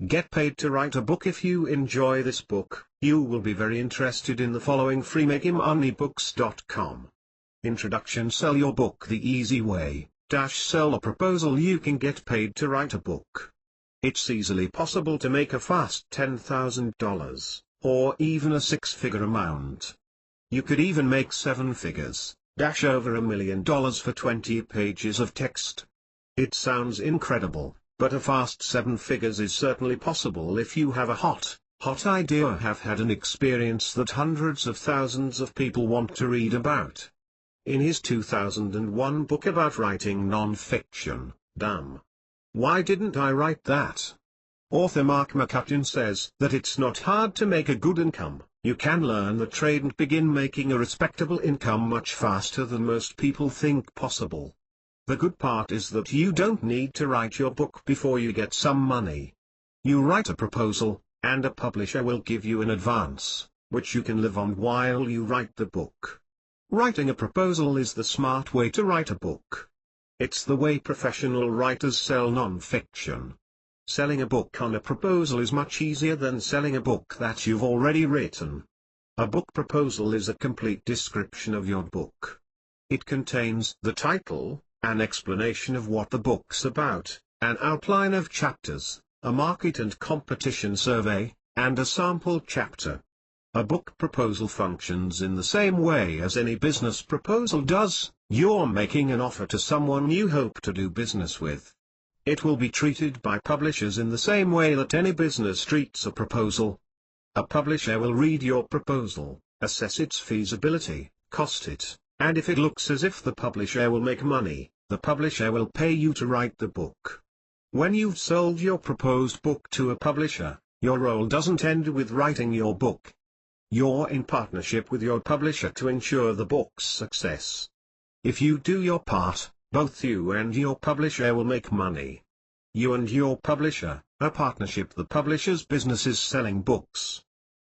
Get paid to write a book. If you enjoy this book, you will be very interested in the following free makemonebooks.com. Introduction. Sell your book the easy way. Sell a proposal. You can get paid to write a book. It's easily possible to make a fast $10,000, or even a six-figure amount. You could even make seven figures, over $1 million for 20 pages of text. It sounds incredible, but a fast seven figures is certainly possible if you have a hot idea or have had an experience that hundreds of thousands of people want to read about. In his 2001 book about writing non-fiction, Damn! Why Didn't I Write That?, author Mark McCutcheon says that it's not hard to make a good income. You can learn the trade and begin making a respectable income much faster than most people think possible. The good part is that you don't need to write your book before you get some money. You write a proposal, and a publisher will give you an advance, which you can live on while you write the book. Writing a proposal is the smart way to write a book. It's the way professional writers sell non-fiction. Selling a book on a proposal is much easier than selling a book that you've already written. A book proposal is a complete description of your book. It contains the title, an explanation of what the book's about, an outline of chapters, a market and competition survey, and a sample chapter. A book proposal functions in the same way as any business proposal does. You're making an offer to someone you hope to do business with. It will be treated by publishers in the same way that any business treats a proposal. A publisher will read your proposal, assess its feasibility, cost it, and if it looks as if the publisher will make money, the publisher will pay you to write the book. When you've sold your proposed book to a publisher, your role doesn't end with writing your book. You're in partnership with your publisher to ensure the book's success. If you do your part, both you and your publisher will make money. You and your publisher, a partnership. The publisher's business is selling books.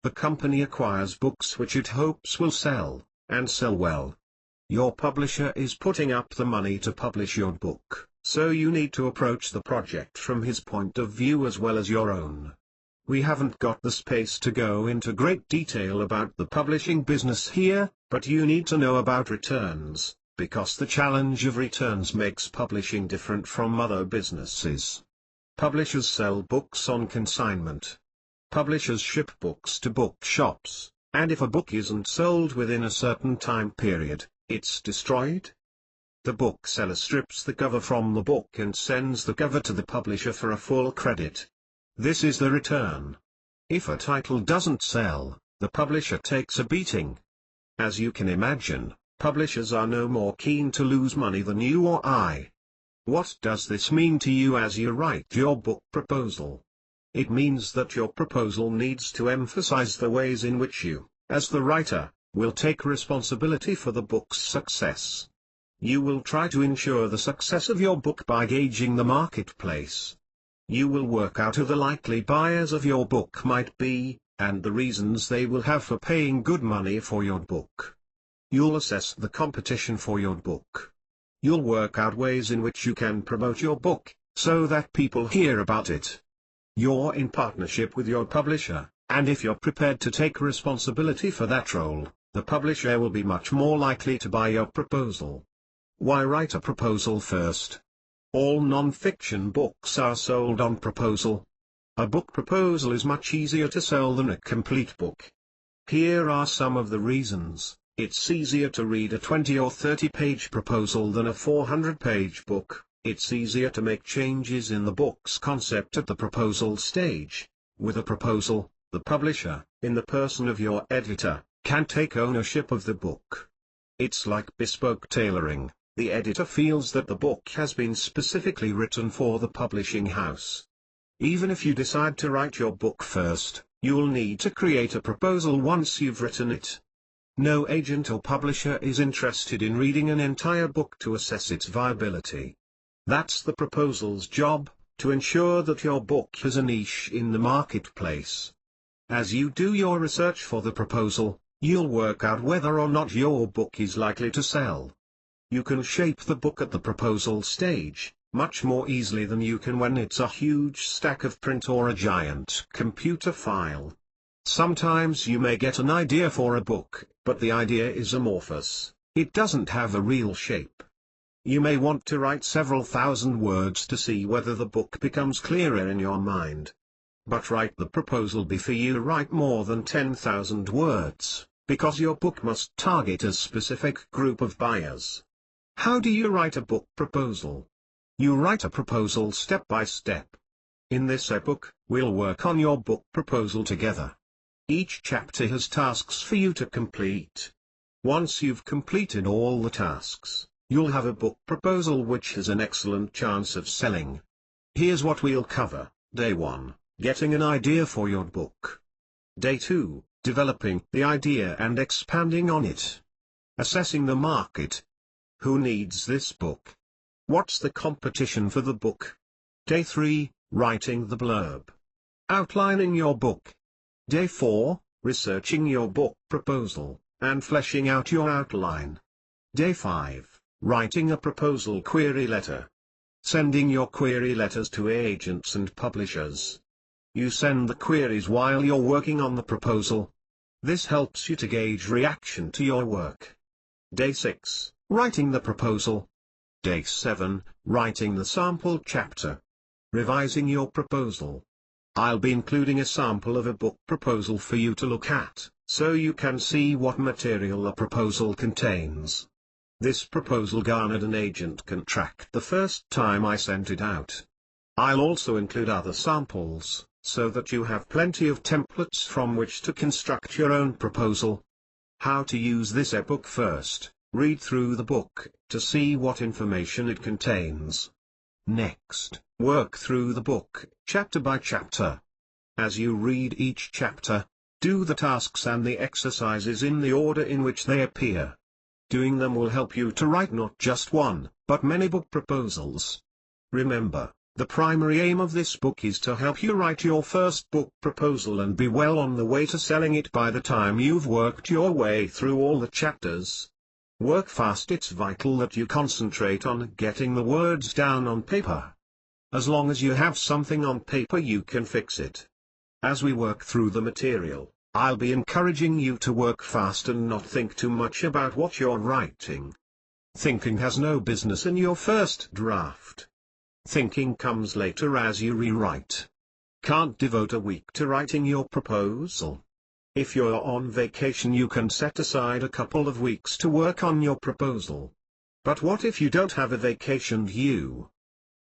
The company acquires books which it hopes will sell, and sell well. Your publisher is putting up the money to publish your book, so you need to approach the project from his point of view as well as your own. We haven't got the space to go into great detail about the publishing business here, but you need to know about returns, because the challenge of returns makes publishing different from other businesses. Publishers sell books on consignment. Publishers ship books to bookshops, and if a book isn't sold within a certain time period, it's destroyed. The bookseller strips the cover from the book and sends the cover to the publisher for a full credit. This is the return. If a title doesn't sell, the publisher takes a beating. As you can imagine, publishers are no more keen to lose money than you or I. What does this mean to you as you write your book proposal? It means that your proposal needs to emphasize the ways in which you, as the writer, will take responsibility for the book's success. You will try to ensure the success of your book by gauging the marketplace. You will work out who the likely buyers of your book might be, and the reasons they will have for paying good money for your book. You'll assess the competition for your book. You'll work out ways in which you can promote your book, so that people hear about it. You're in partnership with your publisher, and if you're prepared to take responsibility for that role, the publisher will be much more likely to buy your proposal. Why write a proposal first? All non-fiction books are sold on proposal. A book proposal is much easier to sell than a complete book. Here are some of the reasons. It's easier to read a 20 or 30-page proposal than a 400-page book. It's easier to make changes in the book's concept at the proposal stage. With a proposal, the publisher, in the person of your editor, can take ownership of the book. It's like bespoke tailoring. The editor feels that the book has been specifically written for the publishing house. Even if you decide to write your book first, you'll need to create a proposal once you've written it. No agent or publisher is interested in reading an entire book to assess its viability. That's the proposal's job, to ensure that your book has a niche in the marketplace. As you do your research for the proposal, you'll work out whether or not your book is likely to sell. You can shape the book at the proposal stage, much more easily than you can when it's a huge stack of print or a giant computer file. Sometimes you may get an idea for a book, but the idea is amorphous, it doesn't have a real shape. You may want to write several thousand words to see whether the book becomes clearer in your mind. But write the proposal before you write more than 10,000 words, because your book must target a specific group of buyers. How do you write a book proposal? You write a proposal step by step. In this ebook, we'll work on your book proposal together. Each chapter has tasks for you to complete. Once you've completed all the tasks, you'll have a book proposal which has an excellent chance of selling. Here's what we'll cover. Day 1, getting an idea for your book. Day 2, developing the idea and expanding on it. Assessing the market. Who needs this book? What's the competition for the book? Day 3, writing the blurb. Outlining your book. Day 4, researching your book proposal, and fleshing out your outline. Day 5, writing a proposal query letter. Sending your query letters to agents and publishers. You send the queries while you're working on the proposal. This helps you to gauge reaction to your work. Day 6, writing the proposal. Day 7, writing the sample chapter. Revising your proposal. I'll be including a sample of a book proposal for you to look at, so you can see what material a proposal contains. This proposal garnered an agent contract the first time I sent it out. I'll also include other samples, so that you have plenty of templates from which to construct your own proposal. How to use this ebook first. Read through the book, to see what information it contains. Next, work through the book, chapter by chapter. As you read each chapter, do the tasks and the exercises in the order in which they appear. Doing them will help you to write not just one, but many book proposals. Remember, the primary aim of this book is to help you write your first book proposal and be well on the way to selling it by the time you've worked your way through all the chapters. Work fast. It's vital that you concentrate on getting the words down on paper. As long as you have something on paper you can fix it. As we work through the material, I'll be encouraging you to work fast and not think too much about what you're writing. Thinking has no business in your first draft. Thinking comes later as you rewrite. Can't devote a week to writing your proposal. If you're on vacation you can set aside a couple of weeks to work on your proposal. But what if you don't have a vacation?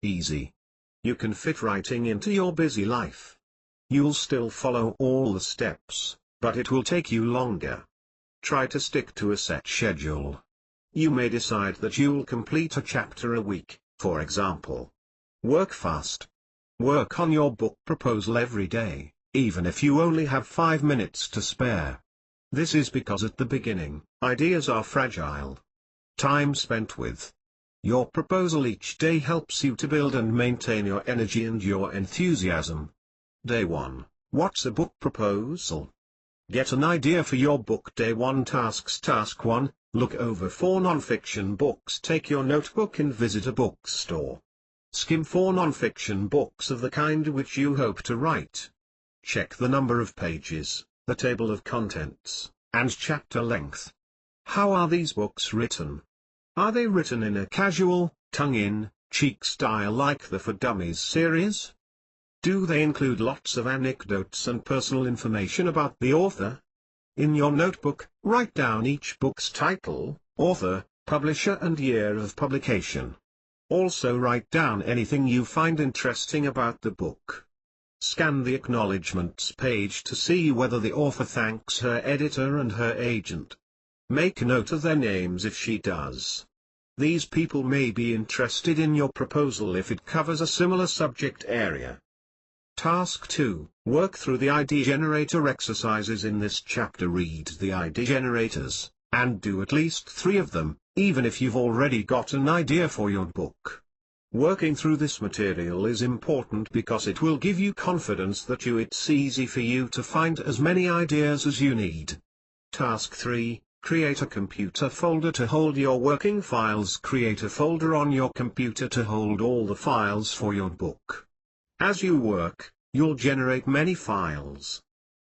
Easy. You can fit writing into your busy life. You'll still follow all the steps, but it will take you longer. Try to stick to a set schedule. You may decide that you'll complete a chapter a week, for example. Work fast. Work on your book proposal every day, even if you only have 5 minutes to spare. This is because at the beginning, ideas are fragile. Time spent with your proposal each day helps you to build and maintain your energy and your enthusiasm. Day 1, what's a book proposal? Get an idea for your book. Day 1 tasks. Task 1, look over 4 non-fiction books. Take your notebook and visit a bookstore. Skim 4 non-fiction books of the kind which you hope to write. Check the number of pages, the table of contents, and chapter length. How are these books written? Are they written in a casual, tongue-in-cheek style like the For Dummies series? Do they include lots of anecdotes and personal information about the author? In your notebook, write down each book's title, author, publisher and year of publication. Also write down anything you find interesting about the book. Scan the acknowledgements page to see whether the author thanks her editor and her agent. Make a note of their names if she does. These people may be interested in your proposal if it covers a similar subject area. Task 2, work through the idea generator exercises in this chapter. Read the idea generators, and do at least 3 of them, even if you've already got an idea for your book. Working through this material is important because it will give you confidence that it's easy for you to find as many ideas as you need. Task 3, Create a computer folder to hold your working files. Create a folder on your computer to hold all the files for your book. As you work, you'll generate many files.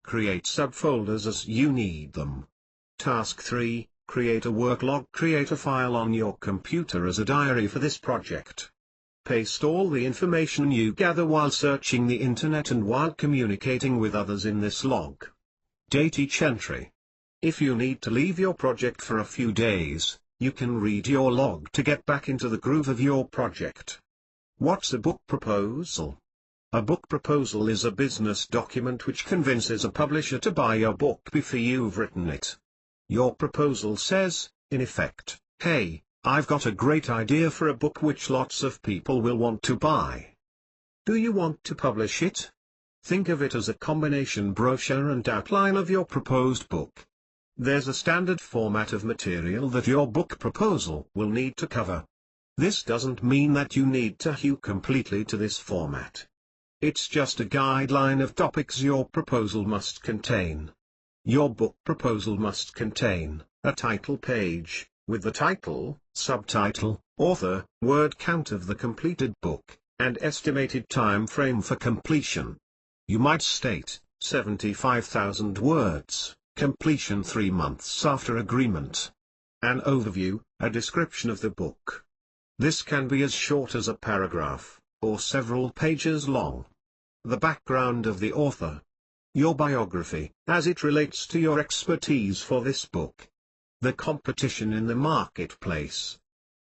Create subfolders as you need them. Task 3, create a work log. Create a file on your computer as a diary for this project. Paste all the information you gather while searching the internet and while communicating with others in this log. Date each entry. If you need to leave your project for a few days, you can read your log to get back into the groove of your project. What's a book proposal? A book proposal is a business document which convinces a publisher to buy your book before you've written it. Your proposal says, in effect, "Hey, I've got a great idea for a book which lots of people will want to buy. Do you want to publish it?" Think of it as a combination brochure and outline of your proposed book. There's a standard format of material that your book proposal will need to cover. This doesn't mean that you need to adhere completely to this format. It's just a guideline of topics your proposal must contain. Your book proposal must contain a title page, with the title, subtitle, author, word count of the completed book, and estimated time frame for completion. You might state, 75,000 words. Completion 3 months after agreement. An overview, a description of the book. This can be as short as a paragraph, or several pages long. The background of the author. Your biography, as it relates to your expertise for this book. The competition in the marketplace.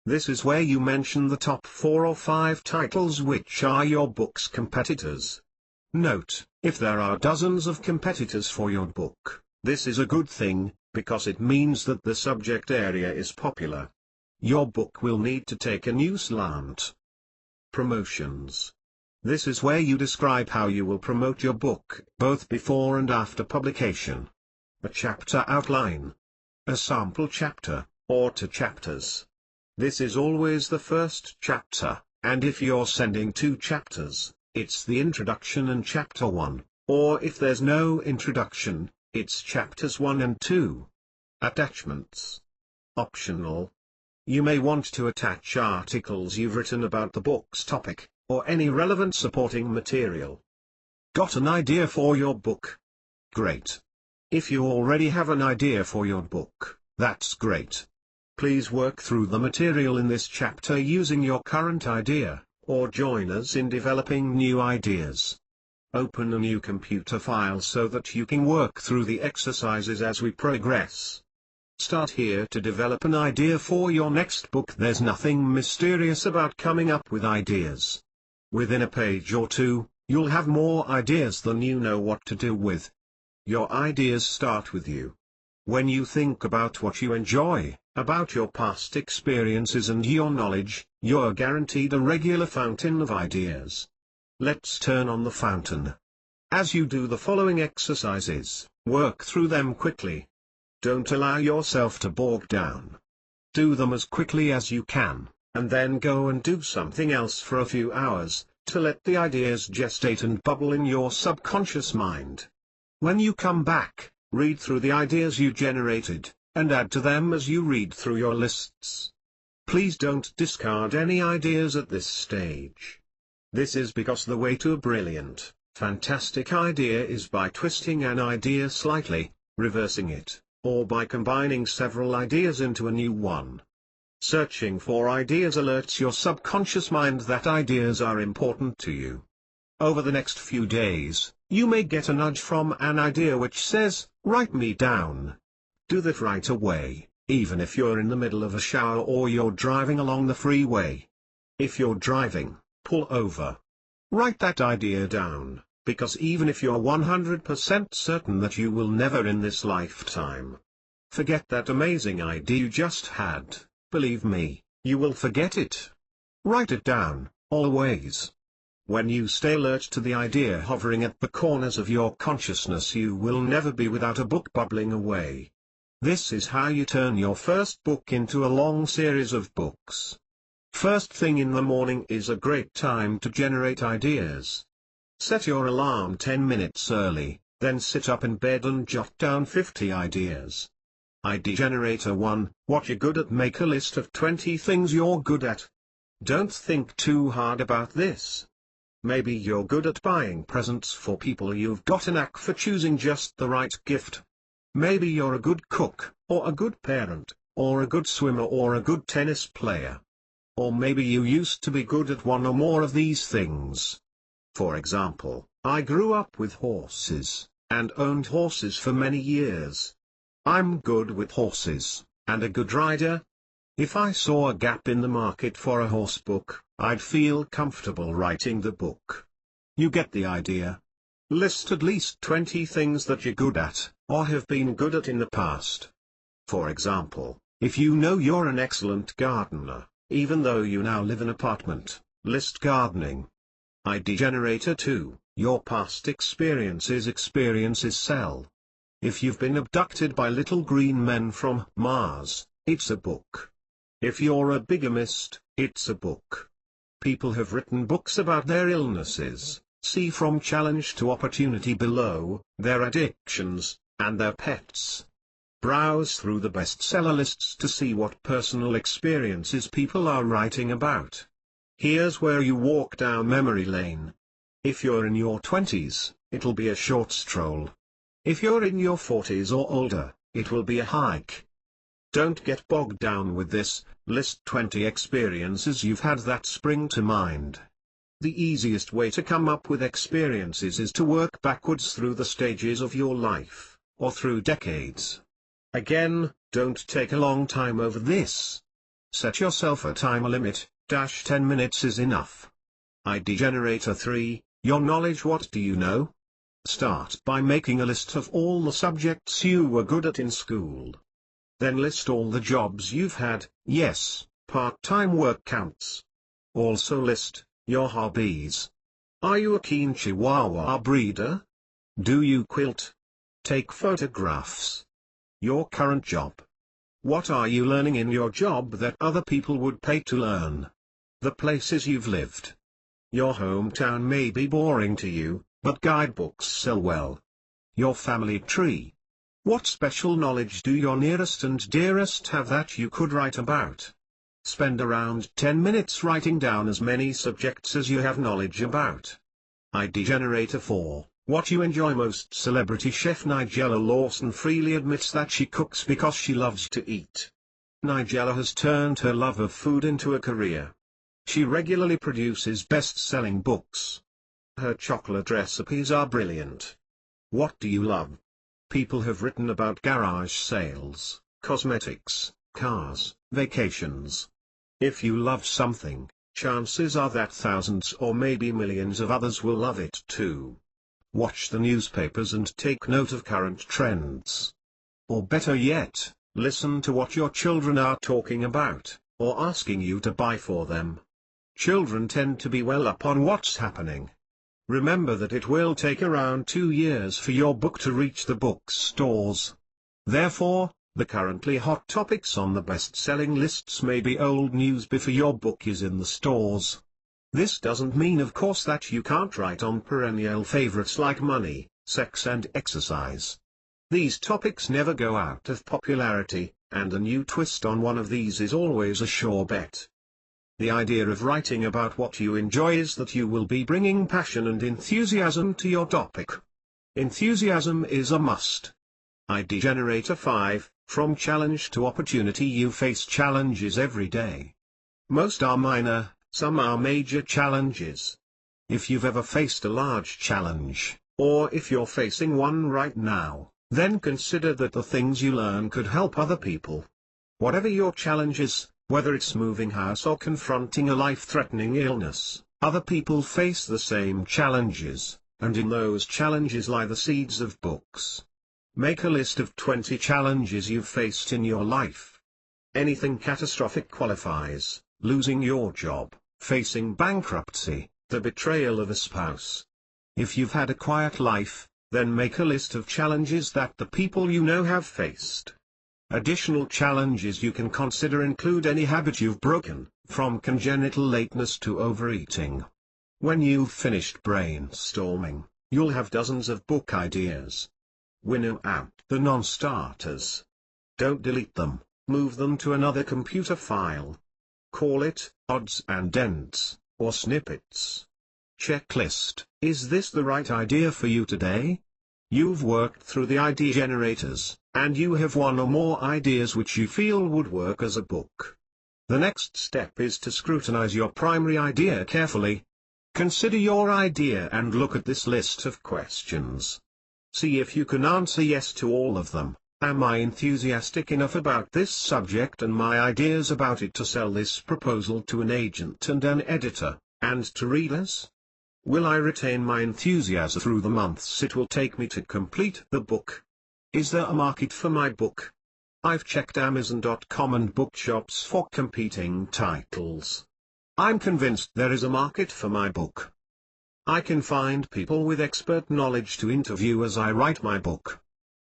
This is where you mention the top 4 or 5 titles which are your book's competitors. Note, if there are dozens of competitors for your book, this is a good thing, because it means that the subject area is popular. Your book will need to take a new slant. Promotions. This is where you describe how you will promote your book, both before and after publication. A chapter outline. A sample chapter, or 2 chapters. This is always the first chapter, and if you're sending 2 chapters, it's the introduction and chapter 1, or if there's no introduction, it's chapters 1 and 2. Attachments. Optional. You may want to attach articles you've written about the book's topic, or any relevant supporting material. Got an idea for your book? Great. If you already have an idea for your book, that's great. Please work through the material in this chapter using your current idea, or join us in developing new ideas. Open a new computer file so that you can work through the exercises as we progress. Start here to develop an idea for your next book. There's nothing mysterious about coming up with ideas. Within a page or 2, you'll have more ideas than you know what to do with. Your ideas start with you. When you think about what you enjoy, about your past experiences and your knowledge, you're guaranteed a regular fountain of ideas. Let's turn on the fountain. As you do the following exercises, work through them quickly. Don't allow yourself to bog down. Do them as quickly as you can, and then go and do something else for a few hours, to let the ideas gestate and bubble in your subconscious mind. When you come back, read through the ideas you generated, and add to them as you read through your lists. Please don't discard any ideas at this stage. This is because the way to a brilliant, fantastic idea is by twisting an idea slightly, reversing it, or by combining several ideas into a new one. Searching for ideas alerts your subconscious mind that ideas are important to you. Over the next few days, you may get a nudge from an idea which says, "Write me down." Do that right away, even if you're in the middle of a shower or you're driving along the freeway. If you're driving, pull over. Write that idea down, because even if you're 100% certain that you will never in this lifetime forget that amazing idea you just had, believe me, you will forget it. Write it down, always. When you stay alert to the idea hovering at the corners of your consciousness, you will never be without a book bubbling away. This is how you turn your first book into a long series of books. First thing in the morning is a great time to generate ideas. Set your alarm 10 minutes early, then sit up in bed and jot down 50 ideas. ID Generator 1, what you're good at. Make a list of 20 things you're good at. Don't think too hard about this. Maybe you're good at buying presents for people. You've got a knack for choosing just the right gift. Maybe you're a good cook, or a good parent, or a good swimmer, or a good tennis player. Or maybe you used to be good at one or more of these things. For example, I grew up with horses, and owned horses for many years. I'm good with horses, and a good rider. If I saw a gap in the market for a horse book, I'd feel comfortable writing the book. You get the idea. List at least 20 things that you're good at, or have been good at in the past. For example, if you know you're an excellent gardener, even though you now live in an apartment, list gardening. ID Generator 2, your past experiences. Experiences sell. If you've been abducted by little green men from Mars, it's a book. If you're a bigamist, it's a book. People have written books about their illnesses, see From Challenge to Opportunity below, their addictions, and their pets. Browse through the bestseller lists to see what personal experiences people are writing about. Here's where you walk down memory lane. If you're in your 20s, it'll be a short stroll. If you're in your 40s or older, it will be a hike. Don't get bogged down with this. List 20 experiences you've had that spring to mind. The easiest way to come up with experiences is to work backwards through the stages of your life, or through decades. Again, don't take a long time over this. Set yourself a timer limit, 10 minutes is enough. ID Generator 3, your knowledge. What do you know? Start by making a list of all the subjects you were good at in school. Then list all the jobs you've had. Yes, part-time work counts. Also list your hobbies. Are you a keen Chihuahua breeder? Do you quilt? Take photographs. Your current job. What are you learning in your job that other people would pay to learn? The places you've lived. Your hometown may be boring to you, but guidebooks sell well. Your family tree. What special knowledge do your nearest and dearest have that you could write about? Spend around 10 minutes writing down as many subjects as you have knowledge about. ID Generator 4, what you enjoy most. Celebrity chef Nigella Lawson freely admits that she cooks because she loves to eat. Nigella has turned her love of food into a career. She regularly produces best-selling books. Her chocolate recipes are brilliant. What do you love? People have written about garage sales, cosmetics, cars, vacations. If you love something, chances are that thousands or maybe millions of others will love it too. Watch the newspapers and take note of current trends. Or better yet, listen to what your children are talking about, or asking you to buy for them. Children tend to be well up on what's happening. Remember that it will take around 2 years for your book to reach the bookstores. Therefore, the currently hot topics on the best-selling lists may be old news before your book is in the stores. This doesn't mean, of course, that you can't write on perennial favorites like money, sex and exercise. These topics never go out of popularity, and a new twist on one of these is always a sure bet. The idea of writing about what you enjoy is that you will be bringing passion and enthusiasm to your topic. Enthusiasm is a must. ID Generator 5, from challenge to opportunity. You face challenges every day. Most are minor, some are major challenges. If you've ever faced a large challenge, or if you're facing one right now, then consider that the things you learn could help other people. Whatever your challenge is, whether it's moving house or confronting a life-threatening illness, other people face the same challenges, and in those challenges lie the seeds of books. Make a list of 20 challenges you've faced in your life. Anything catastrophic qualifies: losing your job, facing bankruptcy, the betrayal of a spouse. If you've had a quiet life, then make a list of challenges that the people you know have faced. Additional challenges you can consider include any habit you've broken, from congenital lateness to overeating. When you've finished brainstorming, you'll have dozens of book ideas. Winnow out the non-starters. Don't delete them, move them to another computer file. Call it odds and ends, or snippets. Checklist. Is this the right idea for you today? You've worked through the idea generators, and you have one or more ideas which you feel would work as a book. The next step is to scrutinize your primary idea carefully. Consider your idea and look at this list of questions. See if you can answer yes to all of them. Am I enthusiastic enough about this subject and my ideas about it to sell this proposal to an agent and an editor, and to readers? Will I retain my enthusiasm through the months it will take me to complete the book? Is there a market for my book? I've checked Amazon.com and bookshops for competing titles. I'm convinced there is a market for my book. I can find people with expert knowledge to interview as I write my book.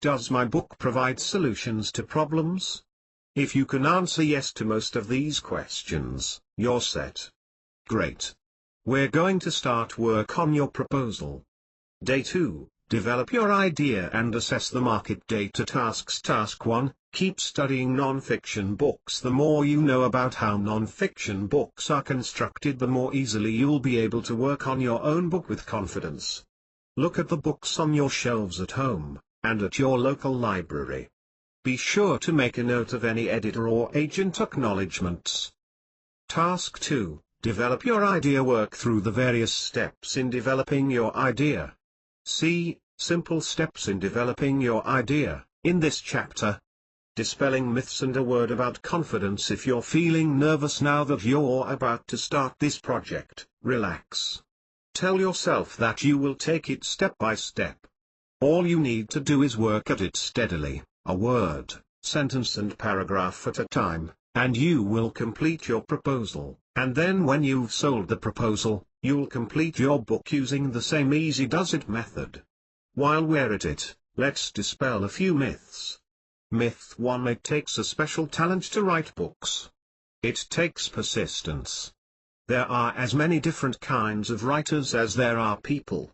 Does my book provide solutions to problems? If you can answer yes to most of these questions, you're set. Great. We're going to start work on your proposal. Day 2, develop your idea and assess the market. Data tasks. Task 1, keep studying non-fiction books. The more you know about how non-fiction books are constructed, the more easily you'll be able to work on your own book with confidence. Look at the books on your shelves at home, and at your local library. Be sure to make a note of any editor or agent acknowledgements. Task 2, develop your idea. Work through the various steps in developing your idea. See, simple steps in developing your idea, in this chapter. Dispelling myths and a word about confidence. If you're feeling nervous now that you're about to start this project, relax. Tell yourself that you will take it step by step. All you need to do is work at it steadily, a word, sentence and paragraph at a time, and you will complete your proposal, and then when you've sold the proposal, you'll complete your book using the same easy does it method. While we're at it, let's dispel a few myths. Myth 1: it takes a special talent to write books. It takes persistence. There are as many different kinds of writers as there are people.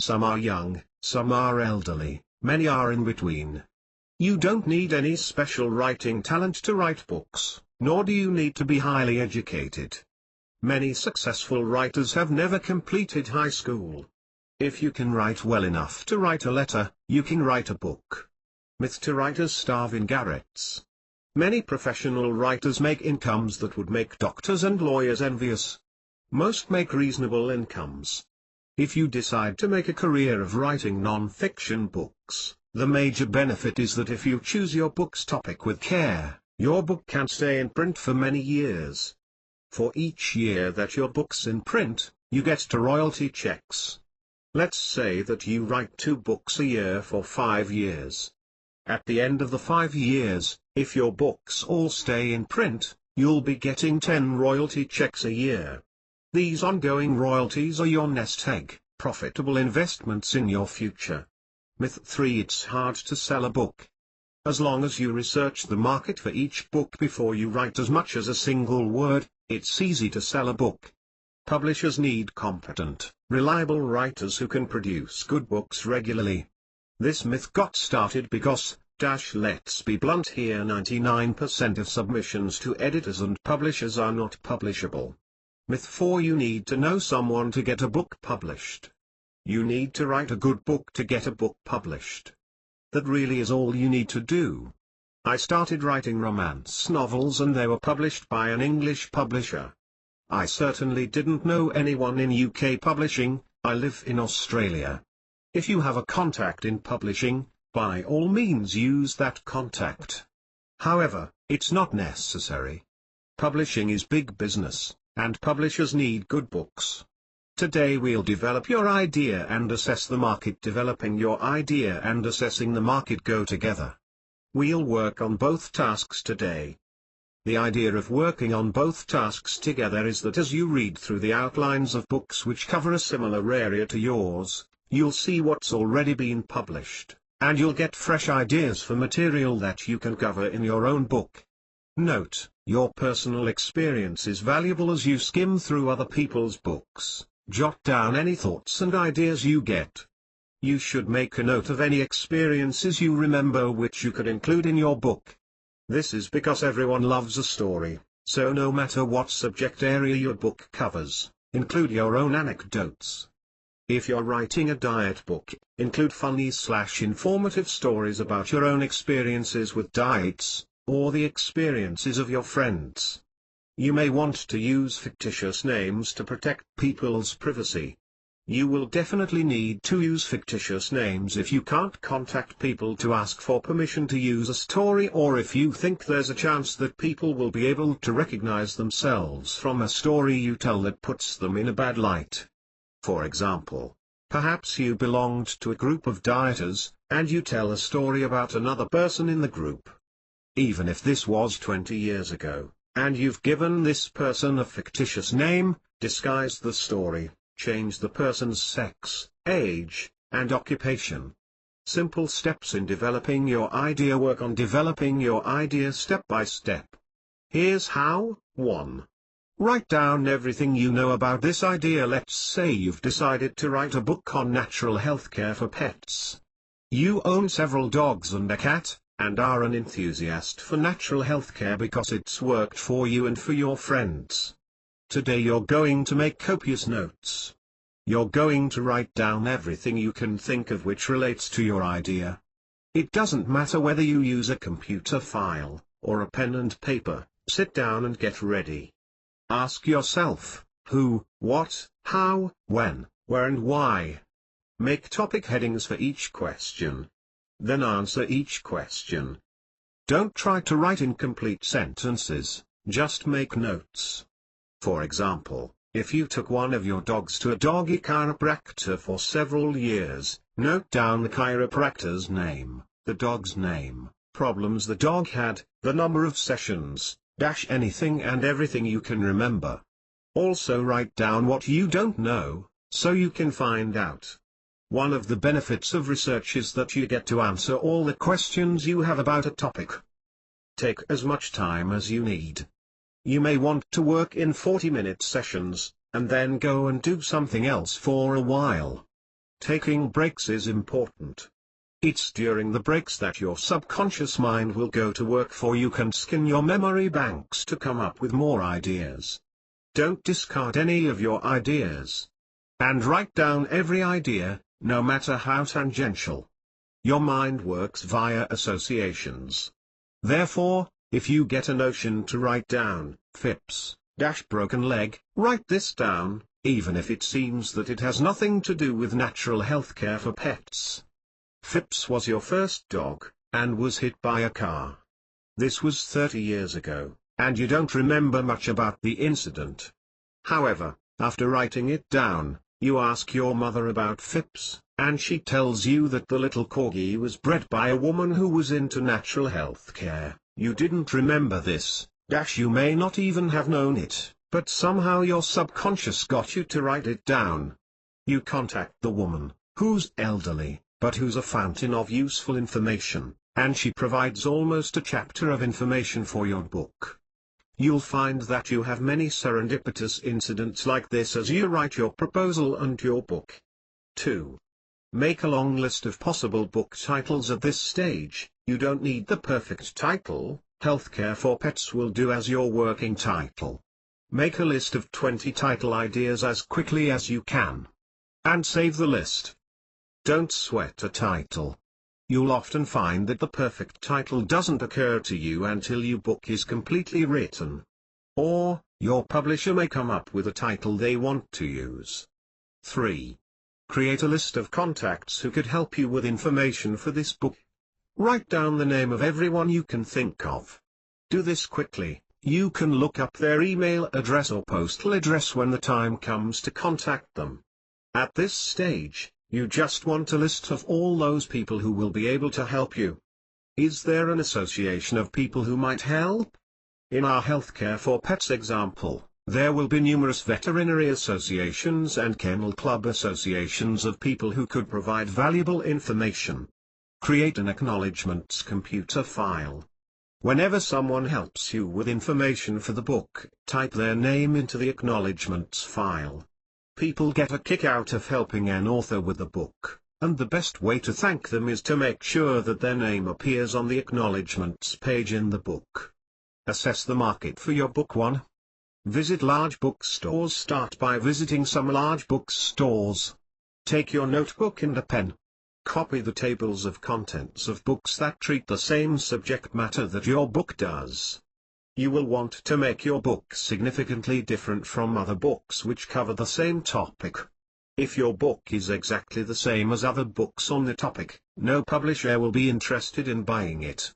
Some are young, some are elderly, many are in between. You don't need any special writing talent to write books, nor do you need to be highly educated. Many successful writers have never completed high school. If you can write well enough to write a letter, you can write a book. Myth 2: writers starve in garrets. Many professional writers make incomes that would make doctors and lawyers envious. Most make reasonable incomes. If you decide to make a career of writing non-fiction books, the major benefit is that if you choose your book's topic with care, your book can stay in print for many years. For each year that your book's in print, you get royalty checks. Let's say that you write 2 books a year for 5 years. At the end of the 5 years, if your books all stay in print, you'll be getting 10 royalty checks a year. These ongoing royalties are your nest egg, profitable investments in your future. Myth 3: it's hard to sell a book. As long as you research the market for each book before you write as much as a single word, it's easy to sell a book. Publishers need competent, reliable writers who can produce good books regularly. This myth got started because, let's be blunt here, 99% of submissions to editors and publishers are not publishable. Myth 4: you need to know someone to get a book published. You need to write a good book to get a book published. That really is all you need to do. I started writing romance novels and they were published by an English publisher. I certainly didn't know anyone in UK publishing. I live in Australia. If you have a contact in publishing, by all means use that contact. However, it's not necessary. Publishing is big business, and publishers need good books. Today we'll develop your idea and assess the market. Developing your idea and assessing the market go together. We'll work on both tasks today. The idea of working on both tasks together is that as you read through the outlines of books which cover a similar area to yours, you'll see what's already been published, and you'll get fresh ideas for material that you can cover in your own book. Note, your personal experience is valuable as you skim through other people's books. Jot down any thoughts and ideas you get. You should make a note of any experiences you remember which you could include in your book. This is because everyone loves a story, so no matter what subject area your book covers, include your own anecdotes. If you're writing a diet book, include funny/informative stories about your own experiences with diets, or the experiences of your friends. You may want to use fictitious names to protect people's privacy. You will definitely need to use fictitious names if you can't contact people to ask for permission to use a story, or if you think there's a chance that people will be able to recognize themselves from a story you tell that puts them in a bad light. For example, perhaps you belonged to a group of dieters, and you tell a story about another person in the group. Even if this was 20 years ago, and you've given this person a fictitious name, disguise the story, change the person's sex, age, and occupation. Simple steps in developing your idea. Work on developing your idea step by step. Here's how. 1. Write down everything you know about this idea. Let's say you've decided to write a book on natural healthcare for pets. You own several dogs and a cat, and are an enthusiast for natural healthcare because it's worked for you and for your friends. Today you're going to make copious notes. You're going to write down everything you can think of which relates to your idea. It doesn't matter whether you use a computer file, or a pen and paper. Sit down and get ready. Ask yourself, who, what, how, when, where and why. Make topic headings for each question. Then answer each question. Don't try to write incomplete sentences, just make notes. For example, if you took one of your dogs to a doggy chiropractor for several years, note down the chiropractor's name, the dog's name, problems the dog had, the number of sessions, anything and everything you can remember. Also write down what you don't know, so you can find out. One of the benefits of research is that you get to answer all the questions you have about a topic. Take as much time as you need. You may want to work in 40-minute sessions, and then go and do something else for a while. Taking breaks is important. It's during the breaks that your subconscious mind will go to work for you and scan your memory banks to come up with more ideas. Don't discard any of your ideas. And write down every idea, no matter how tangential. Your mind works via associations. Therefore, if you get a notion to write down, Phipps, broken leg, write this down, even if it seems that it has nothing to do with natural healthcare for pets. Phipps was your first dog, and was hit by a car. This was 30 years ago, and you don't remember much about the incident. However, after writing it down, you ask your mother about Phipps, and she tells you that the little corgi was bred by a woman who was into natural health care. You didn't remember this, you may not even have known it, but somehow your subconscious got you to write it down. You contact the woman, who's elderly, but who's a fountain of useful information, and she provides almost a chapter of information for your book. You'll find that you have many serendipitous incidents like this as you write your proposal and your book. 2. Make a long list of possible book titles at this stage. You don't need the perfect title, Healthcare for Pets will do as your working title. Make a list of 20 title ideas as quickly as you can. And save the list. Don't sweat a title. You'll often find that the perfect title doesn't occur to you until your book is completely written. Or, your publisher may come up with a title they want to use. 3. Create a list of contacts who could help you with information for this book. Write down the name of everyone you can think of. Do this quickly. You can look up their email address or postal address when the time comes to contact them. At this stage, you just want a list of all those people who will be able to help you. Is there an association of people who might help? In our Healthcare for Pets example, there will be numerous veterinary associations and kennel club associations of people who could provide valuable information. Create an acknowledgements computer file. Whenever someone helps you with information for the book, type their name into the acknowledgements file. People get a kick out of helping an author with the book. And the best way to thank them is to make sure that their name appears on the acknowledgements page in the book. Assess the market for your book. 1. Visit large bookstores. Start by visiting some large bookstores. Take your notebook and a pen. Copy the tables of contents of books that treat the same subject matter that your book does. You will want to make your book significantly different from other books which cover the same topic. If your book is exactly the same as other books on the topic, no publisher will be interested in buying it.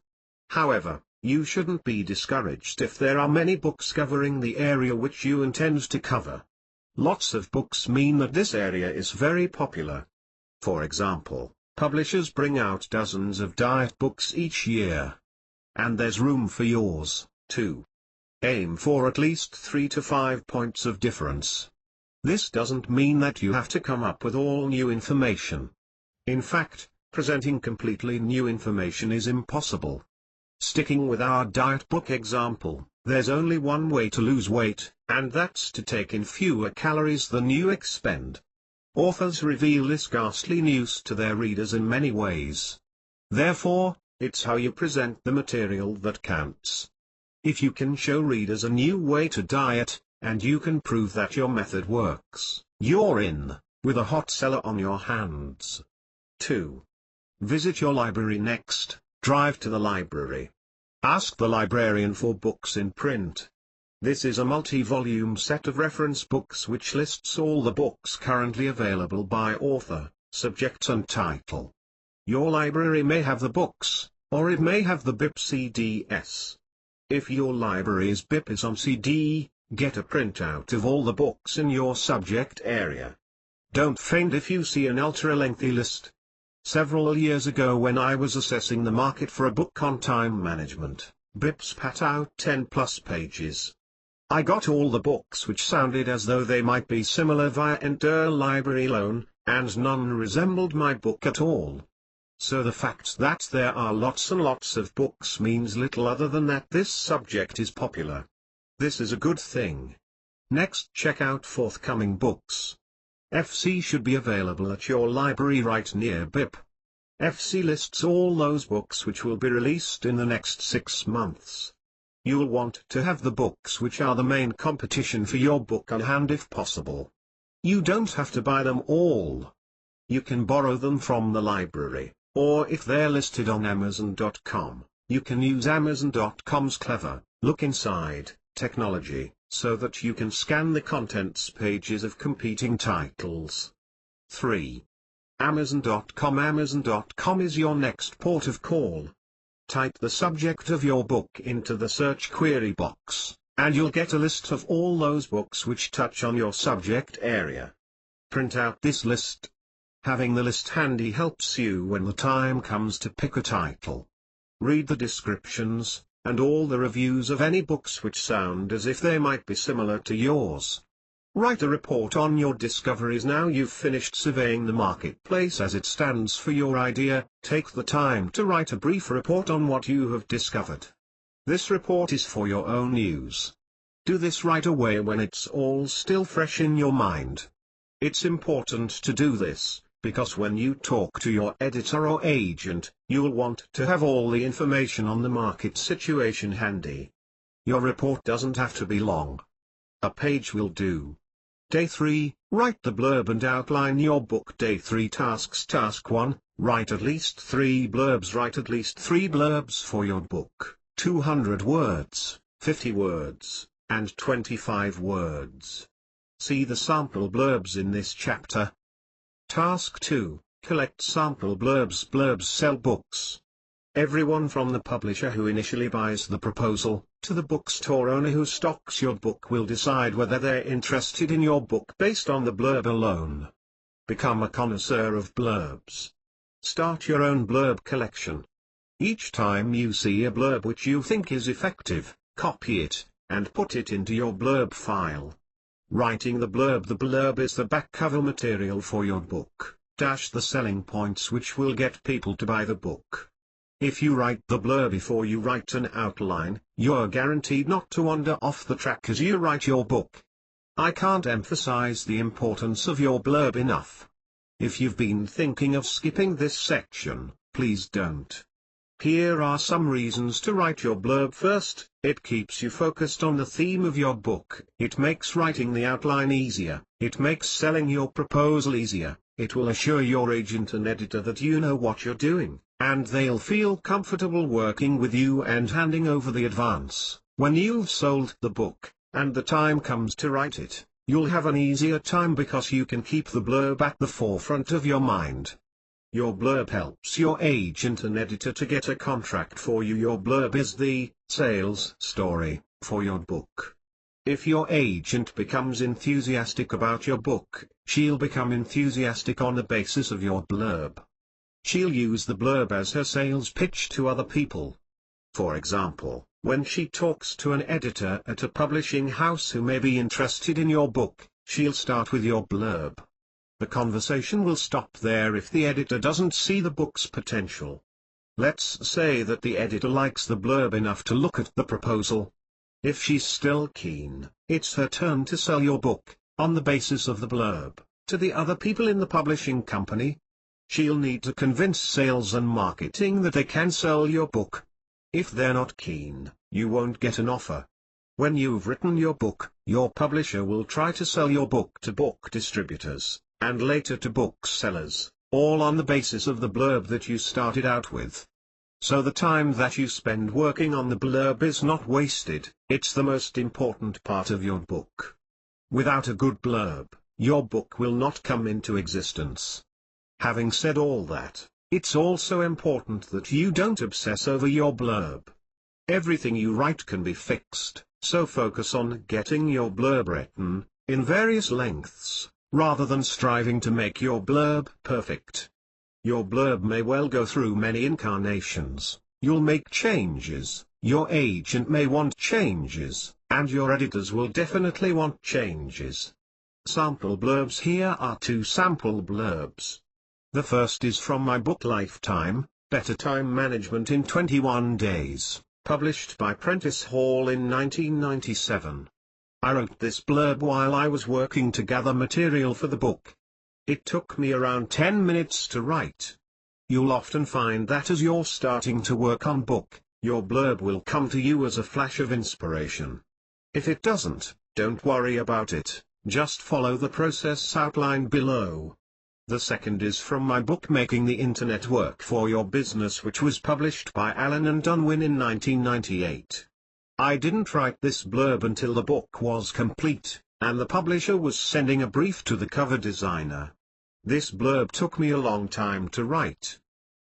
However, you shouldn't be discouraged if there are many books covering the area which you intend to cover. Lots of books mean that this area is very popular. For example, publishers bring out dozens of diet books each year. And there's room for yours, too. Aim for at least 3 to 5 points of difference. This doesn't mean that you have to come up with all new information. In fact, presenting completely new information is impossible. Sticking with our diet book example, there's only one way to lose weight, and that's to take in fewer calories than you expend. Authors reveal this ghastly news to their readers in many ways. Therefore, it's how you present the material that counts. If you can show readers a new way to diet, and you can prove that your method works, you're in, with a hot seller on your hands. 2. Visit your library. Next, drive to the library. Ask the librarian for books in print. This is a multi-volume set of reference books which lists all the books currently available by author, subject and title. Your library may have the books, or it may have the BIP CDs. If your library's BIP is on CD, get a printout of all the books in your subject area. Don't faint if you see an ultra-lengthy list. Several years ago when I was assessing the market for a book on time management, BIP spat out 10+ pages. I got all the books which sounded as though they might be similar via interlibrary loan, and none resembled my book at all. So the fact that there are lots and lots of books means little other than that this subject is popular. This is a good thing. Next, check out forthcoming books. FC should be available at your library right near BIP. FC lists all those books which will be released in the next 6 months. You'll want to have the books which are the main competition for your book on hand if possible. You don't have to buy them all. You can borrow them from the library, or if they're listed on Amazon.com, you can use Amazon.com's clever, look inside, technology, so that you can scan the contents pages of competing titles. 3. Amazon.com. Amazon.com is your next port of call. Type the subject of your book into the search query box, and you'll get a list of all those books which touch on your subject area. Print out this list. Having the list handy helps you when the time comes to pick a title. Read the descriptions, and all the reviews of any books which sound as if they might be similar to yours. Write a report on your discoveries. Now you've finished surveying the marketplace as it stands for your idea, take the time to write a brief report on what you have discovered. This report is for your own use. Do this right away when it's all still fresh in your mind. It's important to do this, because when you talk to your editor or agent, you'll want to have all the information on the market situation handy. Your report doesn't have to be long. A page will do. Day 3, write the blurb and outline your book. Day 3 tasks. Task 1, write at least 3 blurbs. Write at least 3 blurbs for your book, 200 words, 50 words, and 25 words. See the sample blurbs in this chapter. Task 2, collect sample blurbs. Blurbs sell books. Everyone from the publisher who initially buys the proposal, to the bookstore owner who stocks your book will decide whether they're interested in your book based on the blurb alone. Become a connoisseur of blurbs. Start your own blurb collection. Each time you see a blurb which you think is effective, copy it, and put it into your blurb file. Writing the blurb. The blurb is the back cover material for your book, the selling points which will get people to buy the book. If you write the blurb before you write an outline, you're guaranteed not to wander off the track as you write your book. I can't emphasize the importance of your blurb enough. If you've been thinking of skipping this section, please don't. Here are some reasons to write your blurb. First, it keeps you focused on the theme of your book. It makes writing the outline easier. It makes selling your proposal easier. It will assure your agent and editor that you know what you're doing, and they'll feel comfortable working with you and handing over the advance. When you've sold the book, and the time comes to write it, you'll have an easier time because you can keep the blurb at the forefront of your mind. Your blurb helps your agent and editor to get a contract for you. Your blurb is the sales story for your book. If your agent becomes enthusiastic about your book, she'll become enthusiastic on the basis of your blurb. She'll use the blurb as her sales pitch to other people. For example, when she talks to an editor at a publishing house who may be interested in your book, she'll start with your blurb. The conversation will stop there if the editor doesn't see the book's potential. Let's say that the editor likes the blurb enough to look at the proposal. If she's still keen, it's her turn to sell your book, on the basis of the blurb, to the other people in the publishing company. She'll need to convince sales and marketing that they can sell your book. If they're not keen, you won't get an offer. When you've written your book, your publisher will try to sell your book to book distributors, and later to booksellers, all on the basis of the blurb that you started out with. So the time that you spend working on the blurb is not wasted, it's the most important part of your book. Without a good blurb, your book will not come into existence. Having said all that, it's also important that you don't obsess over your blurb. Everything you write can be fixed, so focus on getting your blurb written, in various lengths, rather than striving to make your blurb perfect. Your blurb may well go through many incarnations, you'll make changes, your agent may want changes, and your editors will definitely want changes. Sample blurbs. Here are 2 sample blurbs. The first is from my book Lifetime, Better Time Management in 21 Days, published by Prentice Hall in 1997. I wrote this blurb while I was working to gather material for the book. It took me around 10 minutes to write. You'll often find that as you're starting to work on book, your blurb will come to you as a flash of inspiration. If it doesn't, don't worry about it, just follow the process outlined below. The second is from my book Making the Internet Work for Your Business, which was published by Allen and Unwin in 1998. I didn't write this blurb until the book was complete, and the publisher was sending a brief to the cover designer. This blurb took me a long time to write.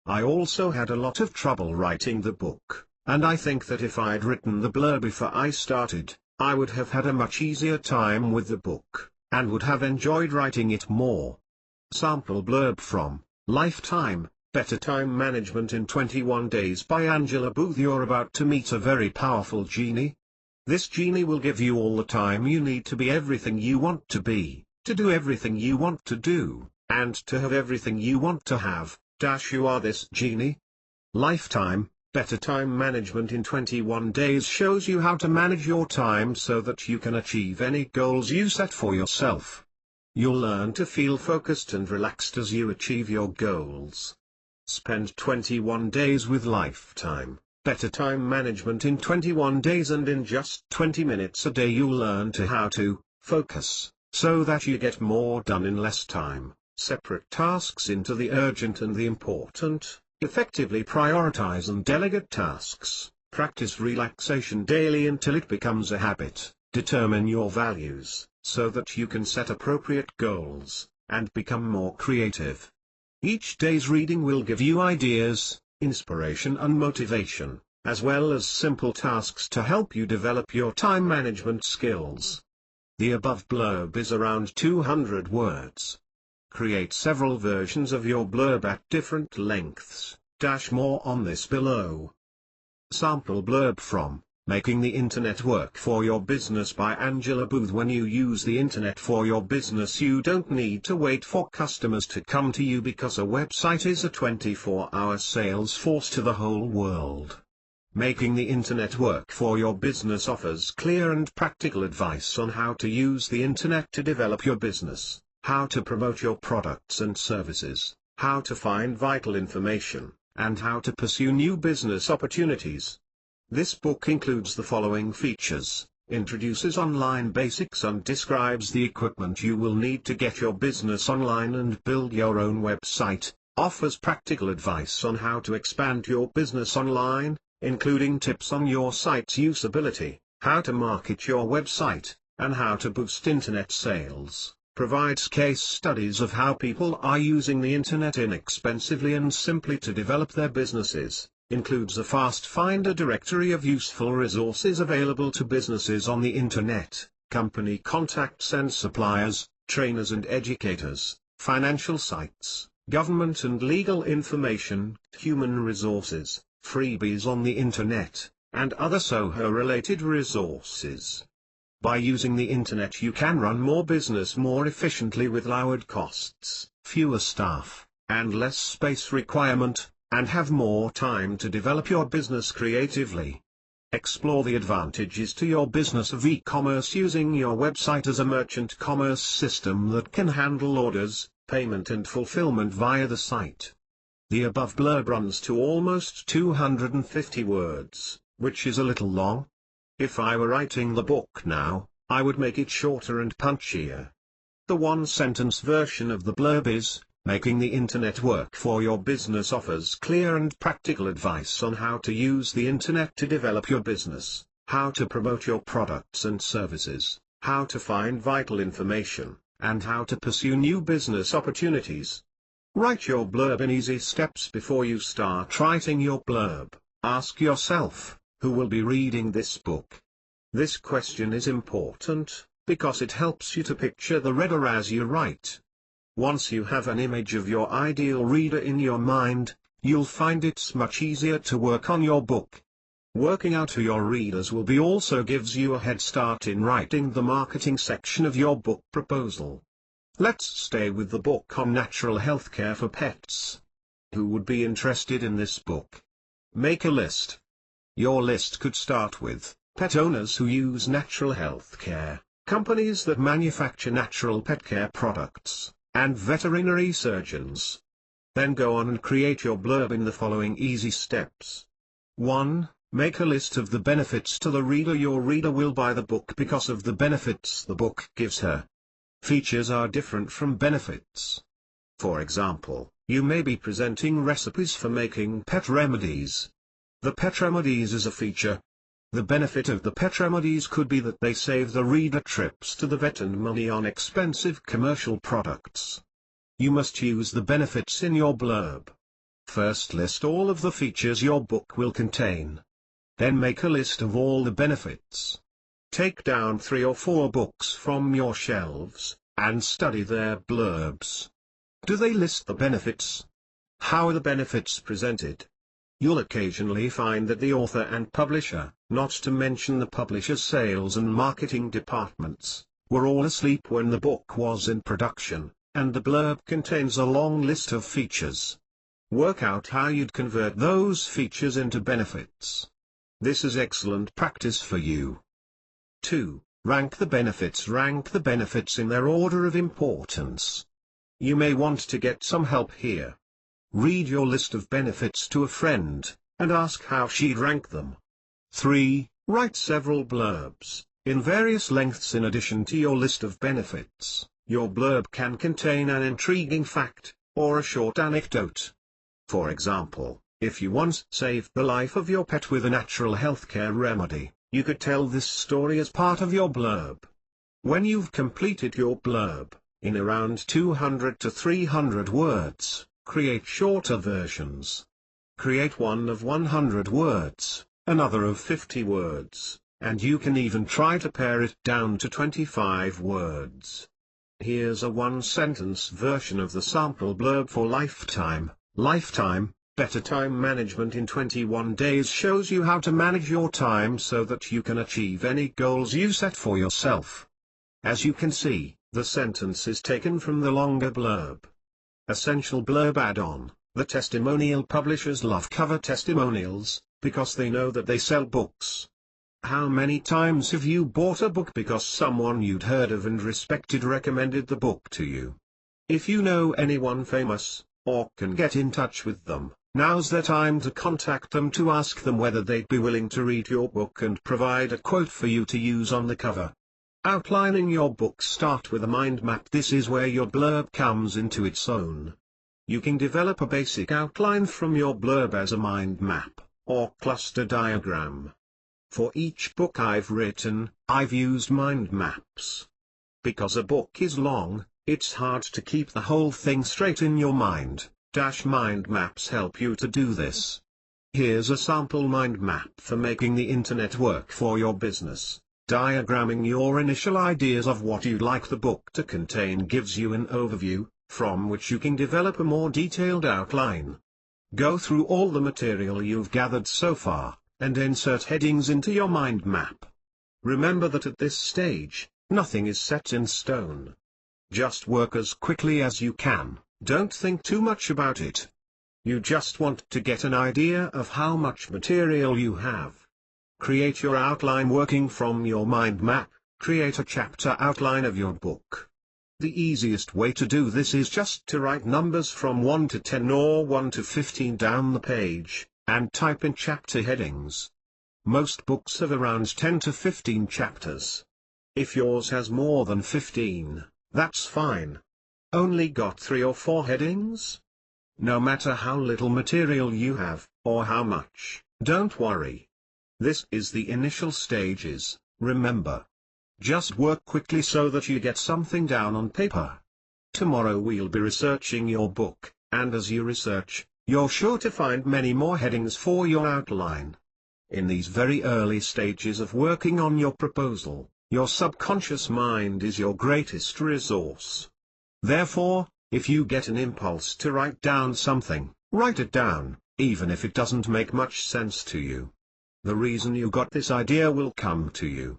I also had a lot of trouble writing the book, and I think that if I'd written the blurb before I started, I would have had a much easier time with the book, and would have enjoyed writing it more. Sample blurb from Lifetime, Better Time Management in 21 Days by Angela Booth. You're about to meet a very powerful genie. This genie will give you all the time you need to be everything you want to be, to do everything you want to do, and to have everything you want to have. You are this genie. Lifetime, Better Time Management in 21 Days shows you how to manage your time so that you can achieve any goals you set for yourself. You'll learn to feel focused and relaxed as you achieve your goals. Spend 21 days with Lifetime, Better Time Management in 21 days, and in just 20 minutes a day you'll learn how to focus, so that you get more done in less time. Separate tasks into the urgent and the important, effectively prioritize and delegate tasks, practice relaxation daily until it becomes a habit, determine your values, so that you can set appropriate goals, and become more creative. Each day's reading will give you ideas, inspiration and motivation, as well as simple tasks to help you develop your time management skills. The above blurb is around 200 words. Create several versions of your blurb at different lengths. More on this below. Sample blurb from Making the Internet Work for Your Business by Angela Booth. When you use the internet for your business, you don't need to wait for customers to come to you, because a website is a 24-hour sales force to the whole world. Making the Internet Work for Your Business offers clear and practical advice on how to use the internet to develop your business, how to promote your products and services, how to find vital information, and how to pursue new business opportunities. This book includes the following features: introduces online basics and describes the equipment you will need to get your business online and build your own website, offers practical advice on how to expand your business online, including tips on your site's usability, how to market your website, and how to boost internet sales, provides case studies of how people are using the internet inexpensively and simply to develop their businesses, includes a fast finder directory of useful resources available to businesses on the internet, company contacts and suppliers, trainers and educators, financial sites, government and legal information, human resources, freebies on the internet, and other SOHO-related resources. By using the internet you can run more business more efficiently with lowered costs, fewer staff, and less space requirement, and have more time to develop your business creatively. Explore the advantages to your business of e-commerce using your website as a merchant commerce system that can handle orders, payment and fulfillment via the site. The above blurb runs to almost 250 words, which is a little long. If I were writing the book now, I would make it shorter and punchier. The one-sentence version of the blurb is: making the internet work for your business offers clear and practical advice on how to use the internet to develop your business, how to promote your products and services, how to find vital information, and how to pursue new business opportunities. Write your blurb in easy steps. Before you start writing your blurb, ask yourself, who will be reading this book? This question is important, because it helps you to picture the reader as you write. Once you have an image of your ideal reader in your mind, you'll find it's much easier to work on your book. Working out who your readers will be also gives you a head start in writing the marketing section of your book proposal. Let's stay with the book on natural healthcare for pets. Who would be interested in this book? Make a list. Your list could start with pet owners who use natural healthcare, companies that manufacture natural pet care products, and veterinary surgeons. Then go on and create your blurb in the following easy steps. 1. Make a list of the benefits to the reader. Your reader will buy the book because of the benefits the book gives her. Features are different from benefits. For example, you may be presenting recipes for making pet remedies. The pet remedies is a feature. The benefit of the pet remedies could be that they save the reader trips to the vet and money on expensive commercial products. You must use the benefits in your blurb. First, list all of the features your book will contain. Then make a list of all the benefits. Take down 3 or 4 books from your shelves, and study their blurbs. Do they list the benefits? How are the benefits presented? You'll occasionally find that the author and publisher, not to mention the publisher's sales and marketing departments, were all asleep when the book was in production, and the blurb contains a long list of features. Work out how you'd convert those features into benefits. This is excellent practice for you. 2. Rank the benefits. Rank the benefits in their order of importance. You may want to get some help here. Read your list of benefits to a friend, and ask how she'd rank them. 3. Write several blurbs, in various lengths in addition to your list of benefits. Your blurb can contain an intriguing fact, or a short anecdote. For example, if you once saved the life of your pet with a natural healthcare remedy, you could tell this story as part of your blurb. When you've completed your blurb, in around 200 to 300 words, create shorter versions. Create one of 100 words, another of 50 words, and you can even try to pare it down to 25 words. Here's a one-sentence version of the sample blurb for Lifetime. Lifetime, Better Time Management in 21 Days shows you how to manage your time so that you can achieve any goals you set for yourself. As you can see, the sentence is taken from the longer blurb. Essential blurb add-on. The testimonial publishers love cover testimonials, because they know that they sell books. How many times have you bought a book because someone you'd heard of and respected recommended the book to you? If you know anyone famous, or can get in touch with them, now's the time to contact them to ask them whether they'd be willing to read your book and provide a quote for you to use on the cover. Outlining your book. Start with a mind map. This is where your blurb comes into its own. You can develop a basic outline from your blurb as a mind map, or cluster diagram. For each book I've written, I've used mind maps. Because a book is long, it's hard to keep the whole thing straight in your mind. Mind maps help you to do this. Here's a sample mind map for making the internet work for your business. Diagramming your initial ideas of what you'd like the book to contain gives you an overview, from which you can develop a more detailed outline. Go through all the material you've gathered so far, and insert headings into your mind map. Remember that at this stage, nothing is set in stone. Just work as quickly as you can, don't think too much about it. You just want to get an idea of how much material you have. Create your outline working from your mind map. Create a chapter outline of your book. The easiest way to do this is just to write numbers from 1 to 10 or 1 to 15 down the page, and type in chapter headings. Most books have around 10 to 15 chapters. If yours has more than 15, that's fine. Only got 3 or 4 headings? No matter how little material you have, or how much, don't worry. This is the initial stages, remember. Just work quickly so that you get something down on paper. Tomorrow we'll be researching your book, and as you research, you're sure to find many more headings for your outline. In these very early stages of working on your proposal, your subconscious mind is your greatest resource. Therefore, if you get an impulse to write down something, write it down, even if it doesn't make much sense to you. The reason you got this idea will come to you.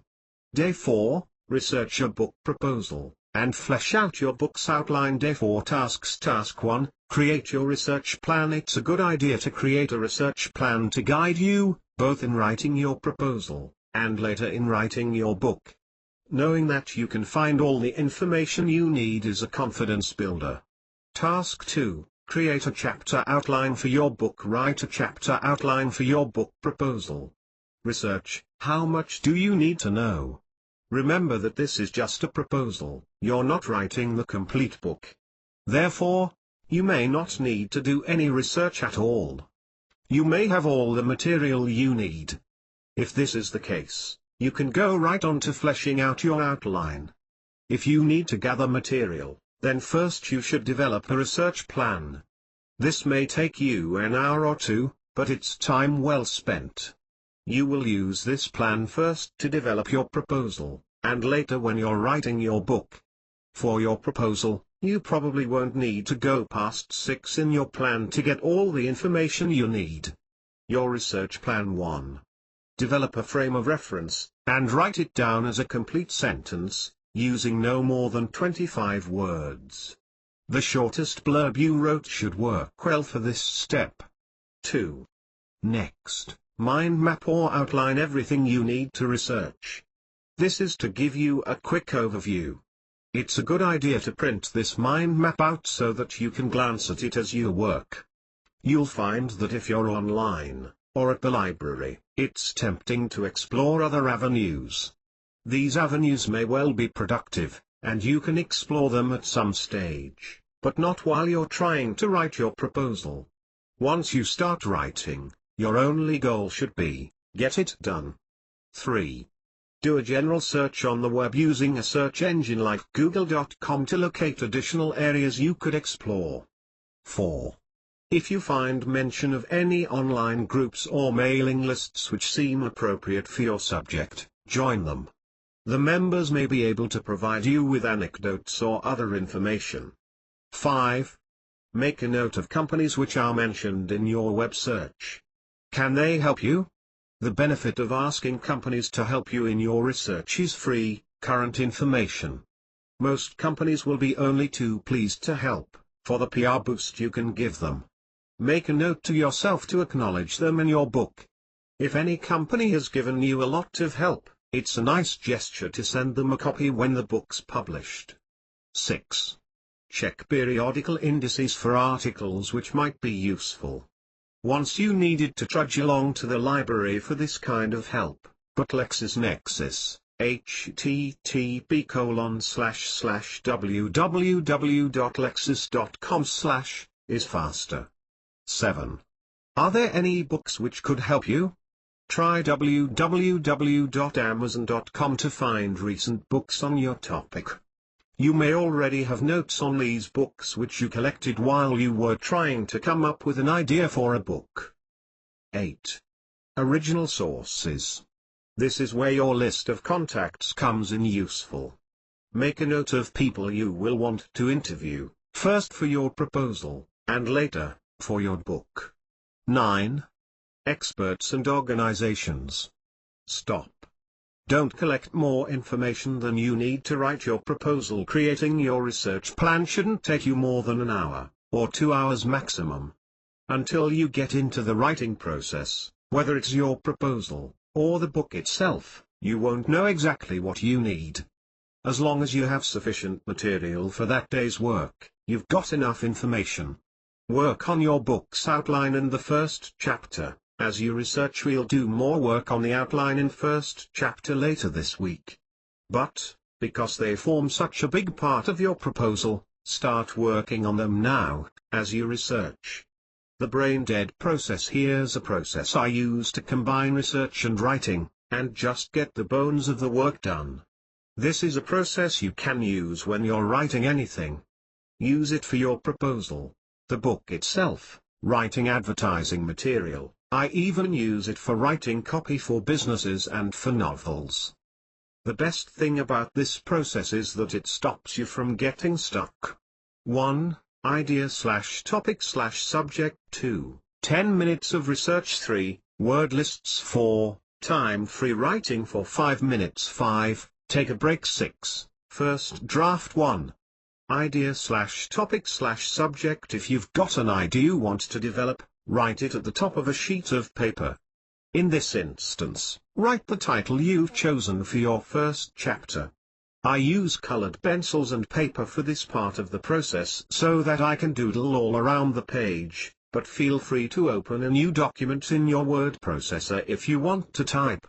Day 4, research your book proposal, and flesh out your book's outline. Day 4 tasks. Task 1, create your research plan. It's a good idea to create a research plan to guide you, both in writing your proposal, and later in writing your book. Knowing that you can find all the information you need is a confidence builder. Task 2, create a chapter outline for your book. Write a chapter outline for your book proposal. Research, how much do you need to know? Remember that this is just a proposal, you're not writing the complete book. Therefore, you may not need to do any research at all. You may have all the material you need. If this is the case, you can go right on to fleshing out your outline. If you need to gather material, then first you should develop a research plan. This may take you an hour or two, but it's time well spent. You will use this plan first to develop your proposal, and later when you're writing your book. For your proposal, you probably won't need to go past 6 in your plan to get all the information you need. Your research plan 1. Develop a frame of reference, and write it down as a complete sentence, using no more than 25 words. The shortest blurb you wrote should work well for this step. 2. Next, mind map or outline everything you need to research. This is to give you a quick overview. It's a good idea to print this mind map out so that you can glance at it as you work. You'll find that if you're online, or at the library, it's tempting to explore other avenues. These avenues may well be productive, and you can explore them at some stage, but not while you're trying to write your proposal. Once you start writing, your only goal should be, get it done. 3. Do a general search on the web using a search engine like Google.com to locate additional areas you could explore. 4. If you find mention of any online groups or mailing lists which seem appropriate for your subject, join them. The members may be able to provide you with anecdotes or other information. 5. Make a note of companies which are mentioned in your web search. Can they help you? The benefit of asking companies to help you in your research is free, current information. Most companies will be only too pleased to help, for the PR boost you can give them. Make a note to yourself to acknowledge them in your book. If any company has given you a lot of help, it's a nice gesture to send them a copy when the book's published. 6. Check periodical indices for articles which might be useful. Once you needed to trudge along to the library for this kind of help, but LexisNexis, http://www.lexis.com/ is faster. 7. Are there any books which could help you? Try www.amazon.com to find recent books on your topic. You may already have notes on these books which you collected while you were trying to come up with an idea for a book. 8. Original sources. This is where your list of contacts comes in useful. Make a note of people you will want to interview, first for your proposal, and later, for your book. 9. Experts and organizations. Stop. Don't collect more information than you need to write your proposal. Creating your research plan shouldn't take you more than an hour, or 2 hours maximum. Until you get into the writing process, whether it's your proposal, or the book itself, you won't know exactly what you need. As long as you have sufficient material for that day's work, you've got enough information. Work on your book's outline in the first chapter. As you research, we'll do more work on the outline in first chapter later this week. But, because they form such a big part of your proposal, start working on them now, as you research. The brain-dead process. Here's a process I use to combine research and writing, and just get the bones of the work done. This is a process you can use when you're writing anything. Use it for your proposal, the book itself, writing advertising material. I even use it for writing copy for businesses and for novels. The best thing about this process is that it stops you from getting stuck. 1. Idea/topic/subject. 2. 10 minutes of research. 3. Word lists. 4. Time-free writing for 5 minutes. 5. Take a break. 6. First draft. 1. Idea/topic/subject. If you've got an idea you want to develop, write it at the top of a sheet of paper. In this instance, write the title you've chosen for your first chapter. I use colored pencils and paper for this part of the process so that I can doodle all around the page, but feel free to open a new document in your word processor if you want to type.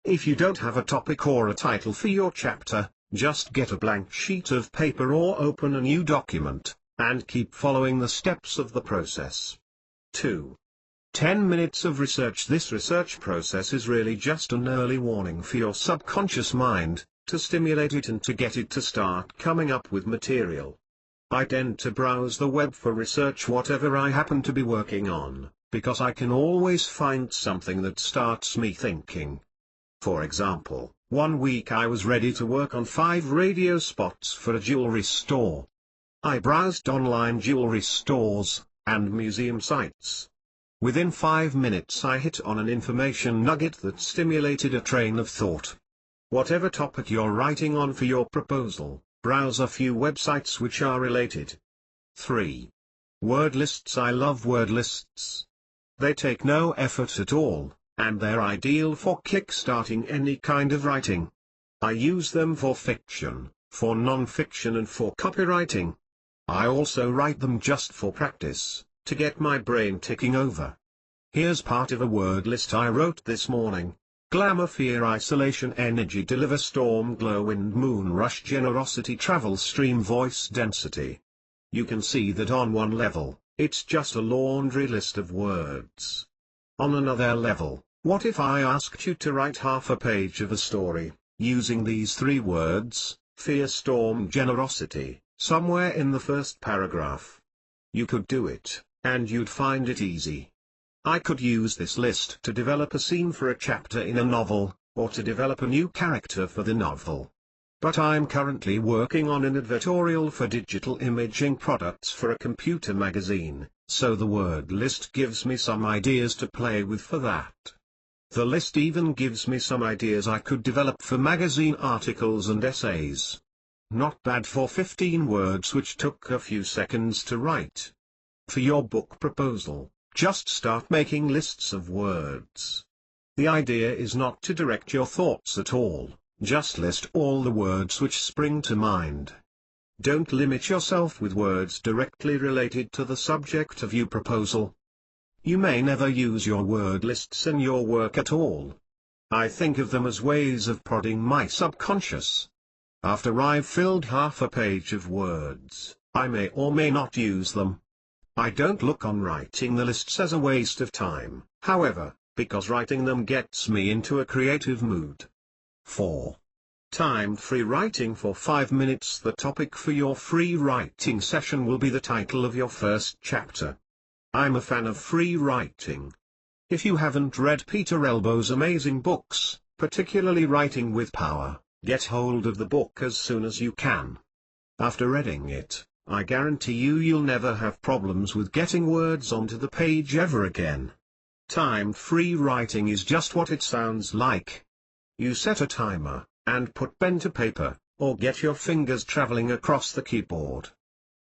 If you don't have a topic or a title for your chapter, just get a blank sheet of paper or open a new document, and keep following the steps of the process. 2. 10 minutes of research. This research process is really just an early warning for your subconscious mind, to stimulate it and to get it to start coming up with material. I tend to browse the web for research whatever I happen to be working on, because I can always find something that starts me thinking. For example, one week I was ready to work on 5 radio spots for a jewelry store. I browsed online jewelry stores and museum sites. Within 5 minutes I hit on an information nugget that stimulated a train of thought. Whatever topic you're writing on for your proposal, browse a few websites which are related. 3. Word lists. I love word lists. They take no effort at all, and they're ideal for kick-starting any kind of writing. I use them for fiction, for non-fiction and for copywriting. I also write them just for practice, to get my brain ticking over. Here's part of a word list I wrote this morning. Glamour, fear, isolation, energy, deliver, storm, glow, wind, moon, rush, generosity, travel, stream, voice, density. You can see that on one level, it's just a laundry list of words. On another level, what if I asked you to write half a page of a story, using these 3 words, fear, storm, generosity, somewhere in the first paragraph? You could do it, and you'd find it easy. I could use this list to develop a scene for a chapter in a novel, or to develop a new character for the novel. But I'm currently working on an advertorial for digital imaging products for a computer magazine, so the word list gives me some ideas to play with for that. The list even gives me some ideas I could develop for magazine articles and essays. Not bad for 15 words which took a few seconds to write. For your book proposal, just start making lists of words. The idea is not to direct your thoughts at all, just list all the words which spring to mind. Don't limit yourself with words directly related to the subject of your proposal. You may never use your word lists in your work at all. I think of them as ways of prodding my subconscious. After I've filled half a page of words, I may or may not use them. I don't look on writing the lists as a waste of time, however, because writing them gets me into a creative mood. 4. Timed free writing for 5 minutes. The topic for your free writing session will be the title of your first chapter. I'm a fan of free writing. If you haven't read Peter Elbow's amazing books, particularly Writing with Power, get hold of the book as soon as you can. After reading it, I guarantee you'll never have problems with getting words onto the page ever again. Timed free writing is just what it sounds like. You set a timer, and put pen to paper, or get your fingers traveling across the keyboard.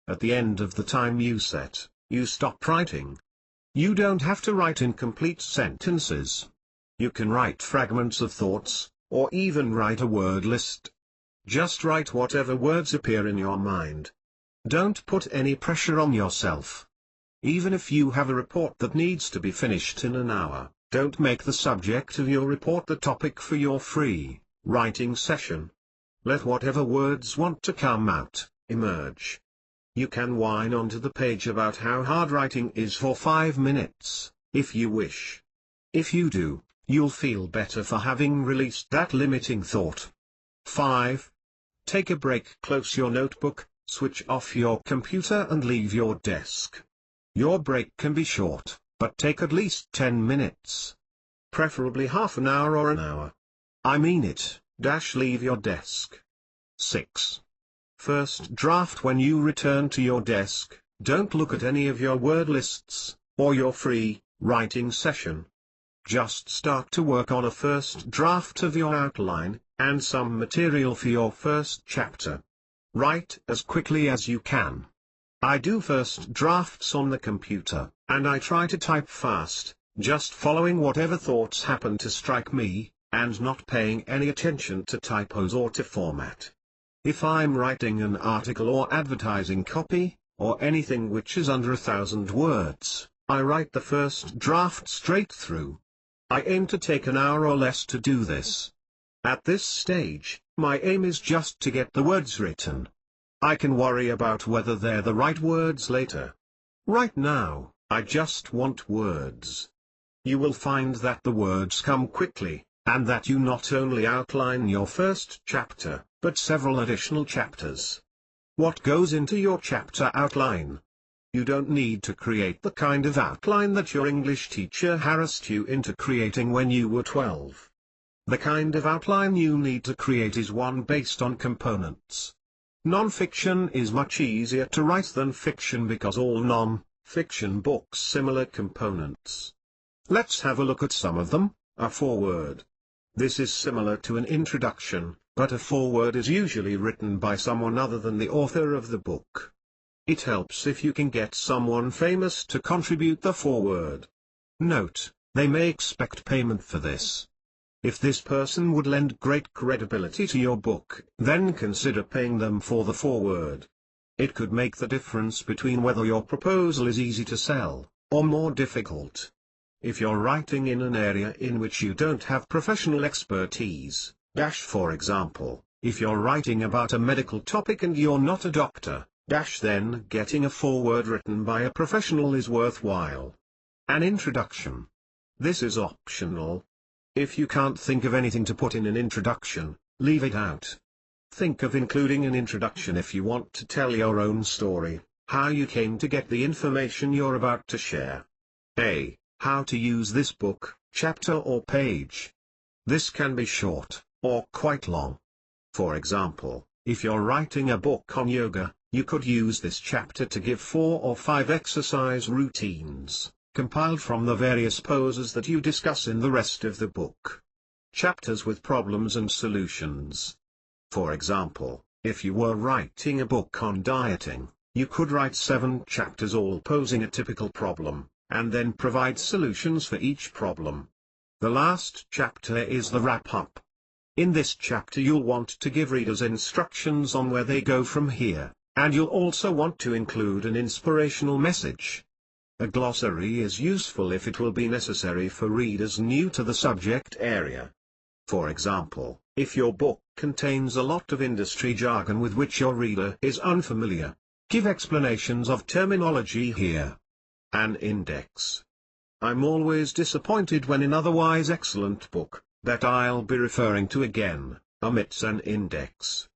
At the end of the time you set, you stop writing. You don't have to write in complete sentences. You can write fragments of thoughts, or even write a word list. Just write whatever words appear in your mind. Don't put any pressure on yourself. Even if you have a report that needs to be finished in an hour, don't make the subject of your report the topic for your free writing session. Let whatever words want to come out, emerge. You can whine onto the page about how hard writing is for 5 minutes, if you wish. If you do, you'll feel better for having released that limiting thought. 5. Take a break. Close your notebook, switch off your computer and leave your desk. Your break can be short, but take at least 10 minutes. Preferably half an hour or an hour. I mean it, leave your desk. 6. First draft. When you return to your desk, don't look at any of your word lists, or your free writing session. Just start to work on a first draft of your outline, and some material for your first chapter. Write as quickly as you can. I do first drafts on the computer, and I try to type fast, just following whatever thoughts happen to strike me, and not paying any attention to typos or to format. If I'm writing an article or advertising copy, or anything which is under 1,000 words, I write the first draft straight through. I aim to take an hour or less to do this. At this stage, my aim is just to get the words written. I can worry about whether they're the right words later. Right now, I just want words. You will find that the words come quickly, and that you not only outline your first chapter, but several additional chapters. What goes into your chapter outline? You don't need to create the kind of outline that your English teacher harassed you into creating when you were 12. The kind of outline you need to create is one based on components. Non-fiction is much easier to write than fiction because all non-fiction books similar components. Let's have a look at some of them. A foreword. This is similar to an introduction, but a foreword is usually written by someone other than the author of the book. It helps if you can get someone famous to contribute the foreword. Note, they may expect payment for this. If this person would lend great credibility to your book, then consider paying them for the foreword. It could make the difference between whether your proposal is easy to sell, or more difficult. If you're writing in an area in which you don't have professional expertise, for example, if you're writing about a medical topic and you're not a doctor, then getting a foreword written by a professional is worthwhile. An introduction. This is optional. If you can't think of anything to put in an introduction, leave it out. Think of including an introduction if you want to tell your own story, how you came to get the information you're about to share. A. How to use this book, chapter or page. This can be short, or quite long. For example, if you're writing a book on yoga, you could use this chapter to give 4 or 5 exercise routines, compiled from the various poses that you discuss in the rest of the book. Chapters with problems and solutions. For example, if you were writing a book on dieting, you could write 7 chapters all posing a typical problem, and then provide solutions for each problem. The last chapter is the wrap-up. In this chapter you'll want to give readers instructions on where they go from here, and you'll also want to include an inspirational message. A glossary is useful if it will be necessary for readers new to the subject area. For example, if your book contains a lot of industry jargon with which your reader is unfamiliar, give explanations of terminology here. An index. I'm always disappointed when an otherwise excellent book, that I'll be referring to again, omits an index.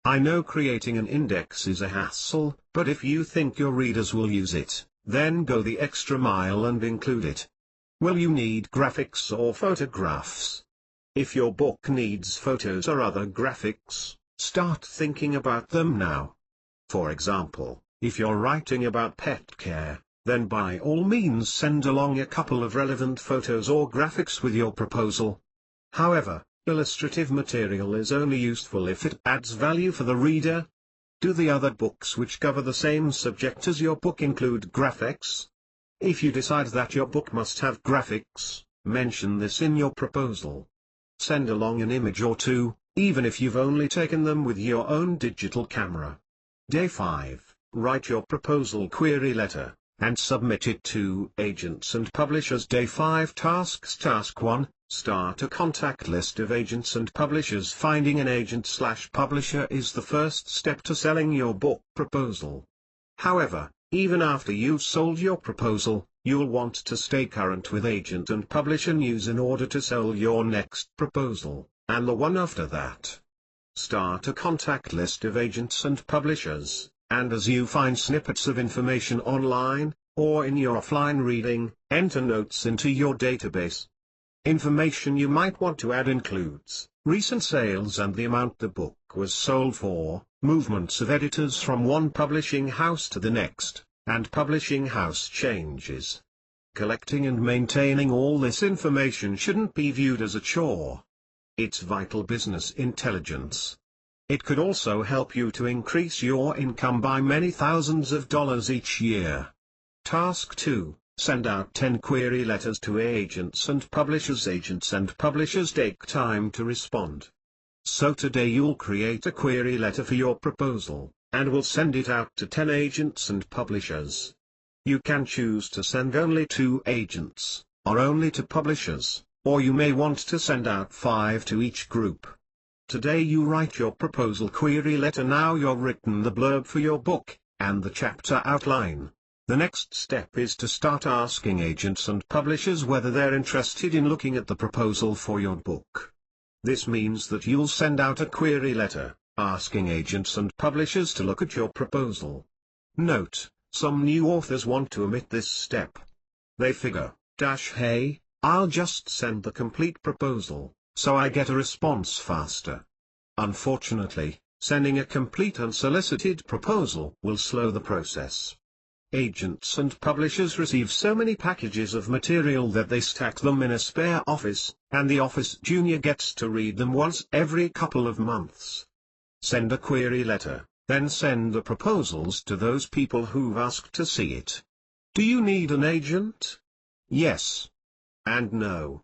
I know creating an index is a hassle, but if you think your readers will use it, then go the extra mile and include it. Will you need graphics or photographs? If your book needs photos or other graphics, start thinking about them now. For example, if you're writing about pet care, then by all means send along a couple of relevant photos or graphics with your proposal. However, illustrative material is only useful if it adds value for the reader. Do the other books which cover the same subject as your book include graphics? If you decide that your book must have graphics, mention this in your proposal. Send along an image or two, even if you've only taken them with your own digital camera. Day 5, write your proposal query letter, and submit it to agents and publishers. Day 5 tasks. Task 1, start a contact list of agents and publishers. Finding an agent/publisher is the first step to selling your book proposal. However, even after you've sold your proposal, you'll want to stay current with agent and publisher news in order to sell your next proposal, and the one after that. Start a contact list of agents and publishers, and as you find snippets of information online, or in your offline reading, enter notes into your database. Information you might want to add includes recent sales and the amount the book was sold for, movements of editors from one publishing house to the next, and publishing house changes. Collecting and maintaining all this information shouldn't be viewed as a chore. It's vital business intelligence. It could also help you to increase your income by many thousands of dollars each year. Task 2, send out 10 query letters to agents and publishers. Agents and publishers take time to respond. So today you'll create a query letter for your proposal, and will send it out to 10 agents and publishers. You can choose to send only to agents, or only to publishers, or you may want to send out 5 to each group. Today you write your proposal query letter. Now you've written the blurb for your book, and the chapter outline. The next step is to start asking agents and publishers whether they're interested in looking at the proposal for your book. This means that you'll send out a query letter, asking agents and publishers to look at your proposal. Note, some new authors want to omit this step. They figure, hey, I'll just send the complete proposal, so I get a response faster. Unfortunately, sending a complete unsolicited proposal will slow the process. Agents and publishers receive so many packages of material that they stack them in a spare office, and the office junior gets to read them once every couple of months. Send a query letter, then send the proposals to those people who've asked to see it. Do you need an agent? Yes. And no.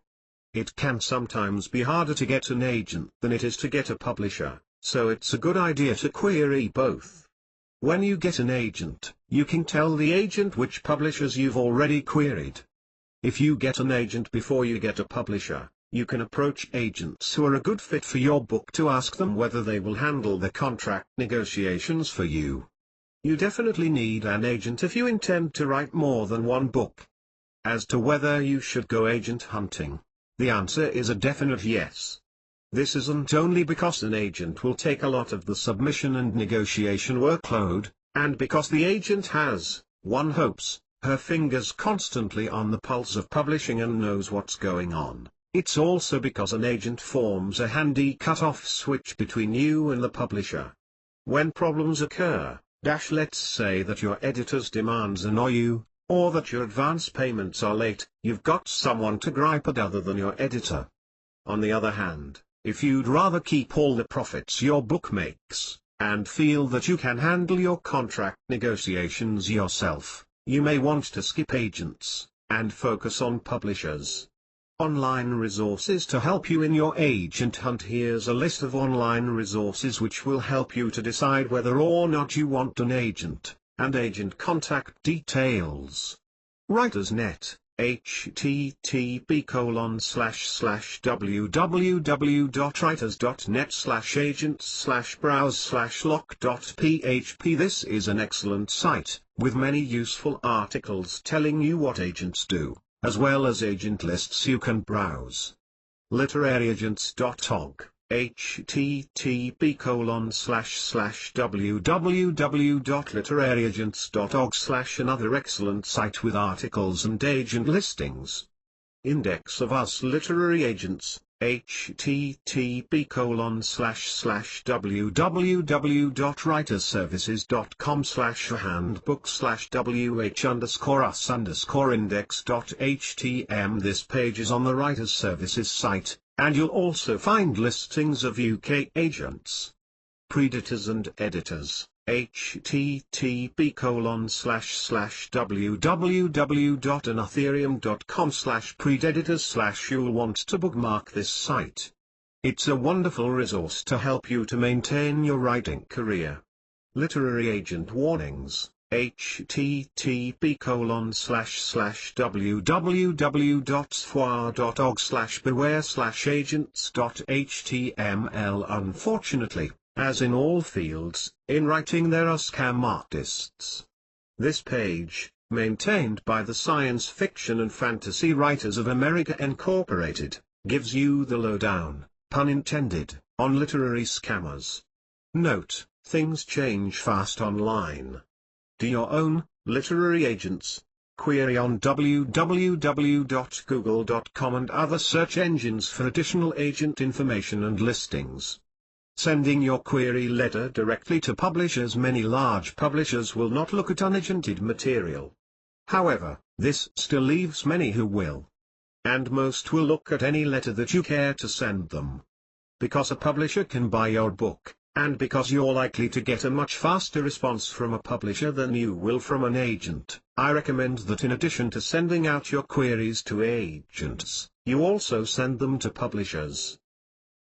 It can sometimes be harder to get an agent than it is to get a publisher, so it's a good idea to query both. When you get an agent, you can tell the agent which publishers you've already queried. If you get an agent before you get a publisher, you can approach agents who are a good fit for your book to ask them whether they will handle the contract negotiations for you. You definitely need an agent if you intend to write more than one book. As to whether you should go agent hunting, the answer is a definite yes. This isn't only because an agent will take a lot of the submission and negotiation workload, and because the agent has, one hopes, her fingers constantly on the pulse of publishing and knows what's going on. It's also because an agent forms a handy cut-off switch between you and the publisher. When problems occur, let's say that your editor's demands annoy you, or that your advance payments are late, you've got someone to gripe at other than your editor. On the other hand, if you'd rather keep all the profits your book makes, and feel that you can handle your contract negotiations yourself, you may want to skip agents, and focus on publishers. Online resources to help you in your agent hunt. Here's a list of online resources which will help you to decide whether or not you want an agent, and agent contact details. Writers.net, http://www.writers.net/agents/browse/lock.php. This is an excellent site, with many useful articles telling you what agents do, as well as agent lists you can browse. Literariagents.org, http://www.literariagents.org/ another excellent site with articles and agent listings. Index of Us Literary Agents, http://www.writersservices.com/handbook/wh_us_index.htm. This page is on the Writers Services site, and you'll also find listings of UK agents. Predators and Editors, http://www.anatherium.com/prededitors/ You'll want to bookmark this site. It's a wonderful resource to help you to maintain your writing career. Literary Agent Warnings, http://www.sfoire.org/beware/agents.html. Unfortunately, as in all fields, in writing there are scam artists. This page, maintained by the Science Fiction and Fantasy Writers of America Incorporated, gives you the lowdown, pun intended, on literary scammers. Note, things change fast online. Do your own literary agents. Query on www.google.com and other search engines for additional agent information and listings. Sending your query letter directly to publishers. Many large publishers will not look at unagented material. However, this still leaves many who will. And most will look at any letter that you care to send them. Because a publisher can buy your book, and because you're likely to get a much faster response from a publisher than you will from an agent, I recommend that in addition to sending out your queries to agents, you also send them to publishers.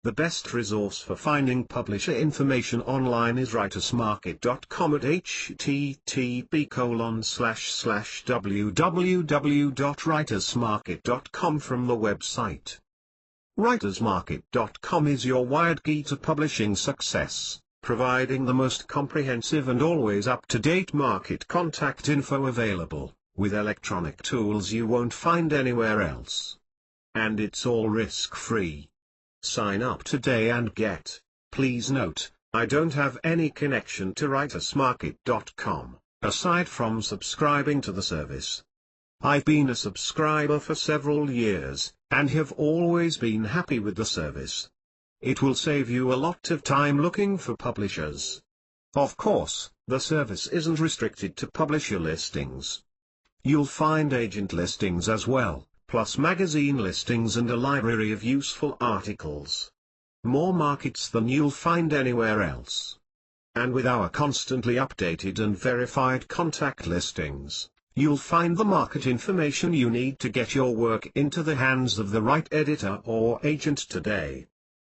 The best resource for finding publisher information online is writersmarket.com at http://www.writersmarket.com from the website. Writersmarket.com is your wired key to publishing success, providing the most comprehensive and always up-to-date market contact info available, with electronic tools you won't find anywhere else. And it's all risk-free. Sign up today and get. Please note, I don't have any connection to writersmarket.com, aside from subscribing to the service. I've been a subscriber for several years, and have always been happy with the service. It will save you a lot of time looking for publishers. Of course, the service isn't restricted to publisher listings. You'll find agent listings as well, plus magazine listings and a library of useful articles. More markets than you'll find anywhere else. And with our constantly updated and verified contact listings, you'll find the market information you need to get your work into the hands of the right editor or agent today.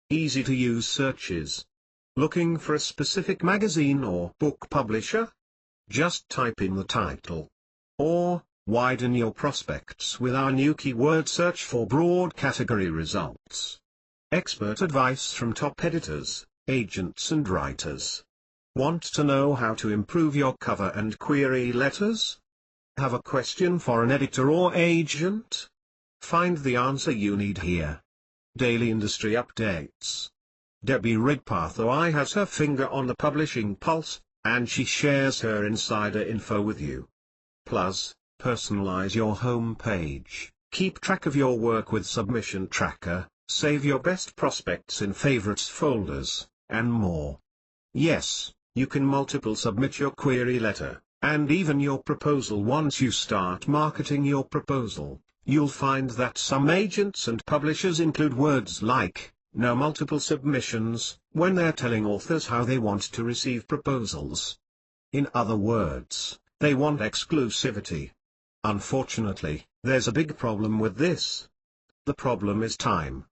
Easy to use searches. Looking for a specific magazine or book publisher? Just type in the title. Or, widen your prospects with our new keyword search for broad category results. Expert advice from top editors, agents and writers. Want to know how to improve your cover and query letters? Have a question for an editor or agent? Find the answer you need here. Daily industry updates. Debbie Rigpathoi has her finger on the publishing pulse, and she shares her insider info with you. Plus, personalize your home page, keep track of your work with Submission Tracker, save your best prospects in favorites folders, and more. Yes, you can multiple submit your query letter, and even your proposal. Once you start marketing your proposal, you'll find that some agents and publishers include words like, "no multiple submissions," when they're telling authors how they want to receive proposals. In other words, they want exclusivity. Unfortunately, there's a big problem with this. The problem is time.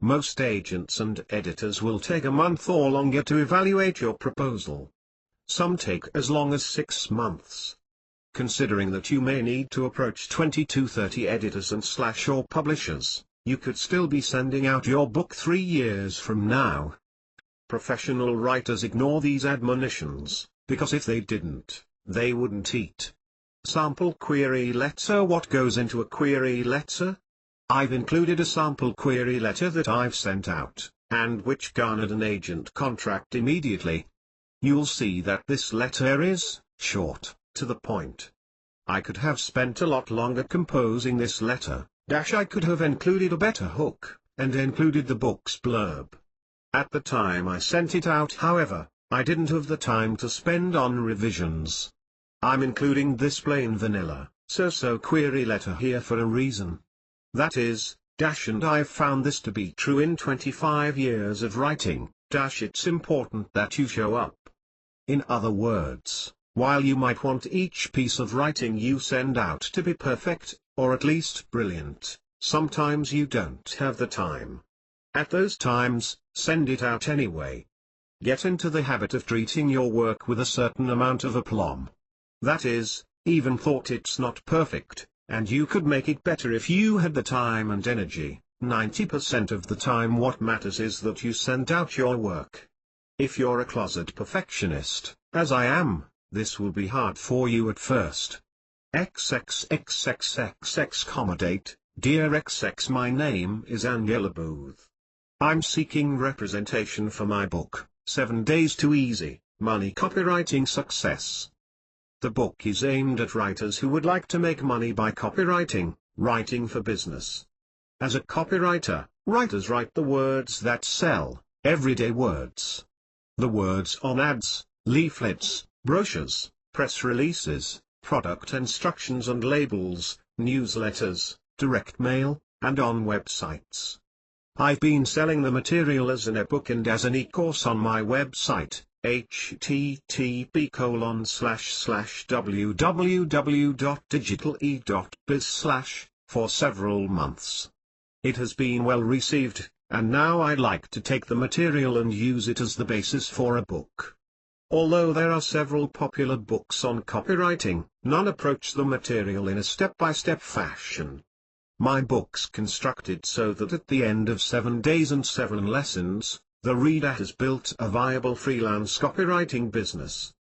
Most agents and editors will take a month or longer to evaluate your proposal. Some take as long as 6 months. Considering that you may need to approach 20 to 30 editors and or publishers, you could still be sending out your book 3 years from now. Professional writers ignore these admonitions, because if they didn't, they wouldn't eat. Sample query letter. What goes into a query letter? I've included a sample query letter that I've sent out, and which garnered an agent contract immediately. You'll see that this letter is short, to the point. I could have spent a lot longer composing this letter, I could have included a better hook, and included the book's blurb. At the time I sent it out, however, I didn't have the time to spend on revisions. I'm including this plain vanilla, so query letter here for a reason. That is, and I've found this to be true in 25 years of writing, it's important that you show up. In other words, while you might want each piece of writing you send out to be perfect, or at least brilliant, sometimes you don't have the time. At those times, send it out anyway. Get into the habit of treating your work with a certain amount of aplomb. That is, even thought it's not perfect, and you could make it better if you had the time and energy. 90% of the time what matters is that you send out your work. If you're a closet perfectionist, as I am, this will be hard for you at first. XXXXXX, dear XX, my name is Angela Booth. I'm seeking representation for my book, 7 Days to Easy Money Copywriting Success. The book is aimed at writers who would like to make money by copywriting, writing for business. As a copywriter, writers write the words that sell, everyday words. The words on ads, leaflets, brochures, press releases, product instructions and labels, newsletters, direct mail, and on websites. I've been selling the material as an ebook and as an e-course on my website, http://www.digitale.biz/ for several months. It has been well received, and now I'd like to take the material and use it as the basis for a book. Although there are several popular books on copywriting, none approach the material in a step-by-step fashion. My book's constructed so that at the end of 7 days and 7 lessons, the reader has built a viable freelance copywriting business.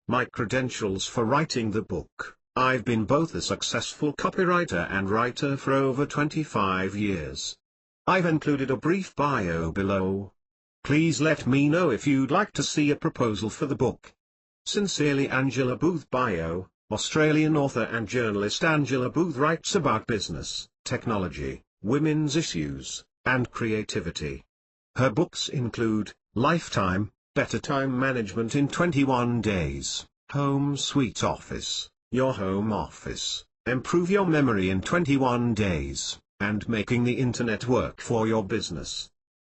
My credentials for writing the book: I've been both a successful copywriter and writer for over 25 years. I've included a brief bio below. Please let me know if you'd like to see a proposal for the book. Sincerely, Angela Booth. Bio: Australian author and journalist Angela Booth writes about business, technology, women's issues, and creativity. Her books include Lifetime, Better Time Management in 21 Days, Home Sweet Office, Your Home Office, Improve Your Memory in 21 Days, and Making the Internet Work for Your Business.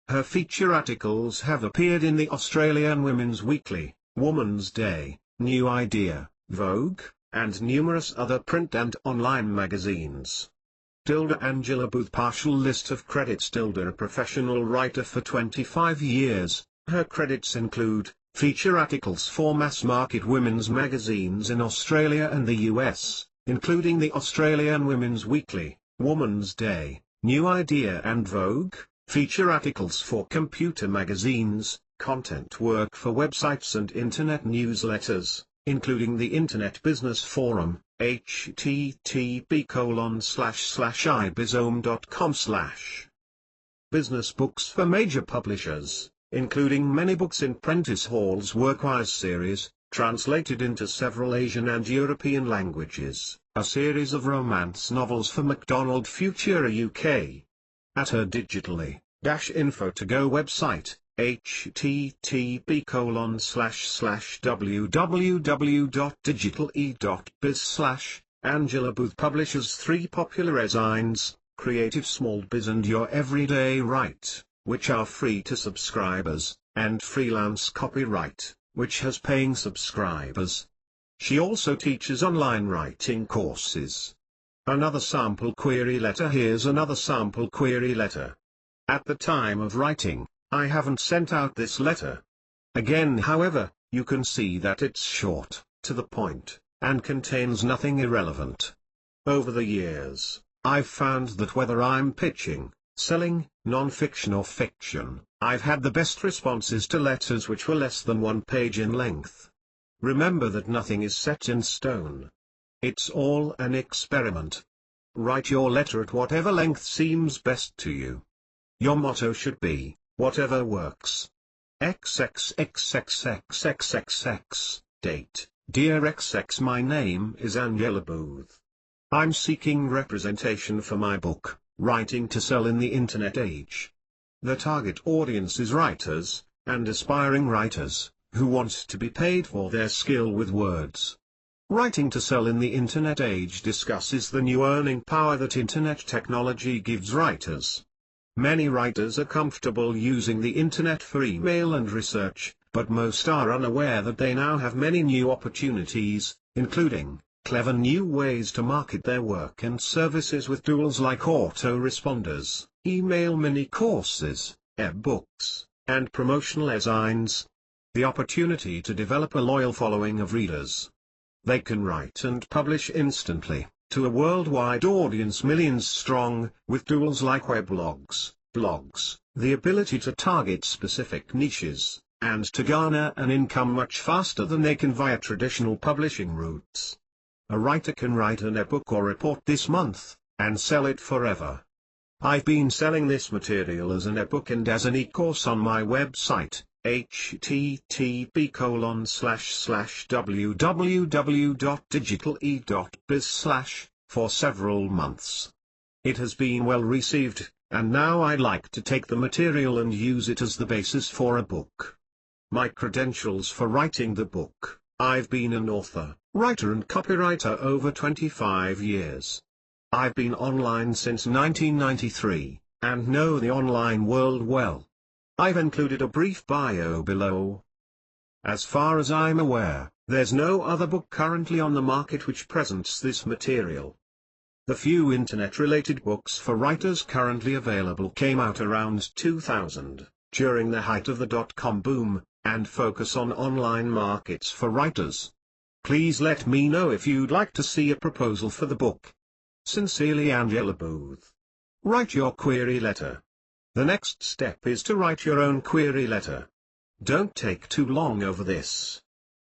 Her feature articles have appeared in the Australian Women's Weekly, Woman's Day, New Idea, Vogue, and numerous other print and online magazines. Angela Booth. Partial list of credits. A professional writer for 25 years, her credits include feature articles for mass-market women's magazines in Australia and the US, including the Australian Women's Weekly, Woman's Day, New Idea and Vogue, feature articles for computer magazines, content work for websites and internet newsletters, including the Internet Business Forum, http://ibizome.com/. Business books for major publishers, including many books in Prentice Hall's Workwise series, translated into several Asian and European languages, a series of romance novels for MacDonald Futura UK. At her digitally-info to go website, http://www.digitale.biz/. Angela Booth publishes 3 popular e-zines, Creative Small Biz and Your Everyday Write, which are free to subscribers, and Freelance Copyright, which has paying subscribers. She also teaches online writing courses. Another sample query letter. Here's another sample query letter. At the time of writing, I haven't sent out this letter. Again, however, you can see that it's short, to the point, and contains nothing irrelevant. Over the years, I've found that whether I'm pitching, selling, non-fiction or fiction, I've had the best responses to letters which were less than 1 page in length. Remember that nothing is set in stone. It's all an experiment. Write your letter at whatever length seems best to you. Your motto should be, whatever works. XXXXXXXX, date, Dear XX, my name is Angela Booth. I'm seeking representation for my book, Writing to Sell in the Internet Age. The target audience is writers, and aspiring writers, who want to be paid for their skill with words. Writing to Sell in the Internet Age discusses the new earning power that Internet technology gives writers. Many writers are comfortable using the Internet for email and research, but most are unaware that they now have many new opportunities, including clever new ways to market their work and services with tools like autoresponders, email mini courses, e-books, and promotional e-zines. The opportunity to develop a loyal following of readers. They can write and publish instantly, to a worldwide audience millions strong, with tools like weblogs, blogs, the ability to target specific niches, and to garner an income much faster than they can via traditional publishing routes. A writer can write an e-book or report this month, and sell it forever. I've been selling this material as an e-book and as an e-course on my website, http://www.digitale.biz/ for several months. It has been well received, and now I'd like to take the material and use it as the basis for a book. My credentials for writing the book: I've been an author, writer and copywriter over 25 years. I've been online since 1993, and know the online world well. I've included a brief bio below. As far as I'm aware, there's no other book currently on the market which presents this material. The few internet-related books for writers currently available came out around 2000, during the height of the dot-com boom, and focus on online markets for writers. Please let me know if you'd like to see a proposal for the book. Sincerely, Angela Booth. Write your query letter. The next step is to write your own query letter. Don't take too long over this.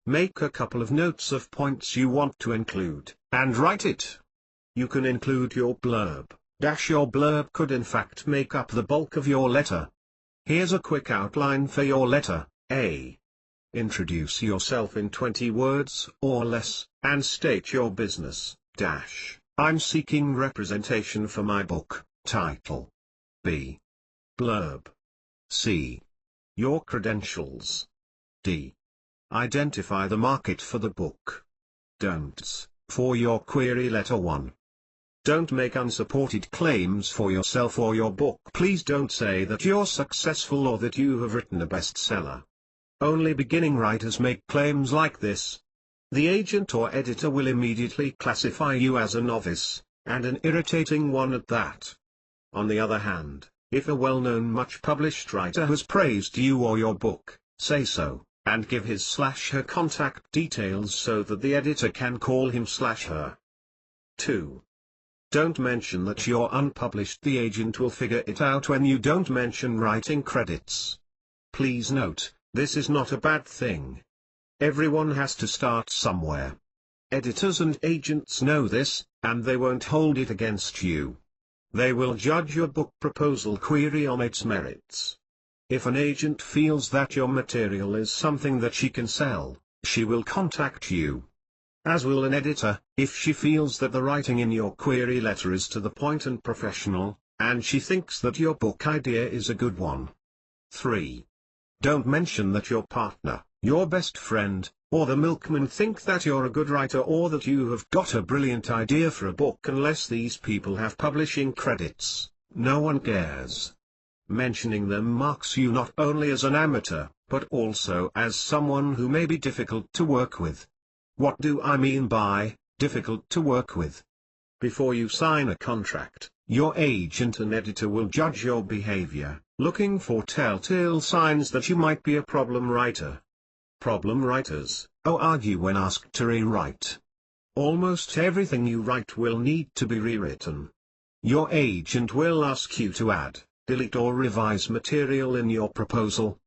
Make a couple of notes of points you want to include, and write it. You can include your blurb. Your blurb could in fact make up the bulk of your letter. Here's a quick outline for your letter. A. Introduce yourself in 20 words or less, and state your business. I'm seeking representation for my book. Title. B. Blurb. C. Your credentials. D. Identify the market for the book. Don'ts, for your query letter. 1. Don't make unsupported claims for yourself or your book. Please don't say that you're successful or that you have written a bestseller. Only beginning writers make claims like this. The agent or editor will immediately classify you as a novice, and an irritating one at that. On the other hand, if a well-known much-published writer has praised you or your book, say so, and give his/her contact details so that the editor can call him/her. 2. Don't mention that you're unpublished. The agent will figure it out when you don't mention writing credits. Please note, this is not a bad thing. Everyone has to start somewhere. Editors and agents know this, and they won't hold it against you. They will judge your book proposal query on its merits. If an agent feels that your material is something that she can sell, she will contact you. As will an editor, if she feels that the writing in your query letter is to the point and professional, and she thinks that your book idea is a good one. 3. Don't mention that your partner, your best friend, or the milkman think that you're a good writer or that you have got a brilliant idea for a book unless these people have publishing credits. No one cares. Mentioning them marks you not only as an amateur, but also as someone who may be difficult to work with. What do I mean by difficult to work with? Before you sign a contract, your agent and editor will judge your behavior, looking for telltale signs that you might be a problem writer. Problem writers, argue when asked to rewrite. Almost everything you write will need to be rewritten. Your agent will ask you to add, delete or revise material in your proposal.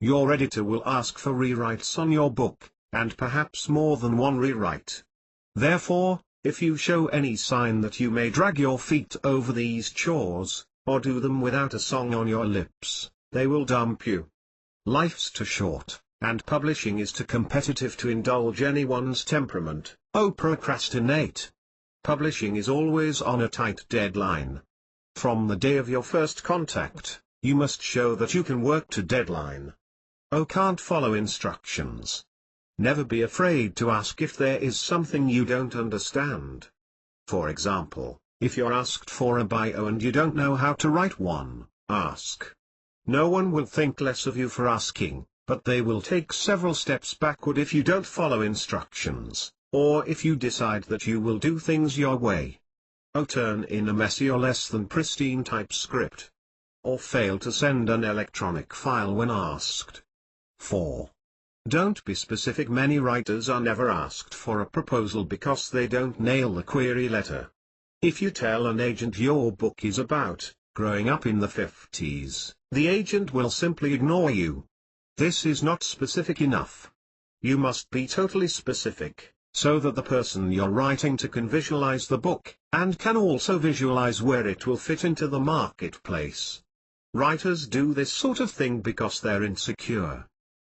Your editor will ask for rewrites on your book, and perhaps more than one rewrite. Therefore, if you show any sign that you may drag your feet over these chores, or do them without a song on your lips, they will dump you. Life's too short, and publishing is too competitive to indulge anyone's temperament. Procrastinate. Publishing is always on a tight deadline. From the day of your first contact, you must show that you can work to deadline. Can't follow instructions. Never be afraid to ask if there is something you don't understand. For example, if you're asked for a bio and you don't know how to write one, ask. No one will think less of you for asking, but they will take several steps backward if you don't follow instructions, or if you decide that you will do things your way. Turn in a messy or less than pristine typescript. Or fail to send an electronic file when asked. 4. Don't be specific. Many writers are never asked for a proposal because they don't nail the query letter. If you tell an agent your book is about growing up in the 50s, the agent will simply ignore you. This is not specific enough. You must be totally specific, so that the person you're writing to can visualize the book, and can also visualize where it will fit into the marketplace. Writers do this sort of thing because they're insecure.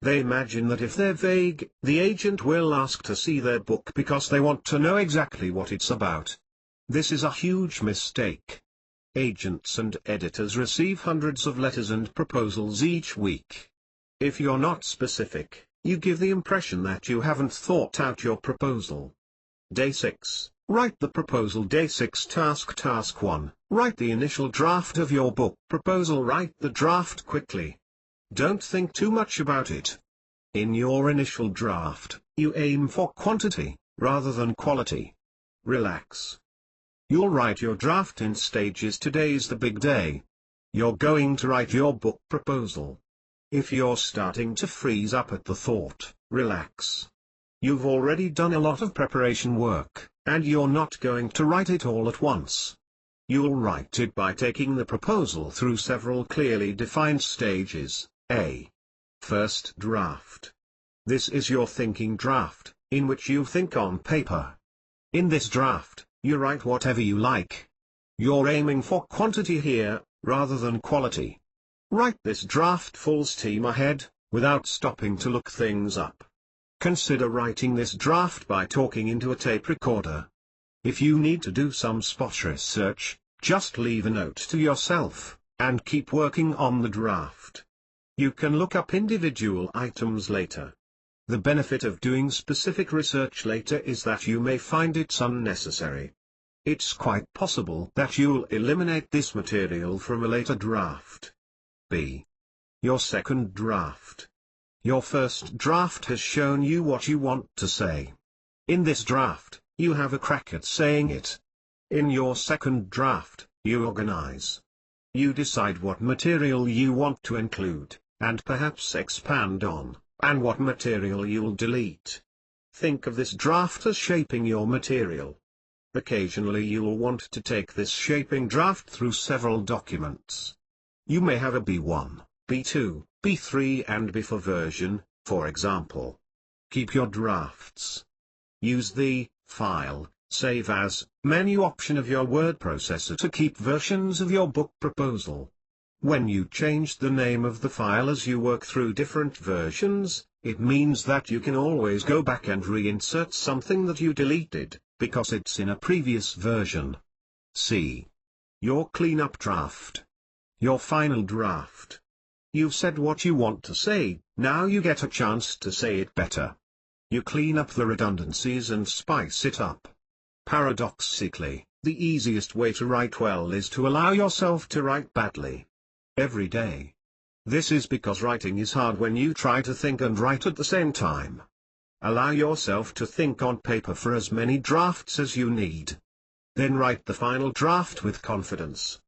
They imagine that if they're vague, the agent will ask to see their book because they want to know exactly what it's about. This is a huge mistake. Agents and editors receive hundreds of letters and proposals each week. If you're not specific, you give the impression that you haven't thought out your proposal. Day 6, write the proposal. Day 6 Task 1, write the initial draft of your book proposal. Write the draft quickly. Don't think too much about it. In your initial draft, you aim for quantity, rather than quality. Relax. You'll write your draft in stages. Today's the big day. You're going to write your book proposal. If you're starting to freeze up at the thought, relax. You've already done a lot of preparation work, and you're not going to write it all at once. You'll write it by taking the proposal through several clearly defined stages. A. First draft. This is your thinking draft, in which you think on paper. In this draft, you write whatever you like. You're aiming for quantity here, rather than quality. Write this draft full steam ahead, without stopping to look things up. Consider writing this draft by talking into a tape recorder. If you need to do some spot research, just leave a note to yourself, and keep working on the draft. You can look up individual items later. The benefit of doing specific research later is that you may find it's unnecessary. It's quite possible that you'll eliminate this material from a later draft. B. Your second draft. Your first draft has shown you what you want to say. In this draft, you have a crack at saying it. In your second draft, you organize. You decide what material you want to include, and perhaps expand on, and what material you'll delete. Think of this draft as shaping your material. Occasionally you'll want to take this shaping draft through several documents. You may have a B1, B2, B3 and B4 version, for example. Keep your drafts. Use the File, Save As menu option of your word processor to keep versions of your book proposal. When you change the name of the file as you work through different versions, it means that you can always go back and reinsert something that you deleted, because it's in a previous version. C. Your cleanup draft. Your final draft. You've said what you want to say, now you get a chance to say it better. You clean up the redundancies and spice it up. Paradoxically, the easiest way to write well is to allow yourself to write badly. Every day. This is because writing is hard when you try to think and write at the same time. Allow yourself to think on paper for as many drafts as you need. then write the final draft with confidence.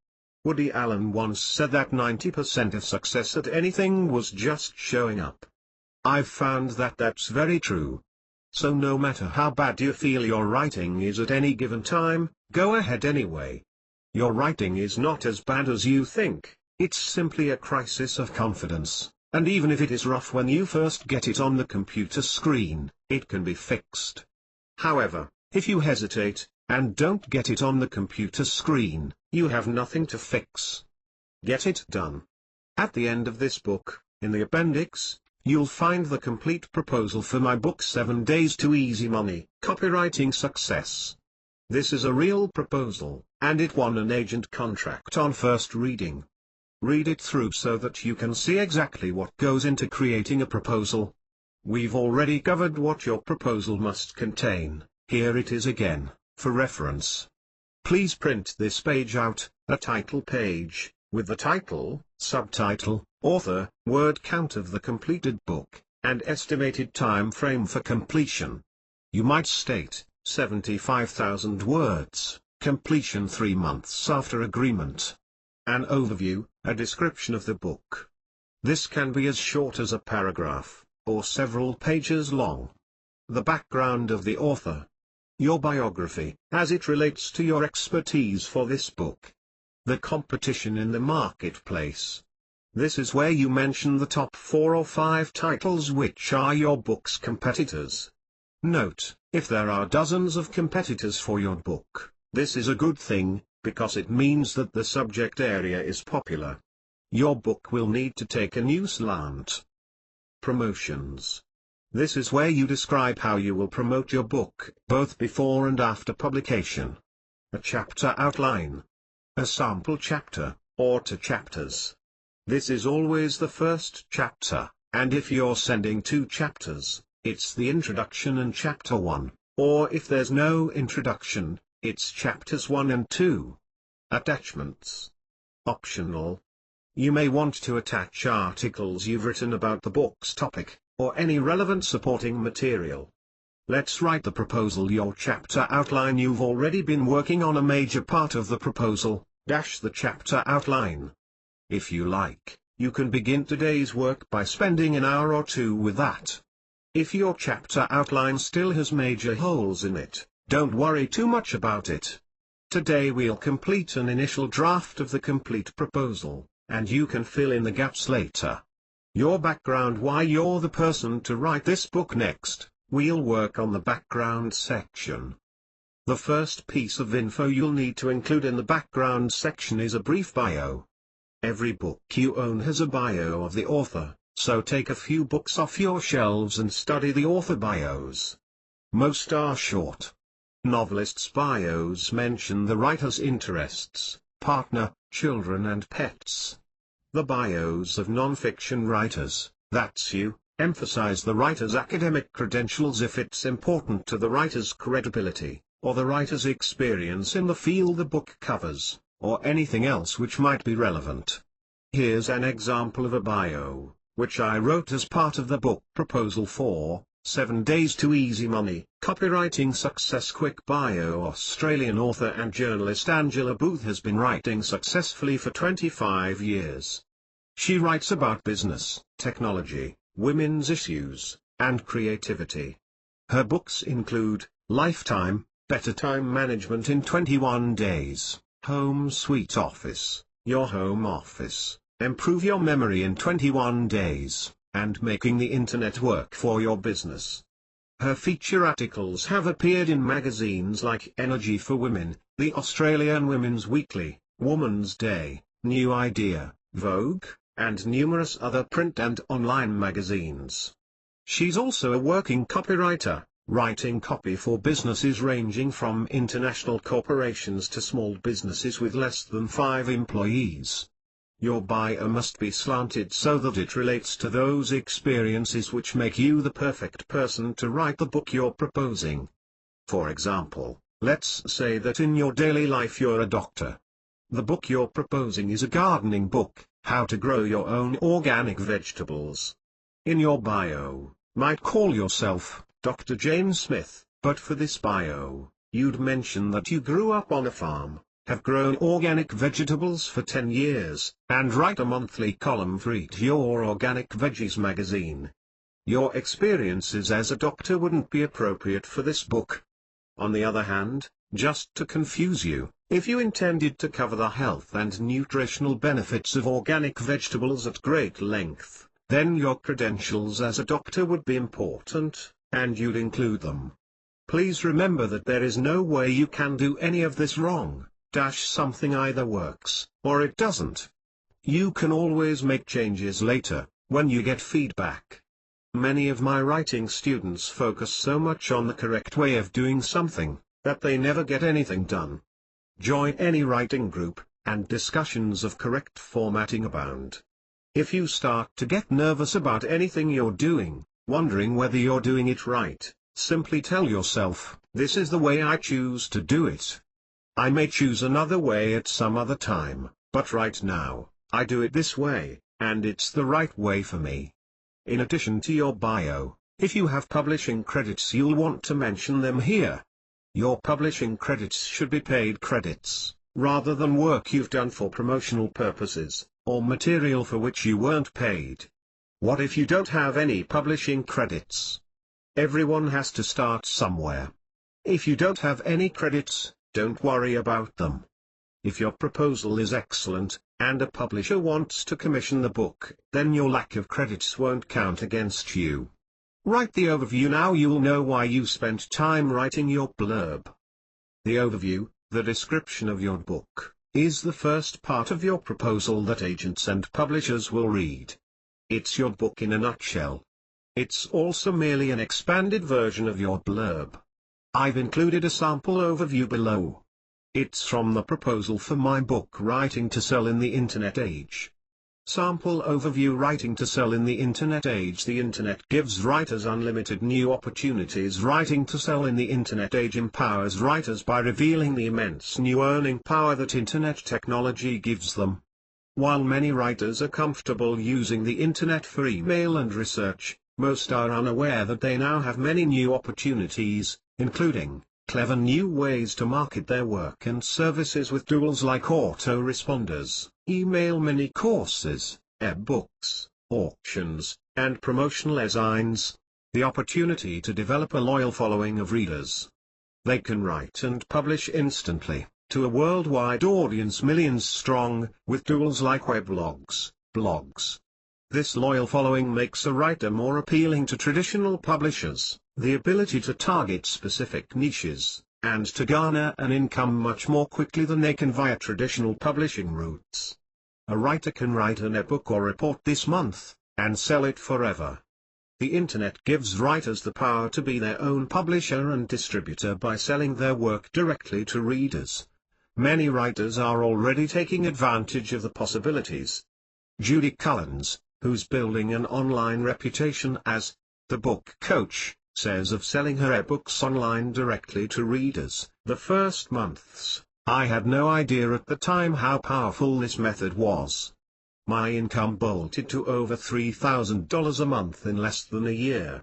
Woody Allen once said that 90% of success at anything was just showing up. I've found that that's very true. So no matter how bad you feel your writing is at any given time, go ahead anyway. Your writing is not as bad as you think, it's simply a crisis of confidence, and even if it is rough when you first get it on the computer screen, it can be fixed. However, if you hesitate, and don't get it on the computer screen, you have nothing to fix. Get it done. At the end of this book, in the appendix, you'll find the complete proposal for my book 7 Days to Easy Money, Copywriting Success. This is a real proposal, and it won an agent contract on first reading. Read it through so that you can see exactly what goes into creating a proposal. We've already covered what your proposal must contain, here it is again, for reference. Please print this page out, a title page, with the title, subtitle, author, word count of the completed book, and estimated time frame for completion. You might state, 75,000 words, completion 3 months after agreement. An overview, a description of the book. This can be as short as a paragraph, or several pages long. The background of the author. Your biography, as it relates to your expertise for this book. The competition in the marketplace. This is where you mention the top 4 or 5 titles which are your book's competitors. Note, if there are dozens of competitors for your book, this is a good thing, because it means that the subject area is popular. Your book will need to take a new slant. Promotions. This is where you describe how you will promote your book, both before and after publication. A chapter outline. A sample chapter, or 2 chapters. This is always the first chapter, and if you're sending 2 chapters, it's the introduction and chapter 1, or if there's no introduction, it's chapters 1 and 2. Attachments. Optional. You may want to attach articles you've written about the book's topic, or any relevant supporting material. Let's write the proposal. Your chapter outline. You've already been working on a major part of the proposal, the chapter outline. If you like, you can begin today's work by spending an hour or 2 with that. If your chapter outline still has major holes in it, don't worry too much about it. Today we'll complete an initial draft of the complete proposal, and you can fill in the gaps later. Your background. Why you're the person to write this book. Next, we'll work on the background section. The first piece of info you'll need to include in the background section is a brief bio. Every book you own has a bio of the author, so take a few books off your shelves and study the author bios. Most are short. Novelists' bios mention the writer's interests, partner, children and pets. The bios of non-fiction writers, that's you, emphasize the writer's academic credentials if it's important to the writer's credibility, or the writer's experience in the field the book covers, or anything else which might be relevant. Here's an example of a bio, which I wrote as part of the book proposal for 7 Days to Easy Money, Copywriting Success. Quick bio. Australian author and journalist Angela Booth has been writing successfully for 25 years. She writes about business, technology, women's issues, and creativity. Her books include Lifetime, Better Time Management in 21 Days, Home Sweet Office, Your Home Office, Improve Your Memory in 21 Days, and Making the Internet Work for Your Business. Her feature articles have appeared in magazines like Energy for Women, The Australian Women's Weekly, Woman's Day, New Idea, Vogue, and numerous other print and online magazines. She's also a working copywriter, writing copy for businesses ranging from international corporations to small businesses with less than 5 employees. Your bio must be slanted so that it relates to those experiences which make you the perfect person to write the book you're proposing. For example, let's say that in your daily life you're a doctor. The book you're proposing is a gardening book, How to Grow Your Own Organic Vegetables. In your bio, might call yourself Dr. Jane Smith, but for this bio, You'd mention that you grew up on a farm, have grown organic vegetables for 10 years, and write a monthly column for Eat Your Organic Veggies magazine. Your experiences as a doctor wouldn't be appropriate for this book. On the other hand, just to confuse you, if you intended to cover the health and nutritional benefits of organic vegetables at great length, then your credentials as a doctor would be important, and you'd include them. Please remember that there is no way you can do any of this wrong, something either works, or it doesn't. You can always make changes later, when you get feedback. Many of my writing students focus so much on the correct way of doing something, that they never get anything done. Join any writing group, and discussions of correct formatting abound. If you start to get nervous about anything you're doing, wondering whether you're doing it right, simply tell yourself, this is the way I choose to do it. I may choose another way at some other time, but right now, I do it this way, and it's the right way for me. In addition to your bio, if you have publishing credits, you'll want to mention them here. Your publishing credits should be paid credits, rather than work you've done for promotional purposes, or material for which you weren't paid. What if you don't have any publishing credits? Everyone has to start somewhere. If you don't have any credits, don't worry about them. If your proposal is excellent, and a publisher wants to commission the book, then your lack of credits won't count against you. Write the overview now. You'll know why you spent time writing your blurb. The overview, the description of your book, is the first part of your proposal that agents and publishers will read. It's your book in a nutshell. It's also merely an expanded version of your blurb. I've included a sample overview below. It's from the proposal for my book Writing to Sell in the Internet Age. Sample overview: Writing to Sell in the Internet Age. The Internet gives writers unlimited new opportunities. Writing to Sell in the Internet Age empowers writers by revealing the immense new earning power that Internet technology gives them. While many writers are comfortable using the Internet for email and research, most are unaware that they now have many new opportunities, including clever new ways to market their work and services with tools like autoresponders, email mini courses, e-books, auctions, and promotional e-zines. The opportunity to develop a loyal following of readers. They can write and publish instantly, to a worldwide audience millions strong, with tools like weblogs, blogs. This loyal following makes a writer more appealing to traditional publishers, the ability to target specific niches, and to garner an income much more quickly than they can via traditional publishing routes. A writer can write an ebook or report this month, and sell it forever. The Internet gives writers the power to be their own publisher and distributor by selling their work directly to readers. Many writers are already taking advantage of the possibilities. Judy Collins, who's building an online reputation as the book coach, says of selling her ebooks online directly to readers, "The first months, I had no idea at the time how powerful this method was. My income bolted to over $3,000 a month in less than a year."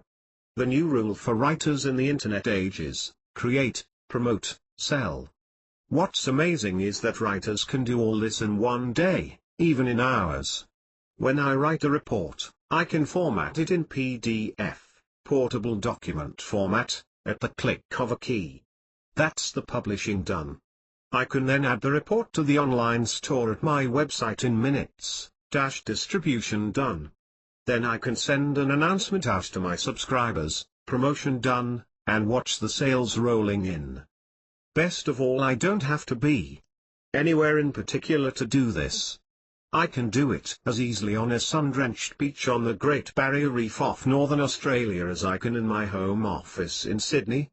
The new rule for writers in the Internet age is, create, promote, sell. What's amazing is that writers can do all this in one day, even in hours. When I write a report, I can format it in PDF, portable document format, at the click of a key. That's the publishing done. I can then add the report to the online store at my website in minutes. Distribution done. Then I can send an announcement out to my subscribers, promotion done, and watch the sales rolling in. Best of all, I don't have to be anywhere in particular to do this. I can do it as easily on a sun-drenched beach on the Great Barrier Reef off Northern Australia as I can in my home office in Sydney.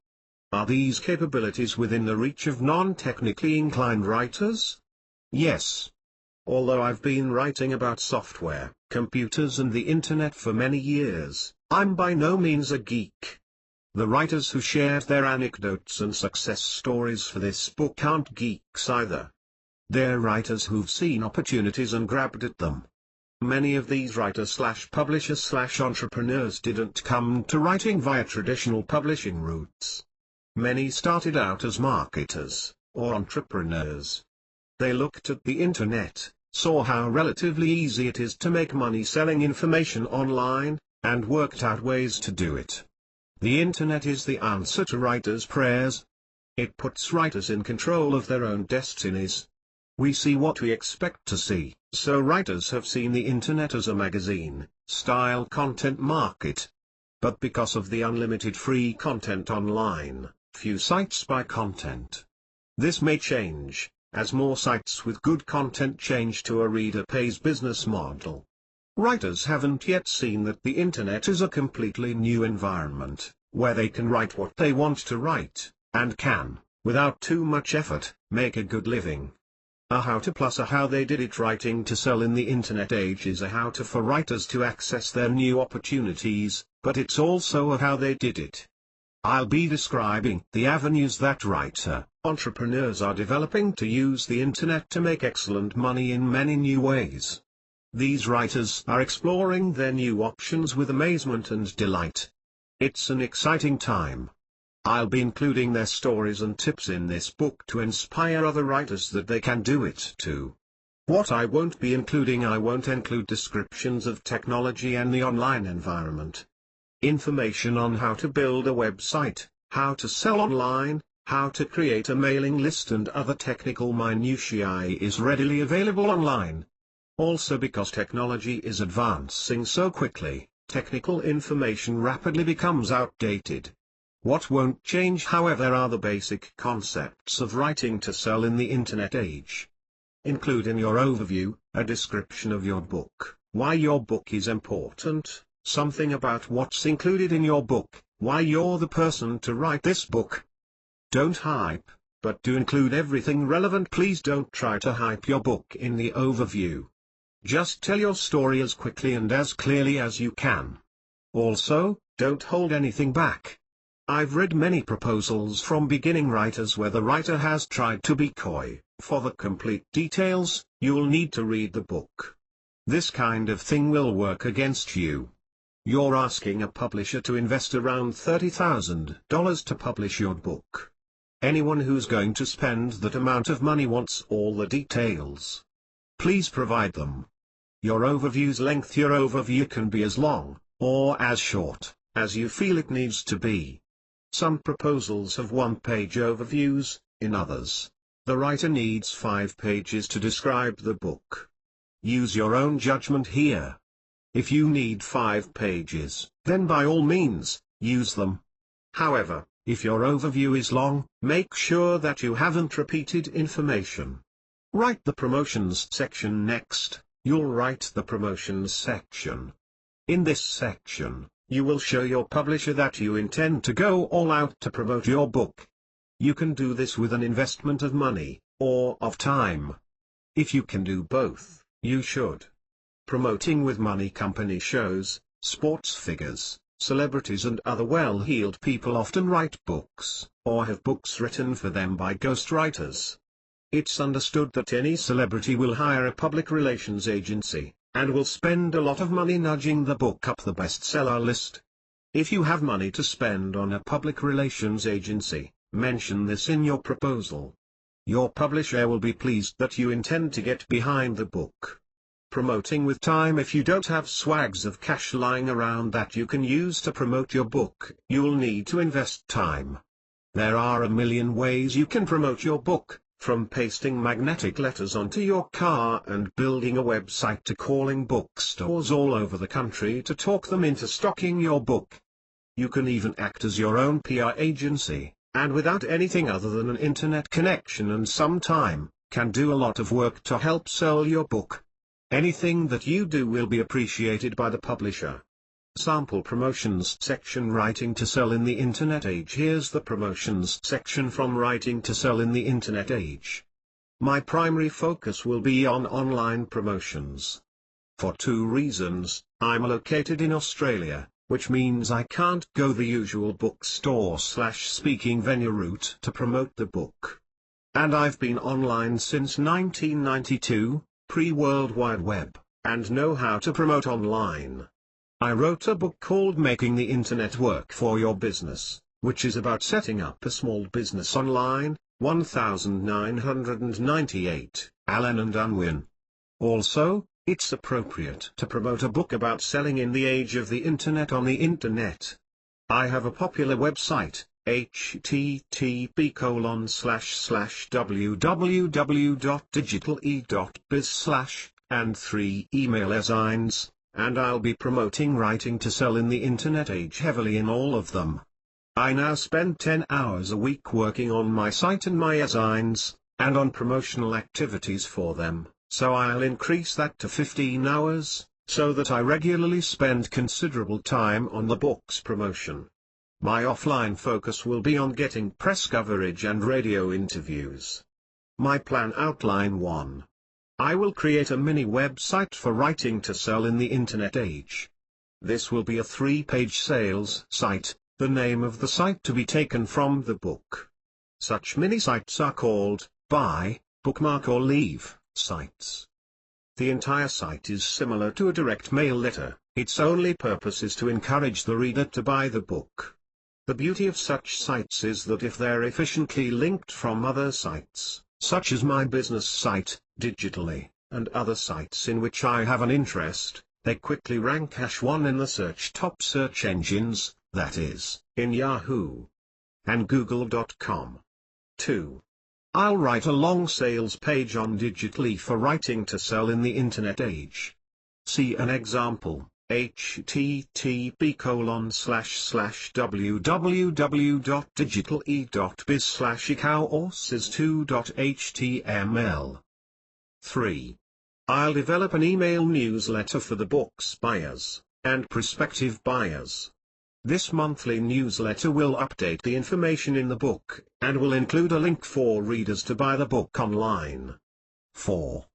Are these capabilities within the reach of non-technically inclined writers? Yes. Although I've been writing about software, computers and the Internet for many years, I'm by no means a geek. The writers who shared their anecdotes and success stories for this book aren't geeks either. They're writers who've seen opportunities and grabbed at them. Many of these writers/publishers/entrepreneurs didn't come to writing via traditional publishing routes. Many started out as marketers, or entrepreneurs. They looked at the internet, saw how relatively easy it is to make money selling information online, and worked out ways to do it. The internet is the answer to writers' prayers. It puts writers in control of their own destinies. We see what we expect to see, so writers have seen the internet as a magazine-style content market. But because of the unlimited free content online, few sites buy content. This may change, as more sites with good content change to a reader pays business model. Writers haven't yet seen that the internet is a completely new environment, where they can write what they want to write, and can, without too much effort, make a good living. A how-to plus a how they did it. Writing to sell in the internet age is a how-to for writers to access their new opportunities, but it's also a how they did it. I'll be describing the avenues that entrepreneurs are developing to use the internet to make excellent money in many new ways. These writers are exploring their new options with amazement and delight. It's an exciting time. I'll be including their stories and tips in this book to inspire other writers that they can do it too. What I won't be including: I won't include descriptions of technology and the online environment. Information on how to build a website, how to sell online, how to create a mailing list and other technical minutiae is readily available online. Also, because technology is advancing so quickly, technical information rapidly becomes outdated. What won't change, however, are the basic concepts of writing to sell in the internet age. Include in your overview a description of your book, why your book is important, something about what's included in your book, why you're the person to write this book. Don't hype, but do include everything relevant. Please don't try to hype your book in the overview. Just tell your story as quickly and as clearly as you can. Also, don't hold anything back. I've read many proposals from beginning writers where the writer has tried to be coy. For the complete details, you'll need to read the book. This kind of thing will work against you. You're asking a publisher to invest around $30,000 to publish your book. Anyone who's going to spend that amount of money wants all the details. Please provide them. Your overview's length: your overview can be as long, or as short, as you feel it needs to be. Some proposals have one-page overviews, in others, the writer needs 5 pages to describe the book. Use your own judgment here. If you need 5 pages, then by all means, use them. However, if your overview is long, make sure that you haven't repeated information. Write the promotions section next. You'll write the promotions section. In this section, you will show your publisher that you intend to go all out to promote your book. You can do this with an investment of money, or of time. If you can do both, you should. Promoting with money: company shows, sports figures, celebrities and other well-heeled people often write books, or have books written for them by ghostwriters. It's understood that any celebrity will hire a public relations agency, and will spend a lot of money nudging the book up the bestseller list. If you have money to spend on a public relations agency, mention this in your proposal. Your publisher will be pleased that you intend to get behind the book. Promoting with time: if you don't have swags of cash lying around that you can use to promote your book, you'll need to invest time. There are a million ways you can promote your book, from pasting magnetic letters onto your car and building a website to calling bookstores all over the country to talk them into stocking your book. You can even act as your own PR agency, and without anything other than an internet connection and some time, can do a lot of work to help sell your book. Anything that you do will be appreciated by the publisher. Sample promotions section: writing to sell in the internet age. Here's the promotions section from Writing to Sell in the Internet Age. My primary focus will be on online promotions. For 2 reasons: I'm located in Australia, which means I can't go the usual bookstore/speaking venue route to promote the book. And I've been online since 1992, pre-World Wide Web, and know how to promote online. I wrote a book called Making the Internet Work for Your Business, which is about setting up a small business online, 1998, Allen and Unwin. Also, it's appropriate to promote a book about selling in the age of the internet on the internet. I have a popular website, http://www.digitale.biz/ and 3 email assigns, and I'll be promoting writing to sell in the internet age heavily in all of them. I now spend 10 hours a week working on my site and my assigns, and on promotional activities for them, so I'll increase that to 15 hours, so that I regularly spend considerable time on the book's promotion. My offline focus will be on getting press coverage and radio interviews. My plan outline 1. I will create a mini website for writing to sell in the internet age. This will be a 3-page sales site, the name of the site to be taken from the book. Such mini sites are called buy, bookmark or leave sites. The entire site is similar to a direct mail letter, its only purpose is to encourage the reader to buy the book. The beauty of such sites is that if they're efficiently linked from other sites, such as my business site, Digitally, and other sites in which I have an interest, they quickly rank #1 in the top search engines, that is, in Yahoo and Google.com. 2. I'll write a long sales page on Digitally for writing to sell in the internet age. See an example, http://www.digitale.biz/ecourses2.html. 3. I'll develop an email newsletter for the book's buyers and prospective buyers. This monthly newsletter will update the information in the book, and will include a link for readers to buy the book online. 4.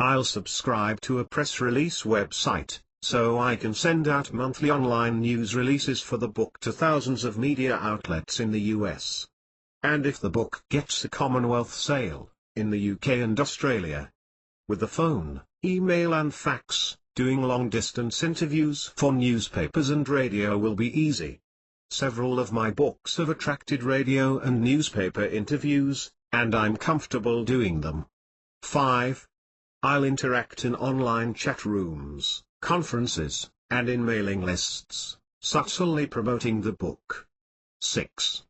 I'll subscribe to a press release website, so I can send out monthly online news releases for the book to thousands of media outlets in the US. And if the book gets a Commonwealth sale, in the UK and Australia, with the phone, email and fax, doing long-distance interviews for newspapers and radio will be easy. Several of my books have attracted radio and newspaper interviews, and I'm comfortable doing them. 5. I'll interact in online chat rooms, conferences, and in mailing lists, subtly promoting the book. 6.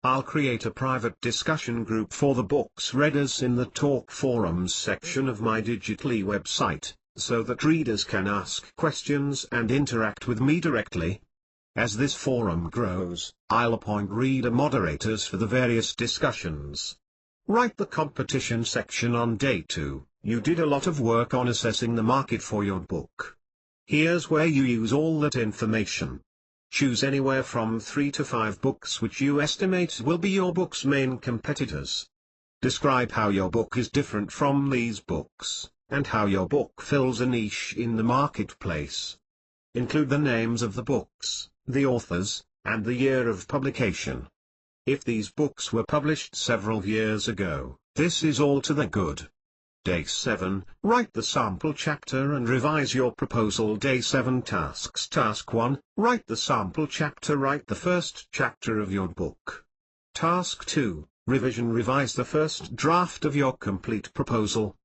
I'll create a private discussion group for the book's readers in the Talk Forums section of my Digitally website, so that readers can ask questions and interact with me directly. As this forum grows, I'll appoint reader moderators for the various discussions. Write the competition section on day 2. You did a lot of work on assessing the market for your book. Here's where you use all that information. Choose anywhere from 3 to 5 books which you estimate will be your book's main competitors. Describe how your book is different from these books, and how your book fills a niche in the marketplace. Include the names of the books, the authors, and the year of publication. If these books were published several years ago, this is all to the good. Day 7, write the sample chapter and revise your proposal. Day 7 tasks. Task 1, write the sample chapter. Write the first chapter of your book. Task 2, revision. Revise the first draft of your complete proposal.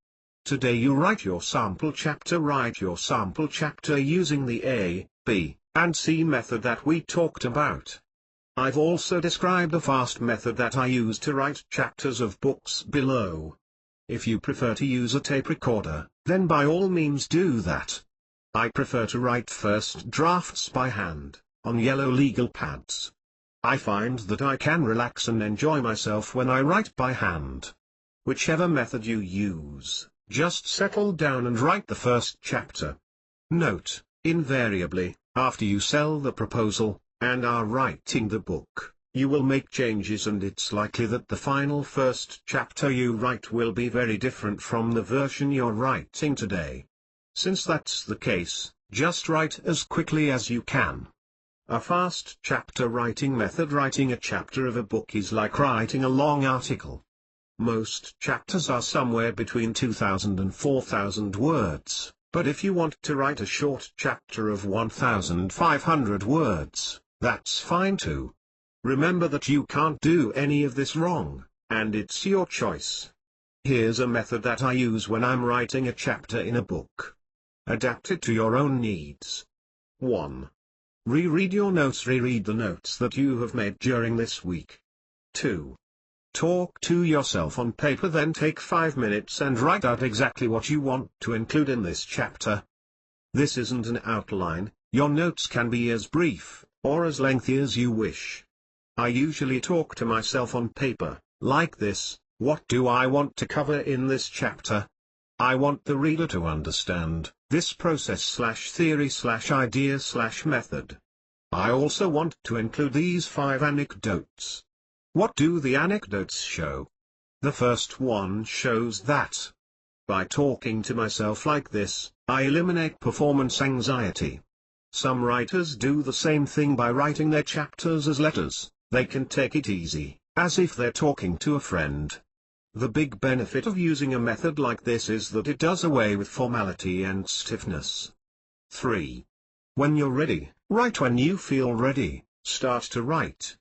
Today you write your sample chapter. Write your sample chapter using the A, B, and C method that we talked about. I've also described a fast method that I use to write chapters of books below. If you prefer to use a tape recorder, then by all means do that. I prefer to write first drafts by hand, on yellow legal pads. I find that I can relax and enjoy myself when I write by hand. Whichever method you use, just settle down and write the first chapter. Note, invariably, after you sell the proposal, and are writing the book, you will make changes, and it's likely that the final first chapter you write will be very different from the version you're writing today. Since that's the case, just write as quickly as you can. A fast chapter writing method. Writing a chapter of a book is like writing a long article. Most chapters are somewhere between 2,000 and 4,000 words, but if you want to write a short chapter of 1,500 words, that's fine too. Remember that you can't do any of this wrong, and it's your choice. Here's a method that I use when I'm writing a chapter in a book. Adapt it to your own needs. 1. Reread your notes. Reread the notes that you have made during this week. 2. Talk to yourself on paper, then take 5 minutes and write out exactly what you want to include in this chapter. This isn't an outline, your notes can be as brief, or as lengthy as you wish. I usually talk to myself on paper, like this: what do I want to cover in this chapter? I want the reader to understand this process/theory/idea/method. I also want to include these 5 anecdotes. What do the anecdotes show? The first one shows that by talking to myself like this, I eliminate performance anxiety. Some writers do the same thing by writing their chapters as letters. They can take it easy, as if they're talking to a friend. The big benefit of using a method like this is that it does away with formality and stiffness. 3. When you're ready, write. When you feel ready, start to write.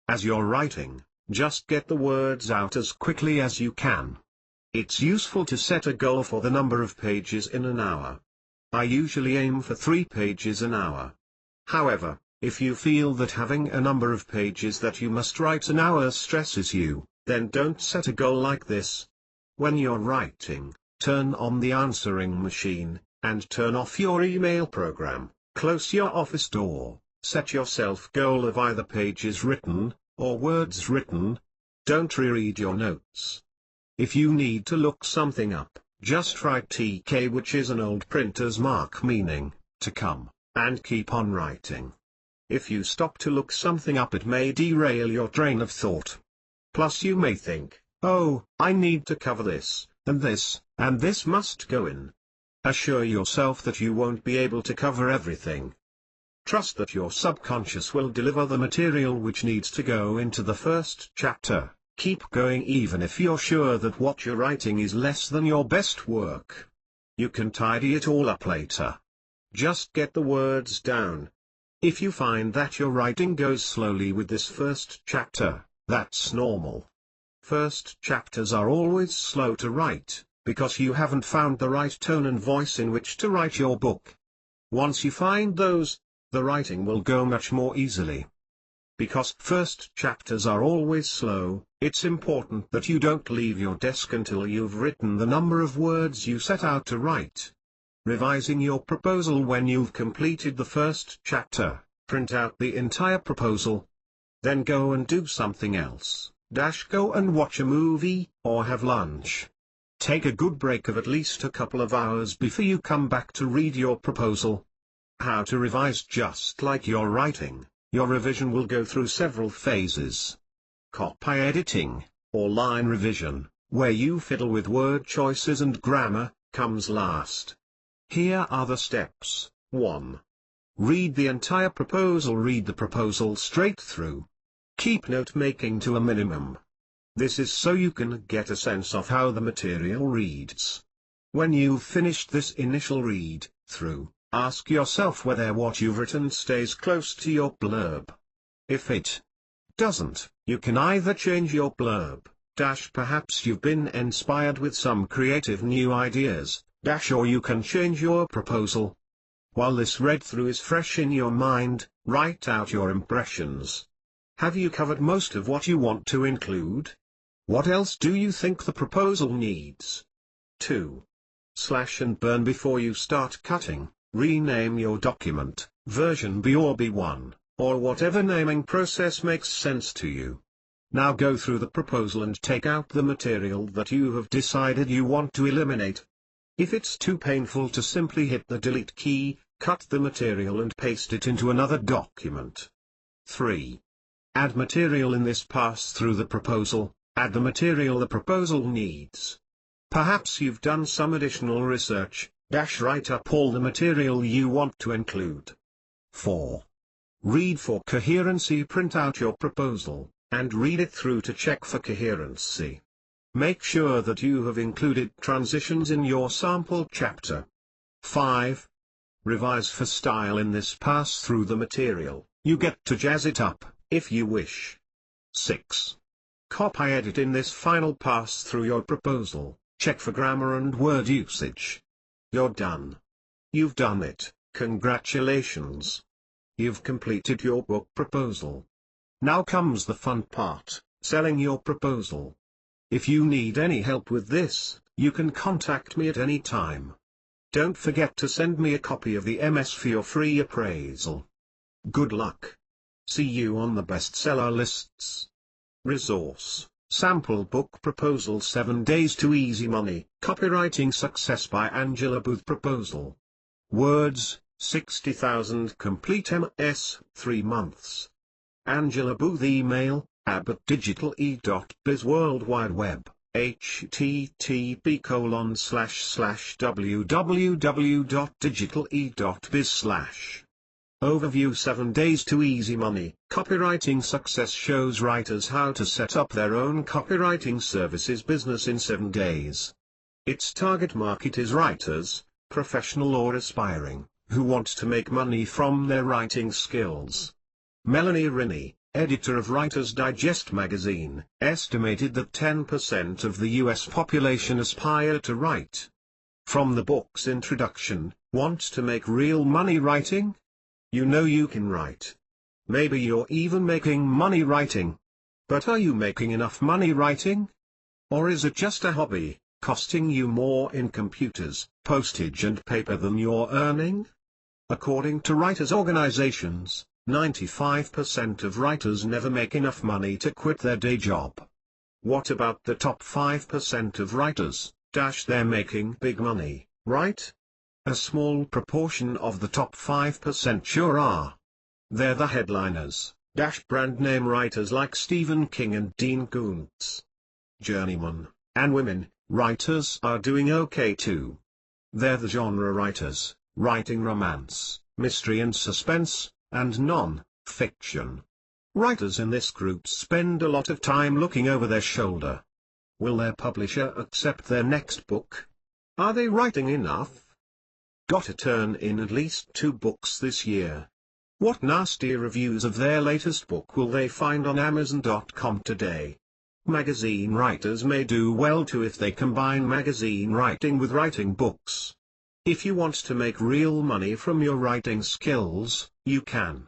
As you're writing, just get the words out as quickly as you can. It's useful to set a goal for the number of pages in an hour. I usually aim for 3 pages an hour. However, if you feel that having a number of pages that you must write an hour stresses you, then don't set a goal like this. When you're writing, turn on the answering machine, and turn off your email program. Close your office door, set yourself goal of either pages written, or words written. Don't reread your notes. If you need to look something up, just write TK, which is an old printer's mark meaning, to come, and keep on writing. If you stop to look something up, it may derail your train of thought. Plus you may think, oh, I need to cover this, and this must go in. Assure yourself that you won't be able to cover everything. Trust that your subconscious will deliver the material which needs to go into the first chapter. Keep going even if you're sure that what you're writing is less than your best work. You can tidy it all up later. Just get the words down. If you find that your writing goes slowly with this first chapter, that's normal. First chapters are always slow to write, because you haven't found the right tone and voice in which to write your book. Once you find those, the writing will go much more easily. Because first chapters are always slow, it's important that you don't leave your desk until you've written the number of words you set out to write. Revising your proposal: when you've completed the first chapter, print out the entire proposal. Then go and do something else. Go and watch a movie, or have lunch. Take a good break of at least a couple of hours before you come back to read your proposal. How to revise: just like your writing, your revision will go through several phases. Copy editing, or line revision, where you fiddle with word choices and grammar, comes last. Here are the steps. 1. Read the entire proposal. Read the proposal straight through. Keep note-making to a minimum. This is so you can get a sense of how the material reads. When you've finished this initial read through, ask yourself whether what you've written stays close to your blurb. If it doesn't, you can either change your blurb, perhaps you've been inspired with some creative new ideas, or you can change your proposal. While this read-through is fresh in your mind, write out your impressions. Have you covered most of what you want to include? What else do you think the proposal needs? 2. Slash and burn before you start cutting. Rename your document, version B or B1, or whatever naming process makes sense to you. Now go through the proposal and take out the material that you have decided you want to eliminate. If it's too painful to simply hit the delete key, cut the material and paste it into another document. 3. Add material in this pass through the proposal. Add the material the proposal needs. Perhaps you've done some additional research. Write up all the material you want to include. 4. Read for coherency. Print out your proposal, and read it through to check for coherency. Make sure that you have included transitions in your sample chapter. 5. Revise for style. In this pass through the material, you get to jazz it up, if you wish. 6. Copy edit in this final pass through your proposal, check for grammar and word usage. You're done. You've done it, congratulations. You've completed your book proposal. Now comes the fun part, selling your proposal. If you need any help with this, you can contact me at any time. Don't forget to send me a copy of the MS for your free appraisal. Good luck. See you on the bestseller lists. Resource: Sample Book Proposal 7 Days to Easy Money, Copywriting Success by Angela Booth. Proposal. Words, 60,000. Complete MS, 3 months. Angela Booth. Email, ab@digitale.biz. World Wide Web, http://www.digitale.biz/. Overview: 7 Days to Easy Money, Copywriting Success shows writers how to set up their own copywriting services business in 7 days. Its target market is writers, professional or aspiring, who want to make money from their writing skills. Melanie Rinne, editor of Writer's Digest magazine, estimated that 10% of the US population aspire to write. From the book's introduction, want to make real money writing? You know you can write. Maybe you're even making money writing. But are you making enough money writing? Or is it just a hobby, costing you more in computers, postage and paper than you're earning? According to writers' organizations, 95% of writers never make enough money to quit their day job. What about the top 5% of writers? They're making big money, right? A small proportion of the top 5% sure are. They're the headliners, brand name writers like Stephen King and Dean Koontz. Journeyman, and women, writers are doing okay too. They're the genre writers, writing romance, mystery and suspense, and non-fiction. Writers in this group spend a lot of time looking over their shoulder. Will their publisher accept their next book? Are they writing enough? Got to turn in at least 2 books this year. What nasty reviews of their latest book will they find on Amazon.com today? Magazine writers may do well too if they combine magazine writing with writing books. If you want to make real money from your writing skills, you can.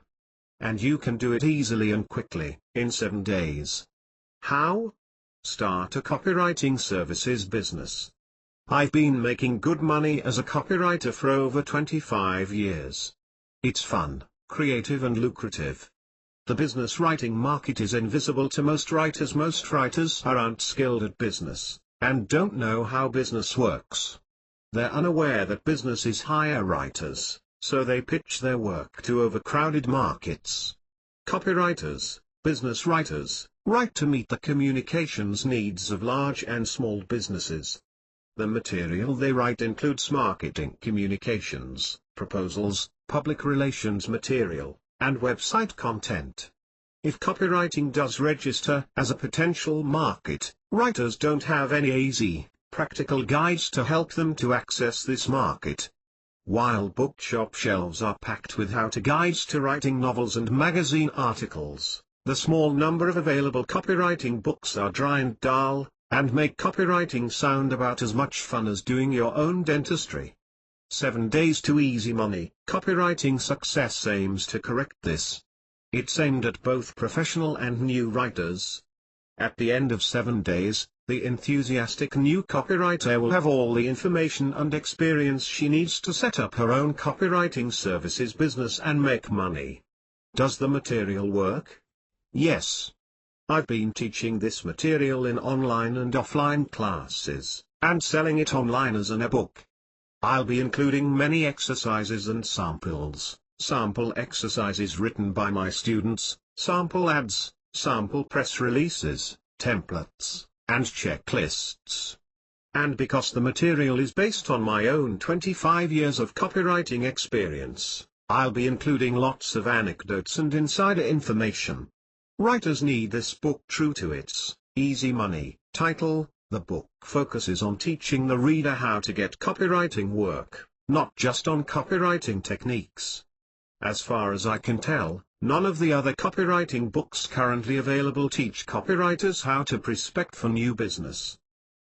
And you can do it easily and quickly, in 7 days. How? Start a copywriting services business. I've been making good money as a copywriter for over 25 years. It's fun, creative and lucrative. The business writing market is invisible to most writers. Most writers aren't skilled at business, and don't know how business works. They're unaware that businesses hire writers, so they pitch their work to overcrowded markets. Copywriters, business writers, write to meet the communications needs of large and small businesses. The material they write includes marketing communications, proposals, public relations material, and website content. If copywriting does register as a potential market, writers don't have any easy, practical guides to help them to access this market. While bookshop shelves are packed with how-to guides to writing novels and magazine articles, the small number of available copywriting books are dry and dull, and make copywriting sound about as much fun as doing your own dentistry. 7 Days to Easy Money, Copywriting Success aims to correct this. It's aimed at both professional and new writers. At the end of 7 days, the enthusiastic new copywriter will have all the information and experience she needs to set up her own copywriting services business and make money. Does the material work? Yes. I've been teaching this material in online and offline classes, and selling it online as an ebook. I'll be including many exercises and samples, sample exercises written by my students, sample ads, sample press releases, templates, and checklists. And because the material is based on my own 25 years of copywriting experience, I'll be including lots of anecdotes and insider information. Writers need this book true to its Easy Money title. The book focuses on teaching the reader how to get copywriting work, not just on copywriting techniques. As far as I can tell, none of the other copywriting books currently available teach copywriters how to prospect for new business.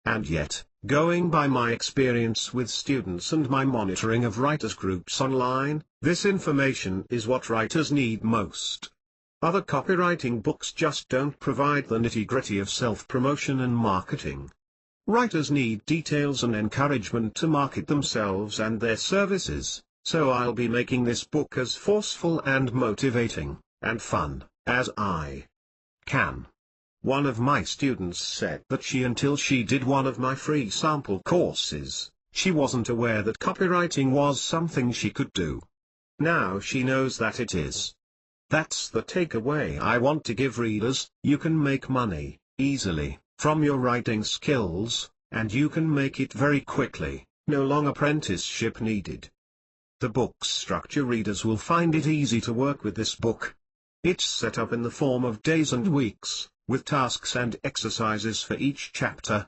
And yet, going by my experience with students and my monitoring of writers' groups online, this information is what writers need most. Other copywriting books just don't provide the nitty-gritty of self-promotion and marketing. Writers need details and encouragement to market themselves and their services, so I'll be making this book as forceful and motivating, and fun, as I can. One of my students said that until she did one of my free sample courses, she wasn't aware that copywriting was something she could do. Now she knows that it is. That's the takeaway I want to give readers: you can make money, easily, from your writing skills, and you can make it very quickly, no long apprenticeship needed. The book's structure: readers will find it easy to work with this book. It's set up in the form of days and weeks, with tasks and exercises for each chapter.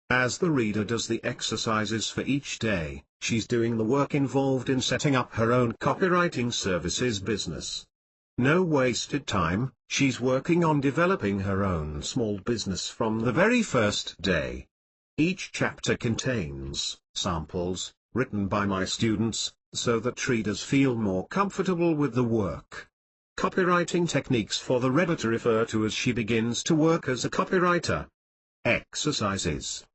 As the reader does the exercises for each day, she's doing the work involved in setting up her own copywriting services business. No wasted time, she's working on developing her own small business from the very first day. Each chapter contains samples, written by my students, so that readers feel more comfortable with the work. Copywriting techniques for the reader to refer to as she begins to work as a copywriter. Exercises.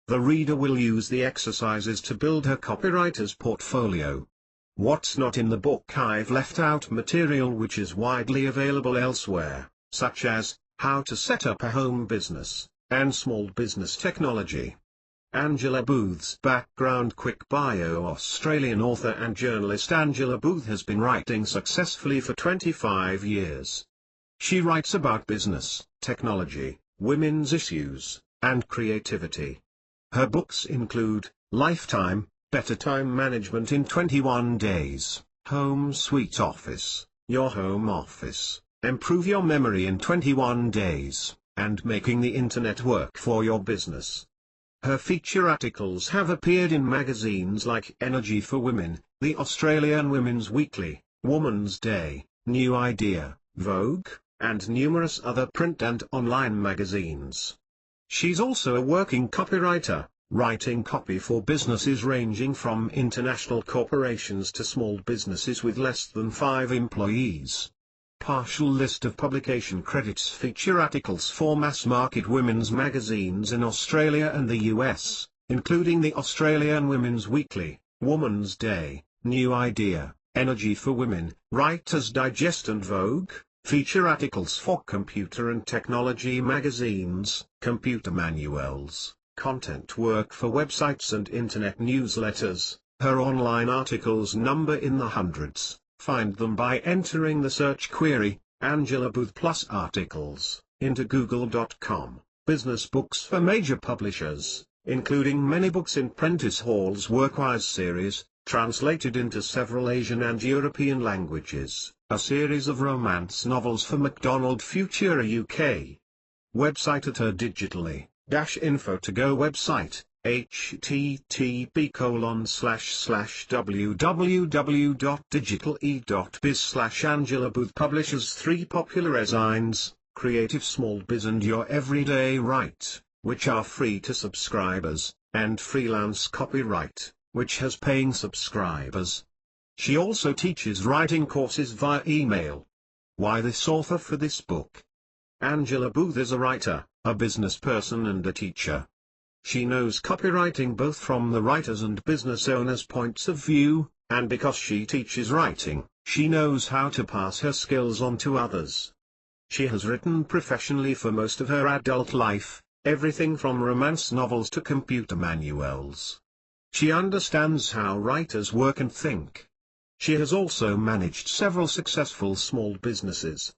The reader will use the exercises to build her copywriter's portfolio. What's not in the book: I've left out material which is widely available elsewhere, such as how to set up a home business, and small business technology. Angela Booth's background. Quick bio: Australian author and journalist Angela Booth has been writing successfully for 25 years. She writes about business, technology, women's issues, and creativity. Her books include Lifetime, Better Time Management in 21 Days, Home Sweet Office, Your Home Office, Improve Your Memory in 21 Days, and Making the Internet Work for Your Business. Her feature articles have appeared in magazines like Energy for Women, The Australian Women's Weekly, Woman's Day, New Idea, Vogue, and numerous other print and online magazines. She's also a working copywriter, writing copy for businesses ranging from international corporations to small businesses with less than 5 employees. Partial list of publication credits: feature articles for mass-market women's magazines in Australia and the US, including the Australian Women's Weekly, Woman's Day, New Idea, Energy for Women, Writer's Digest and Vogue. Feature articles for computer and technology magazines, computer manuals, content work for websites and internet newsletters. Her online articles number in the hundreds. Find them by entering the search query, Angela Booth plus articles, into google.com. Business books for major publishers, including many books in Prentice Hall's Workwise series, translated into several Asian and European languages, a series of romance novels for MacDonald Futura UK. Website at her digitally-info-to-go website, http://www.digitale.biz/Angela Booth. Publishes 3 popular e-zines, Creative Small Biz and Your Everyday Write, which are free to subscribers, and Freelance Copyright, which has paying subscribers. She also teaches writing courses via email. Why this author for this book? Angela Booth is a writer, a business person and a teacher. She knows copywriting both from the writers' and business owners' points of view, and because she teaches writing, she knows how to pass her skills on to others. She has written professionally for most of her adult life, everything from romance novels to computer manuals. She understands how writers work and think. She has also managed several successful small businesses.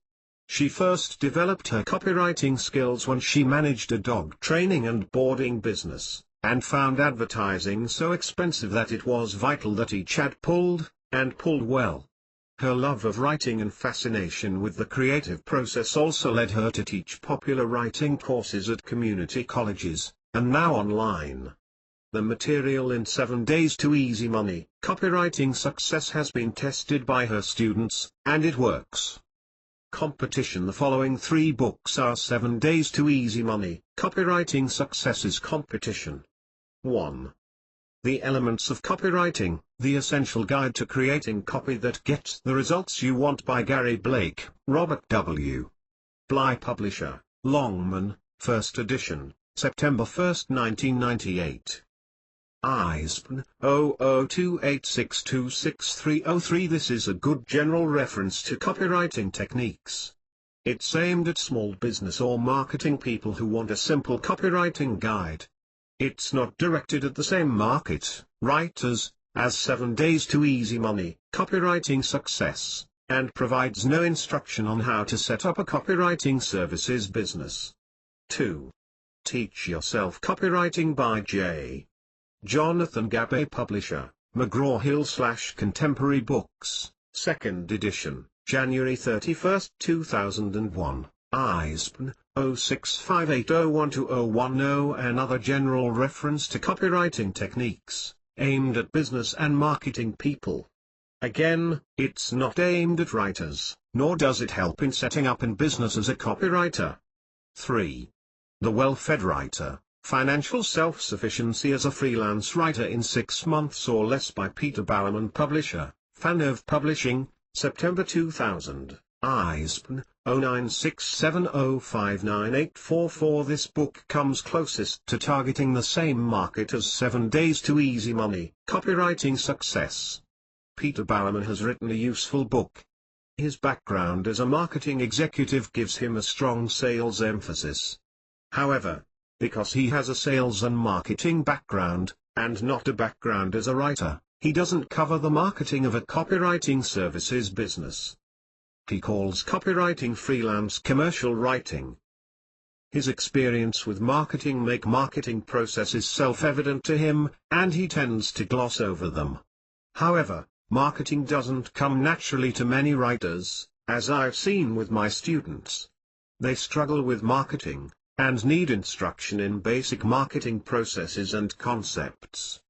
She first developed her copywriting skills when she managed a dog training and boarding business, and found advertising so expensive that it was vital that each ad pulled, and pulled well. Her love of writing and fascination with the creative process also led her to teach popular writing courses at community colleges, and now online. The material in 7 Days to Easy Money. Copywriting Success has been tested by her students, and it works. Competition. The following 3 books are 7 Days to Easy Money. Copywriting Success is competition. 1. The Elements of Copywriting, The Essential Guide to Creating Copy That Gets the Results You Want by Gary Blake, Robert W. Bly Publisher, Longman, 1st edition, September 1, 1998. ISBN 0028626303. This is a good general reference to copywriting techniques. It's aimed at small business or marketing people who want a simple copywriting guide. It's not directed at the same market, writers, as 7 Days to Easy Money, Copywriting Success, and provides no instruction on how to set up a copywriting services business. 2. Teach Yourself Copywriting by J. Jonathan Gabay Publisher, McGraw-Hill / Contemporary Books, 2nd edition, January 31, 2001, ISBN 0658012010. Another general reference to copywriting techniques, aimed at business and marketing people. Again, it's not aimed at writers, nor does it help in setting up in business as a copywriter. 3. The Well-Fed Writer, Financial Self-Sufficiency as a Freelance Writer in 6 Months or Less by Peter Ballerman Publisher, Faneuve Publishing, September 2000, ISBN 0967059844. This book comes closest to targeting the same market as 7 Days to Easy Money, Copywriting Success. Peter Ballerman has written a useful book. His background as a marketing executive gives him a strong sales emphasis. However, because he has a sales and marketing background, and not a background as a writer, he doesn't cover the marketing of a copywriting services business. He calls copywriting freelance commercial writing. His experience with marketing make marketing processes self-evident to him, and he tends to gloss over them. However, marketing doesn't come naturally to many writers, as I've seen with my students. They struggle with marketing, and need instruction in basic marketing processes and concepts.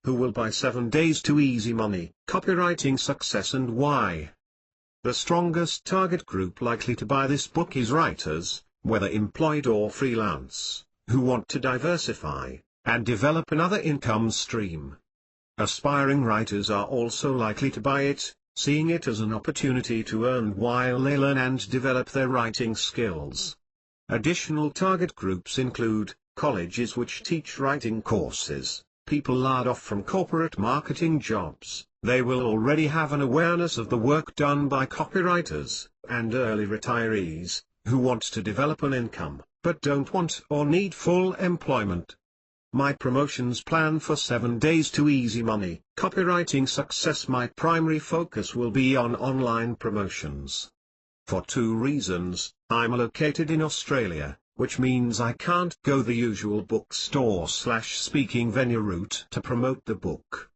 Who will buy 7 Days to Easy Money, Copywriting Success, and why? The strongest target group likely to buy this book is writers, whether employed or freelance, who want to diversify, and develop another income stream. Aspiring writers are also likely to buy it, seeing it as an opportunity to earn while they learn and develop their writing skills. Additional target groups include colleges which teach writing courses, people laid off from corporate marketing jobs. They will already have an awareness of the work done by copywriters, and early retirees, who want to develop an income, but don't want or need full employment. My promotions plan for 7 Days to Easy Money, Copywriting Success. My primary focus will be on online promotions. For 2 reasons. I'm located in Australia, which means I can't go the usual bookstore / speaking venue route to promote the book.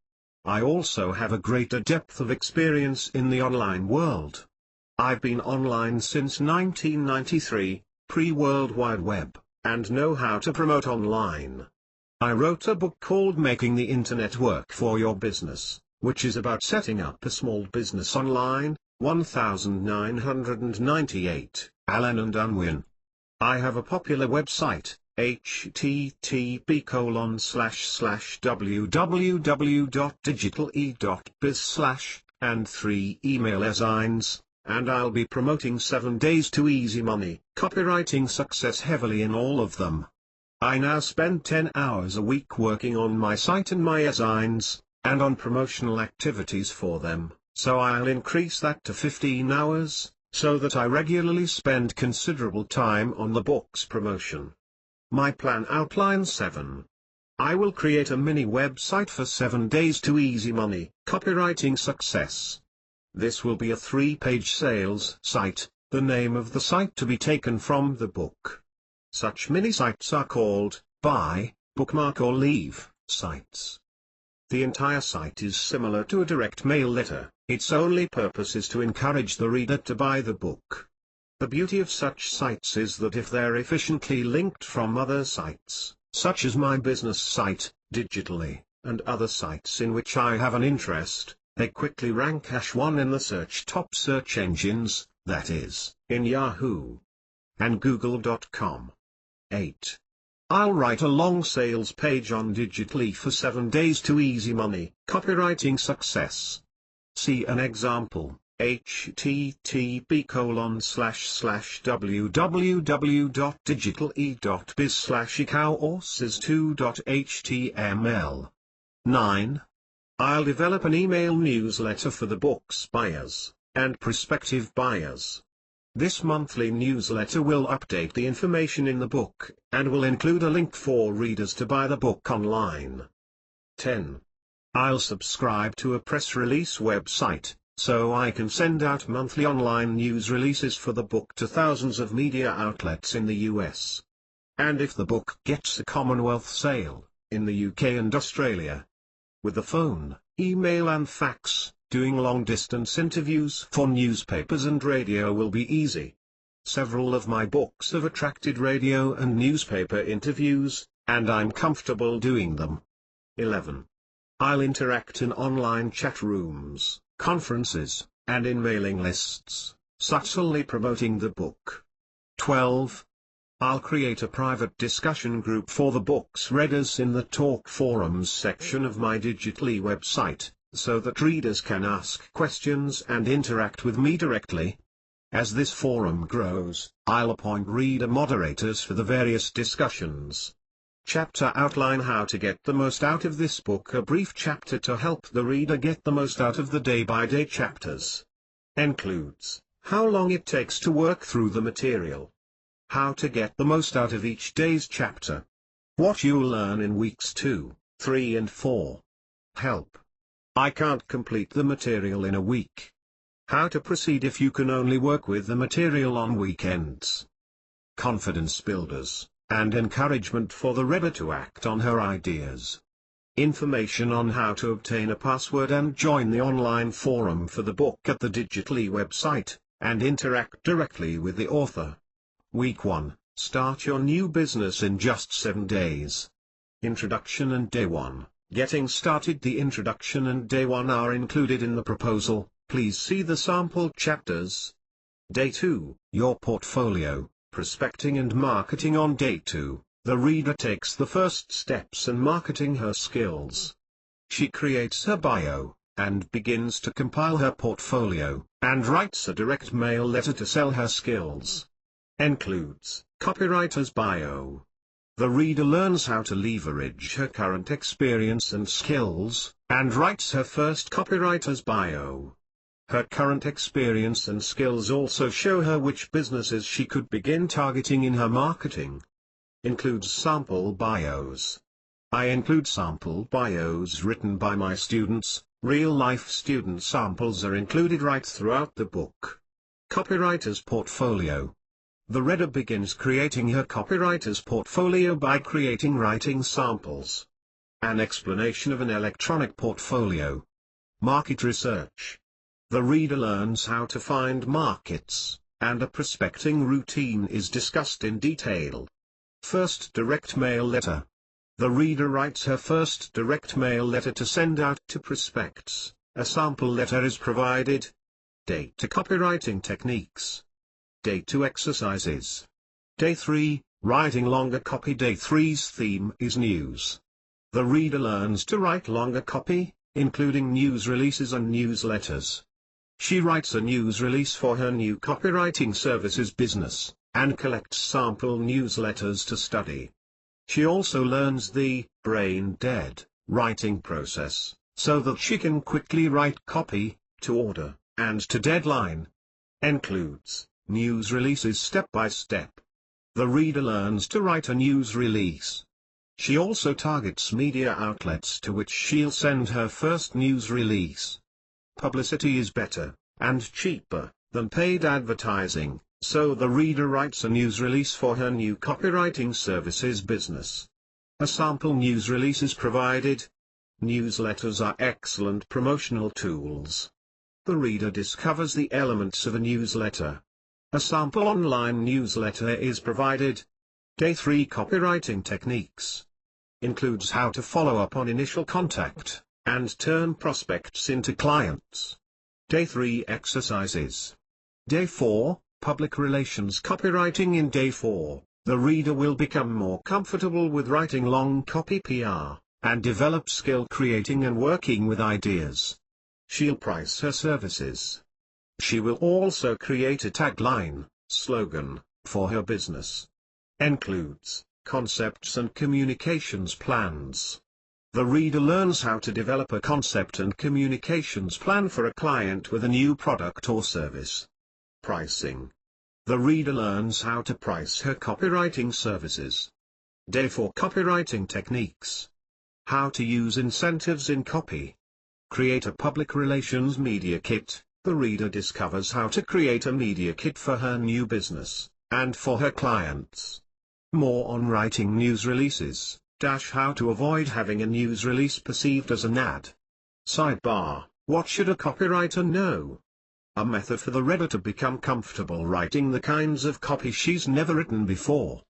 I also have a greater depth of experience in the online world. I've been online since 1993, pre-World Wide Web, and know how to promote online. I wrote a book called Making the Internet Work for Your Business, which is about setting up a small business online. 1998, Allen and Unwin. I have a popular website, http://www.digitale.biz/ and 3 email assigns, and I'll be promoting 7 Days to Easy Money, Copywriting Success heavily in all of them. I now spend 10 hours a week working on my site and my assigns, and on promotional activities for them. So I'll increase that to 15 hours, so that I regularly spend considerable time on the book's promotion. My plan outlines 7. I will create a mini website for 7 Days to Easy Money, Copywriting Success. This will be a 3-page sales site, the name of the site to be taken from the book. Such mini sites are called buy, bookmark or leave sites. The entire site is similar to a direct mail letter. Its only purpose is to encourage the reader to buy the book. The beauty of such sites is that if they're efficiently linked from other sites, such as my business site, Digitally, and other sites in which I have an interest, they quickly rank #1 in the top search engines, that is, in Yahoo and Google.com. 8. I'll write a long sales page on Digitally for 7 days to easy money, copywriting success. See an example, http://www.digitally.biz/ecourses2.html. 9. I'll develop an email newsletter for the book's buyers and prospective buyers. This monthly newsletter will update the information in the book, and will include a link for readers to buy the book online. 10. I'll subscribe to a press release website, so I can send out monthly online news releases for the book to thousands of media outlets in the US. And if the book gets a Commonwealth sale, in the UK and Australia. With the phone, email and fax, doing long-distance interviews for newspapers and radio will be easy. Several of my books have attracted radio and newspaper interviews, and I'm comfortable doing them. 11. I'll interact in online chat rooms, conferences, and in mailing lists, subtly promoting the book. 12. I'll create a private discussion group for the book's readers in the Talk Forums section of my Digitally website, so that readers can ask questions and interact with me directly. As this forum grows, I'll appoint reader moderators for the various discussions. Chapter outline: how to get the most out of this book, a brief chapter to help the reader get the most out of the day-by-day chapters. Includes how long it takes to work through the material, how to get the most out of each day's chapter, what you'll learn in weeks 2, 3 and 4. Help: I can't complete the material in a week. How to proceed if you can only work with the material on weekends. Confidence builders, and encouragement for the reader to act on her ideas. Information on how to obtain a password and join the online forum for the book at the Digitally website, and interact directly with the author. Week 1, start your new business in just 7 days. Introduction and Day 1, getting started. The introduction and Day 1 are included in the proposal, please see the sample chapters. Day 2, your portfolio, prospecting and marketing. On Day 2, the reader takes the first steps in marketing her skills. She creates her bio, and begins to compile her portfolio, and writes a direct mail letter to sell her skills. Includes copywriter's bio. The reader learns how to leverage her current experience and skills, and writes her first copywriter's bio. Her current experience and skills also show her which businesses she could begin targeting in her marketing. Includes sample bios. I include sample bios written by my students. Real-life student samples are included right throughout the book. Copywriter's portfolio. The reader begins creating her copywriter's portfolio by creating writing samples. An explanation of an electronic portfolio. Market research. The reader learns how to find markets, and a prospecting routine is discussed in detail. First direct mail letter. The reader writes her first direct mail letter to send out to prospects. A sample letter is provided. Day 2, copywriting techniques. Day 2, exercises. Day 3, writing longer copy. Day 3's theme is news. The reader learns to write longer copy, including news releases and newsletters. She writes a news release for her new copywriting services business, and collects sample newsletters to study. She also learns the brain-dead writing process, so that she can quickly write copy, to order, and to deadline. Includes news releases step by step. The reader learns to write a news release. She also targets media outlets to which she'll send her first news release. Publicity is better, and cheaper, than paid advertising, so the reader writes a news release for her new copywriting services business. A sample news release is provided. Newsletters are excellent promotional tools. The reader discovers the elements of a newsletter. A sample online newsletter is provided. Day 3, copywriting techniques. includes how to follow up on initial contact, and turn prospects into clients. Day 3 Exercises. Day 4, Public Relations Copywriting. In Day 4, the reader will become more comfortable with writing long copy PR, and develop skill creating and working with ideas. She'll price her services. She will also create a tagline, slogan, for her business. Includes concepts and communications plans. The reader learns how to develop a concept and communications plan for a client with a new product or service. Pricing. The reader learns how to price her copywriting services. Day 4 Copywriting Techniques. How to use incentives in copy. Create a public relations media kit. The reader discovers how to create a media kit for her new business, and for her clients. More on writing news releases, how to avoid having a news release perceived as an ad. Sidebar, what should a copywriter know? A method for the reader to become comfortable writing the kinds of copy she's never written before.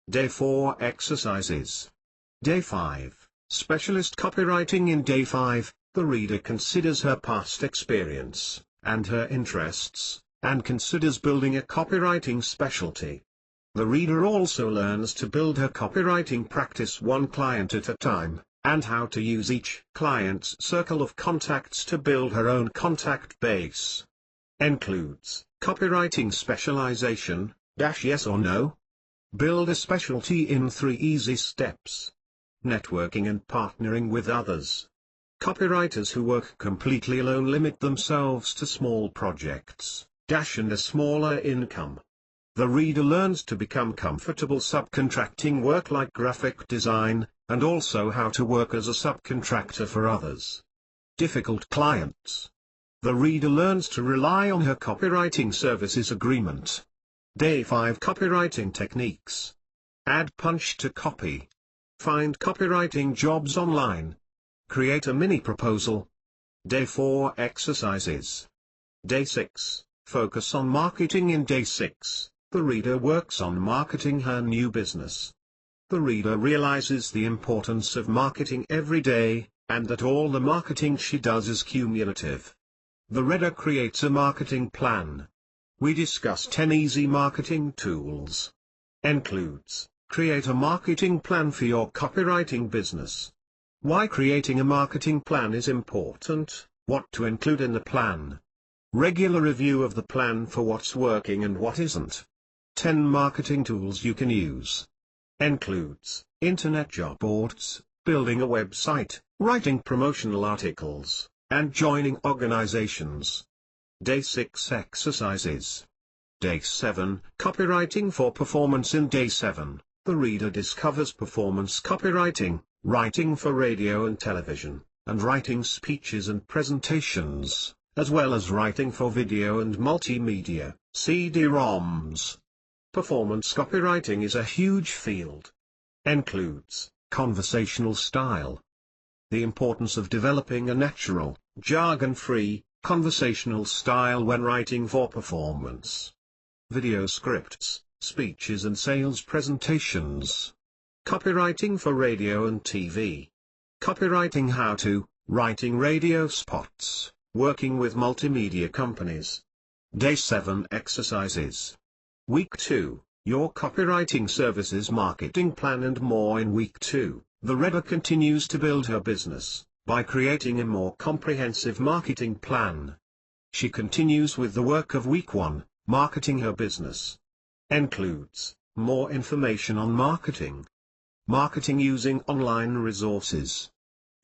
Day 4 Exercises. Day 5, Specialist Copywriting. In Day 5, the reader considers her past experience, and her interests, and considers building a copywriting specialty. The reader also learns to build her copywriting practice one client at a time, and how to use each client's circle of contacts to build her own contact base. Includes copywriting specialization, yes or no? Build a specialty in 3 easy steps. Networking and partnering with others. Copywriters who work completely alone limit themselves to small projects, and a smaller income. The reader learns to become comfortable subcontracting work like graphic design, and also how to work as a subcontractor for others. Difficult clients. The reader learns to rely on her copywriting services agreement. Day 5 Copywriting Techniques. Add punch to copy. Find copywriting jobs online. Create a mini proposal. Day 4 Exercises. Day 6, Focus on marketing. In Day 6, the reader works on marketing her new business. The reader realizes the importance of marketing every day, and that all the marketing she does is cumulative. The reader creates a marketing plan. We discuss 10 easy marketing tools. Includes, create a marketing plan for your copywriting business. Why creating a marketing plan is important, what to include in the plan. Regular review of the plan for what's working and what isn't. 10 marketing tools you can use. Includes, internet job boards, building a website, writing promotional articles, and joining organizations. Day 6 Exercises. Day 7 Copywriting for Performance. In Day 7, the reader discovers performance copywriting, writing for radio and television, and writing speeches and presentations, as well as writing for video and multimedia, CD-ROMs. Performance copywriting is a huge field. Includes, conversational style. The importance of developing a natural, jargon-free, conversational style when writing for performance. Video scripts, speeches and sales presentations. Copywriting for radio and TV. Copywriting how-to, writing radio spots, working with multimedia companies. Day 7 Exercises. Week 2, Your Copywriting Services Marketing Plan and more. In Week 2, the reader continues to build her business, by creating a more comprehensive marketing plan. She continues with the work of Week 1, marketing her business. Includes, more information on marketing. Marketing using online resources.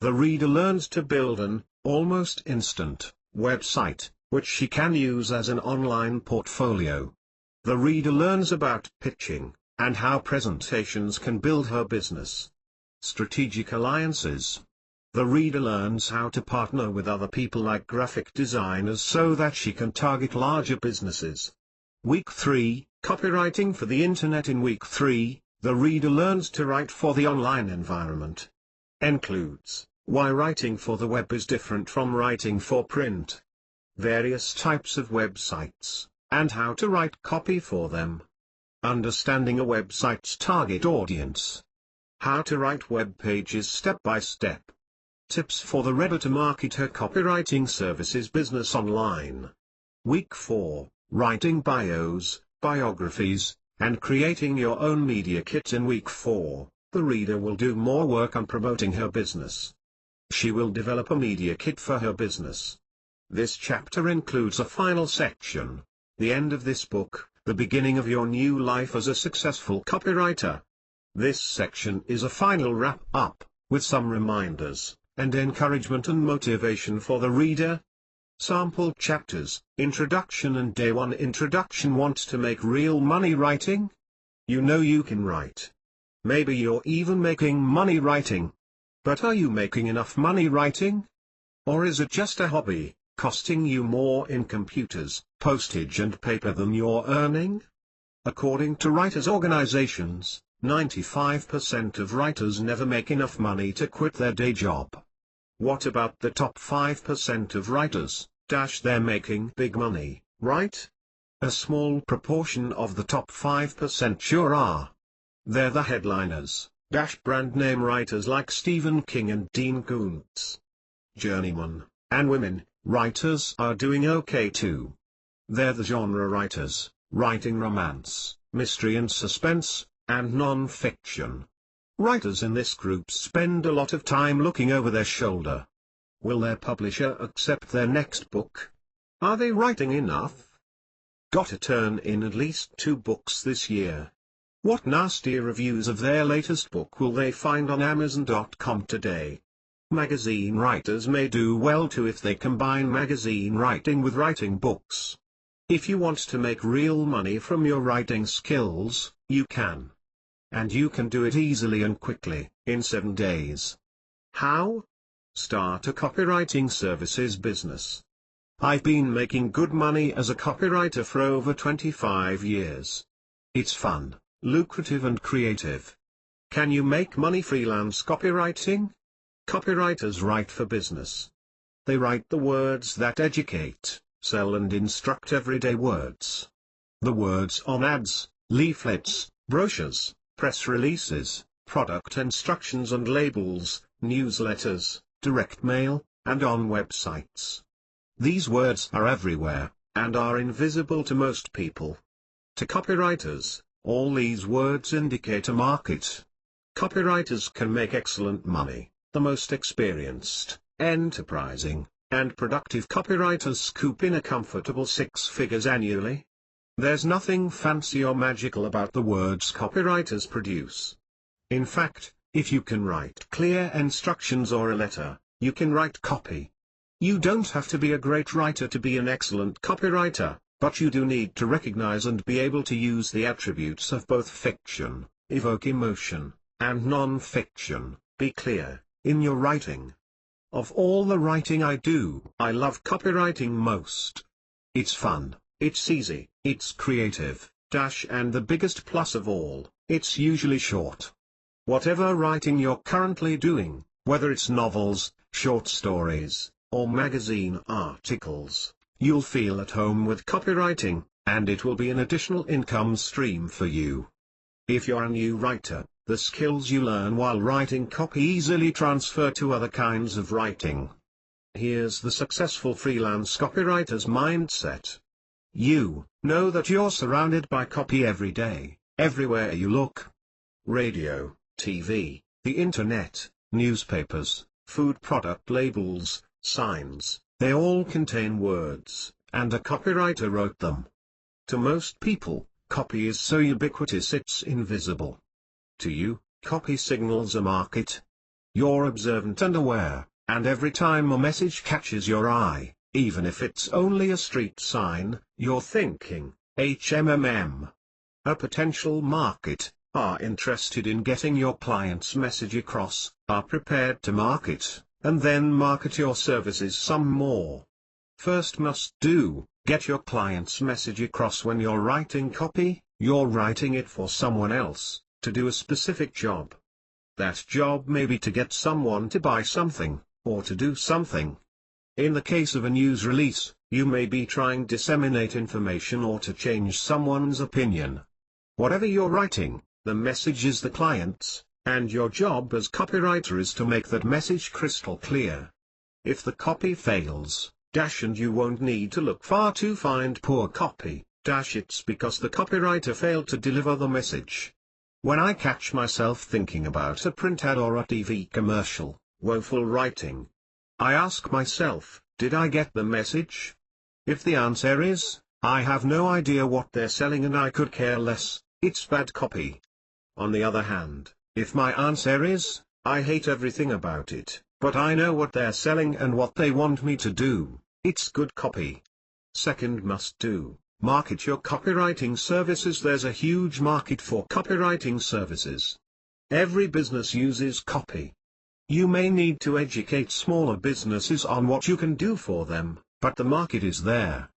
The reader learns to build an, almost instant, website, which she can use as an online portfolio. The reader learns about pitching, and how presentations can build her business. Strategic alliances. The reader learns how to partner with other people like graphic designers so that she can target larger businesses. Week 3, Copywriting for the Internet. In Week 3, the reader learns to write for the online environment. Includes, why writing for the web is different from writing for print. Various types of websites, and how to write copy for them. Understanding a website's target audience. How to write web pages step by step. Tips for the Reader to market her copywriting services business online. Week 4, writing bios, biographies, and creating your own media kit. In week 4, the reader will do more work on promoting her business. She will develop a media kit for her business. This chapter includes a final section, the end of this book, the beginning of your new life as a successful copywriter. This section is a final wrap-up, with some reminders, and encouragement and motivation for the reader. Sample chapters, Introduction and Day 1. Introduction. Want to make real money writing? You know you can write. Maybe you're even making money writing. But are you making enough money writing? Or is it just a hobby, costing you more in computers, postage and paper than you're earning? According to writers' organizations, 95% of writers never make enough money to quit their day job. What about the top 5% of writers? They're making big money, right? A small proportion of the top 5% sure are. They're the headliners, brand name writers like Stephen King and Dean Koontz. Journeyman, and women, writers are doing okay too. They're the genre writers, writing romance, mystery and suspense, and non-fiction. Writers in this group spend a lot of time looking over their shoulder. Will their publisher accept their next book? Are they writing enough? Got to turn in at least 2 books this year. What nasty reviews of their latest book will they find on Amazon.com today? Magazine writers may do well too if they combine magazine writing with writing books. If you want to make real money from your writing skills, you can. And you can do it easily and quickly, in 7 days. How? Start a copywriting services business. I've been making good money as a copywriter for over 25 years. It's fun, lucrative and creative. Can you make money freelance copywriting? Copywriters write for business. They write the words that educate, sell and instruct, everyday words. The words on ads, leaflets, brochures, press releases, product instructions and labels, newsletters, direct mail, and on websites. These words are everywhere, and are invisible to most people. To copywriters, all these words indicate a market. Copywriters can make excellent money. The most experienced, enterprising, and productive copywriters scoop in a comfortable 6 figures annually. There's nothing fancy or magical about the words copywriters produce. In fact, if you can write clear instructions or a letter, you can write copy. You don't have to be a great writer to be an excellent copywriter, but you do need to recognize and be able to use the attributes of both fiction, evoke emotion, and non-fiction, be clear, in your writing. Of all the writing I do, I love copywriting most. It's fun, it's easy, it's creative, and the biggest plus of all, it's usually short. Whatever writing you're currently doing, whether it's novels, short stories, or magazine articles, you'll feel at home with copywriting, and it will be an additional income stream for you. If you're a new writer, the skills you learn while writing copy easily transfer to other kinds of writing. Here's the successful freelance copywriter's mindset. You know that you're surrounded by copy every day, everywhere you look. Radio, TV, the internet, newspapers, food product labels, signs, they all contain words, and a copywriter wrote them. To most people, copy is so ubiquitous it's invisible. To you, copy signals a market. You're observant and aware, and every time a message catches your eye, even if it's only a street sign, you're thinking, HMMM. A potential market, are interested in getting your client's message across, are prepared to market, and then market your services some more. First must do, get your client's message across. When you're writing copy, you're writing it for someone else, to do a specific job. That job may be to get someone to buy something, or to do something. In the case of a news release, you may be trying to disseminate information or to change someone's opinion. Whatever you're writing, the message is the client's, And your job as copywriter is to make that message crystal clear. If the copy fails, and you won't need to look far to find poor copy, it's because the copywriter failed to deliver the message. When I catch myself thinking about a print ad or a TV commercial, woeful writing, I ask myself, did I get the message? If the answer is, I have no idea what they're selling and I could care less, it's bad copy. On the other hand, if my answer is, I hate everything about it, but I know what they're selling and what they want me to do, it's good copy. Second must do, market your copywriting services. There's a huge market for copywriting services. Every business uses copy. You may need to educate smaller businesses on what you can do for them, but the market is there.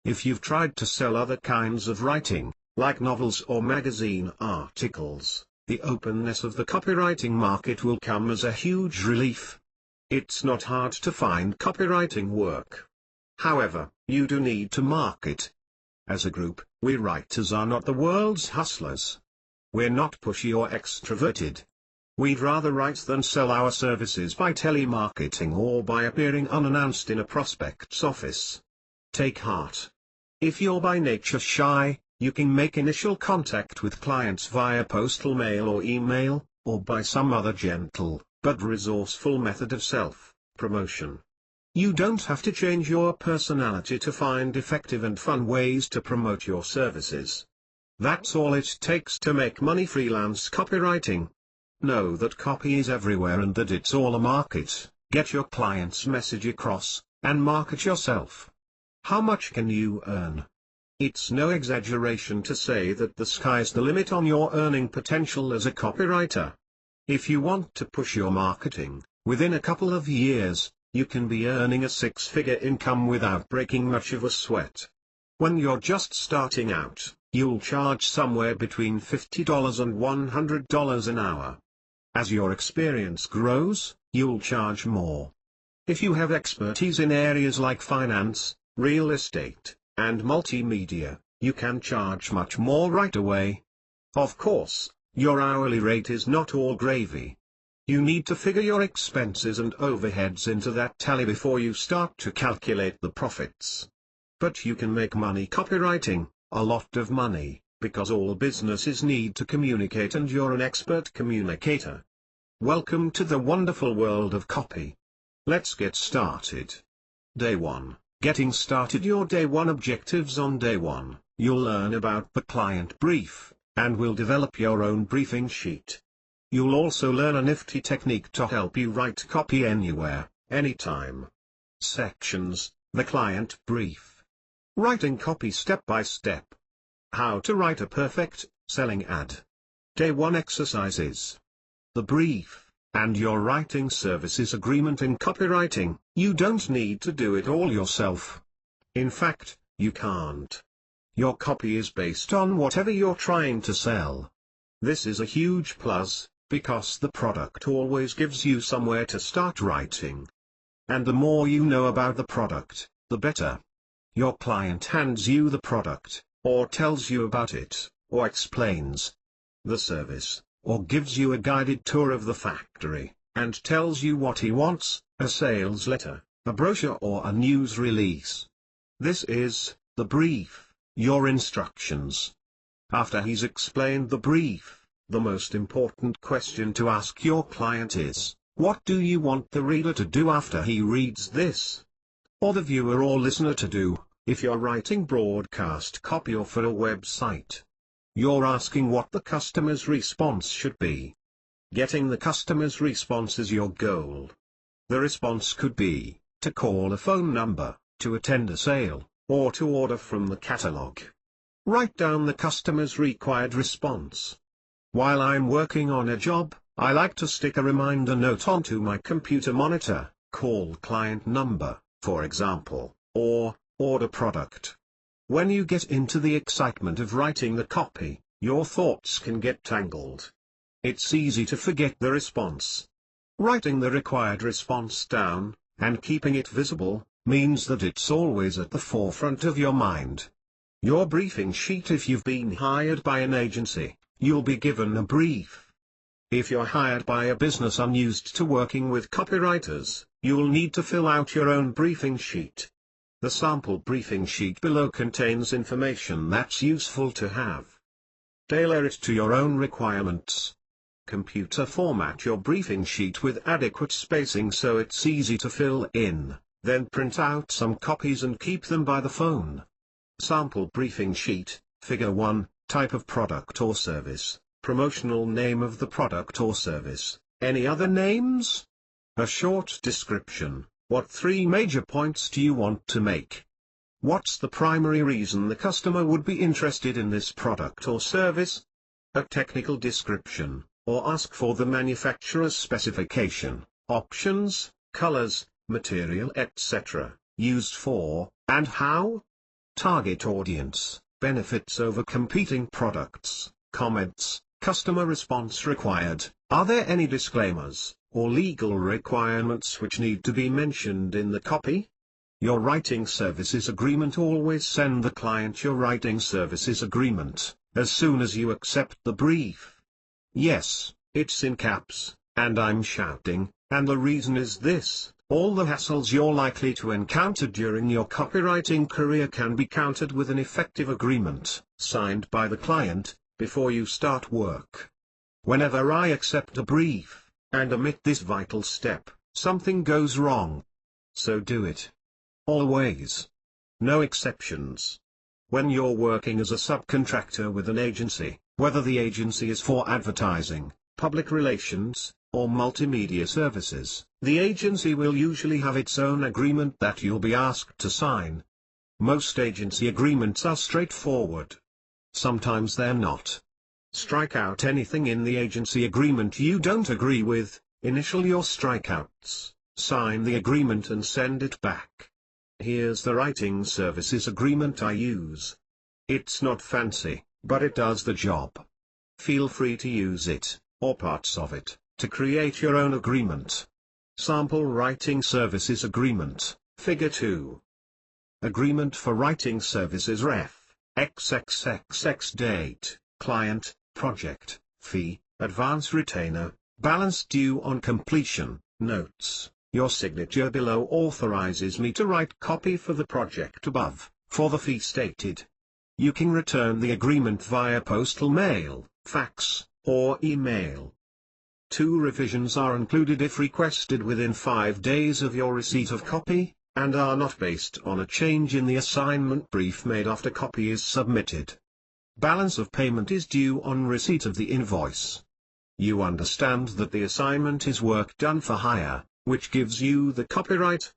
If you've tried to sell other kinds of writing, like novels or magazine articles, the openness of the copywriting market will come as a huge relief. It's not hard to find copywriting work. However, you do need to market. As a group, we writers are not the world's hustlers. We're not pushy or extroverted. We'd rather write than sell our services by telemarketing or by appearing unannounced in a prospect's office. Take heart. If you're by nature shy, you can make initial contact with clients via postal mail or email, or by some other gentle, but resourceful method of self-promotion. You don't have to change your personality to find effective and fun ways to promote your services. That's all it takes to make money freelance copywriting. Know that copy is everywhere and that it's all a market. Get your client's message across, and market yourself. How much can you earn? It's no exaggeration to say that the sky's the limit on your earning potential as a copywriter. If you want to push your marketing, within a couple of years, you can be earning a six-figure income without breaking much of a sweat. When you're just starting out, you'll charge somewhere between $50 and $100 an hour. As your experience grows, you'll charge more. If you have expertise in areas like finance, real estate, and multimedia, you can charge much more right away. Of course, your hourly rate is not all gravy. You need to figure your expenses and overheads into that tally before you start to calculate the profits. But you can make money copywriting, a lot of money, because all businesses need to communicate and you're an expert communicator. Welcome to the wonderful world of copy. Let's get started. Day 1. Getting started. Your day 1 objectives. On day 1, you'll learn about the client brief, and will develop your own briefing sheet. You'll also learn a nifty technique to help you write copy anywhere, anytime. Sections: the client brief. Writing copy step by step. How to write a perfect selling ad. Day 1 exercises. The brief, and your writing services agreement. In copywriting, you don't need to do it all yourself. In fact, you can't. Your copy is based on whatever you're trying to sell. This is a huge plus, because the product always gives you somewhere to start writing. And the more you know about the product, the better. Your client hands you the product, or tells you about it, or explains the service, or gives you a guided tour of the factory, and tells you what he wants, a sales letter, a brochure or a news release. This is the brief, your instructions. After he's explained the brief, the most important question to ask your client is, what do you want the reader to do after he reads this? Or the viewer or listener to do, if you're writing broadcast copy or for a website. You're asking what the customer's response should be. Getting the customer's response is your goal. The response could be, to call a phone number, to attend a sale, or to order from the catalog. Write down the customer's required response. While I'm working on a job, I like to stick a reminder note onto my computer monitor, call client number, for example, or order product. When you get into the excitement of writing the copy, your thoughts can get tangled. It's easy to forget the response. Writing the required response down, and keeping it visible, means that it's always at the forefront of your mind. Your briefing sheet. If you've been hired by an agency, you'll be given a brief. If you're hired by a business unused to working with copywriters, you'll need to fill out your own briefing sheet. The sample briefing sheet below contains information that's useful to have. Tailor it to your own requirements. Computer format your briefing sheet with adequate spacing so it's easy to fill in, then print out some copies and keep them by the phone. Sample briefing sheet, Figure 1, type of product or service, promotional name of the product or service, any other names? A short description, what 3 major points do you want to make? What's the primary reason the customer would be interested in this product or service? A technical description, or ask for the manufacturer's specification, options, colors, material etc., used for, and how? Target audience, benefits over competing products, comments, customer response required, are there any disclaimers, or legal requirements which need to be mentioned in the copy? Your writing services agreement. Always send the client your writing services agreement, as soon as you accept the brief. Yes, it's in caps, and I'm shouting, and the reason is this: all the hassles you're likely to encounter during your copywriting career can be countered with an effective agreement, signed by the client, before you start work. Whenever I accept a brief, and omit this vital step, something goes wrong. So do it. Always. No exceptions. When you're working as a subcontractor with an agency, whether the agency is for advertising, public relations, or multimedia services, the agency will usually have its own agreement that you'll be asked to sign. Most agency agreements are straightforward. Sometimes they're not. Strike out anything in the agency agreement you don't agree with, initial your strikeouts, sign the agreement and send it back. Here's the writing services agreement I use. It's not fancy, but it does the job. Feel free to use it, or parts of it, to create your own agreement. Sample Writing Services Agreement, Figure 2. Agreement for Writing Services Ref, XXXX date, client, project, fee, advance retainer, balance due on completion, notes. Your signature below authorizes me to write copy for the project above, for the fee stated. You can return the agreement via postal mail, fax, or email. 2 revisions are included if requested within 5 days of your receipt of copy, and are not based on a change in the assignment brief made after copy is submitted. Balance of payment is due on receipt of the invoice. You understand that the assignment is work done for hire, which gives you the copyright.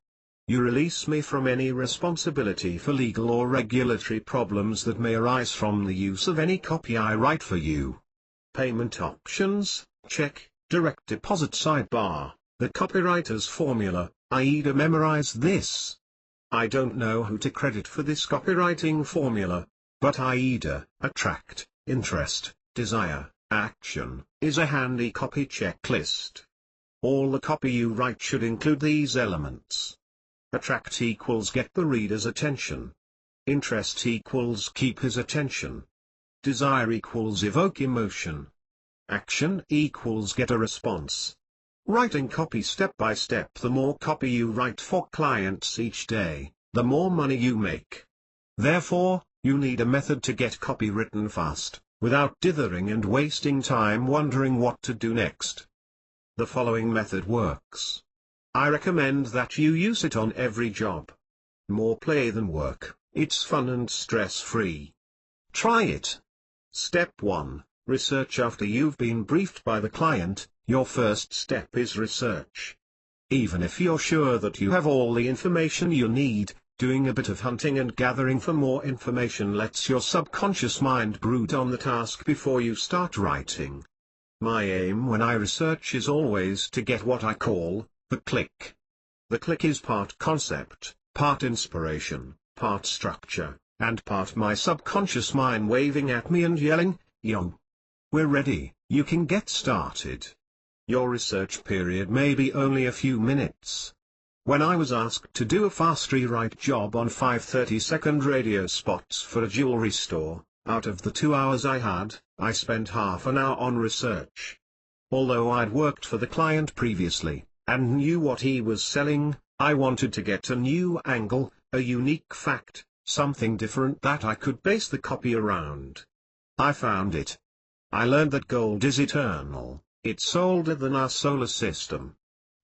You release me from any responsibility for legal or regulatory problems that may arise from the use of any copy I write for you. Payment options, check, direct deposit sidebar, the copywriter's formula. Aida memorize this. I don't know who to credit for this copywriting formula, but Aida, attract, interest, desire, action, is a handy copy checklist. All the copy you write should include these elements. Attract equals get the reader's attention. Interest equals keep his attention. Desire equals evoke emotion. Action equals get a response. Writing copy step by step. The more copy you write for clients each day, the more money you make. Therefore, you need a method to get copy written fast, without dithering and wasting time wondering what to do next. The following method works. I recommend that you use it on every job. More play than work, it's fun and stress-free. Try it. Step 1. Research. After you've been briefed by the client, your first step is research. Even if you're sure that you have all the information you need, doing a bit of hunting and gathering for more information lets your subconscious mind brood on the task before you start writing. My aim when I research is always to get what I call the click. The click is part concept, part inspiration, part structure, and part my subconscious mind waving at me and yelling, "Yo! We're ready, you can get started." Your research period may be only a few minutes. When I was asked to do a fast rewrite job on 5 30-second radio spots for a jewelry store, out of the 2 hours I had, I spent half an hour on research. Although I'd worked for the client previously, and knew what he was selling, I wanted to get a new angle, a unique fact, something different that I could base the copy around. I found it. I learned that gold is eternal, it's older than our solar system.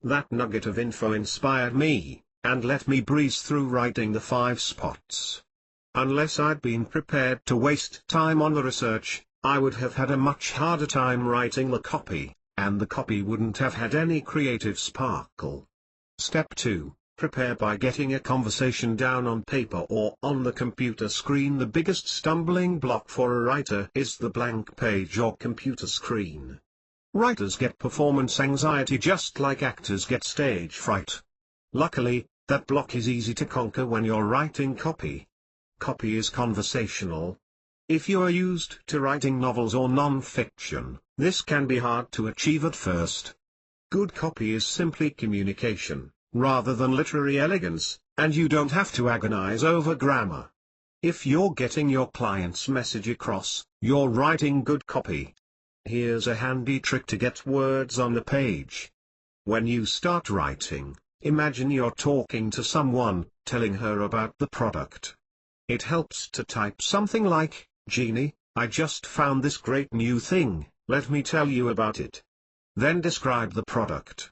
That nugget of info inspired me, and let me breeze through writing the 5 spots. Unless I'd been prepared to waste time on the research, I would have had a much harder time writing the copy, and the copy wouldn't have had any creative sparkle. Step 2. Prepare by getting a conversation down on paper or on the computer screen. The biggest stumbling block for a writer is the blank page or computer screen. Writers get performance anxiety just like actors get stage fright. Luckily, that block is easy to conquer when you're writing copy. Copy is conversational. If you are used to writing novels or non-fiction, this can be hard to achieve at first. Good copy is simply communication, rather than literary elegance, and you don't have to agonize over grammar. If you're getting your client's message across, you're writing good copy. Here's a handy trick to get words on the page. When you start writing, imagine you're talking to someone, telling her about the product. It helps to type something like, "Jeannie, I just found this great new thing, let me tell you about it." Then describe the product.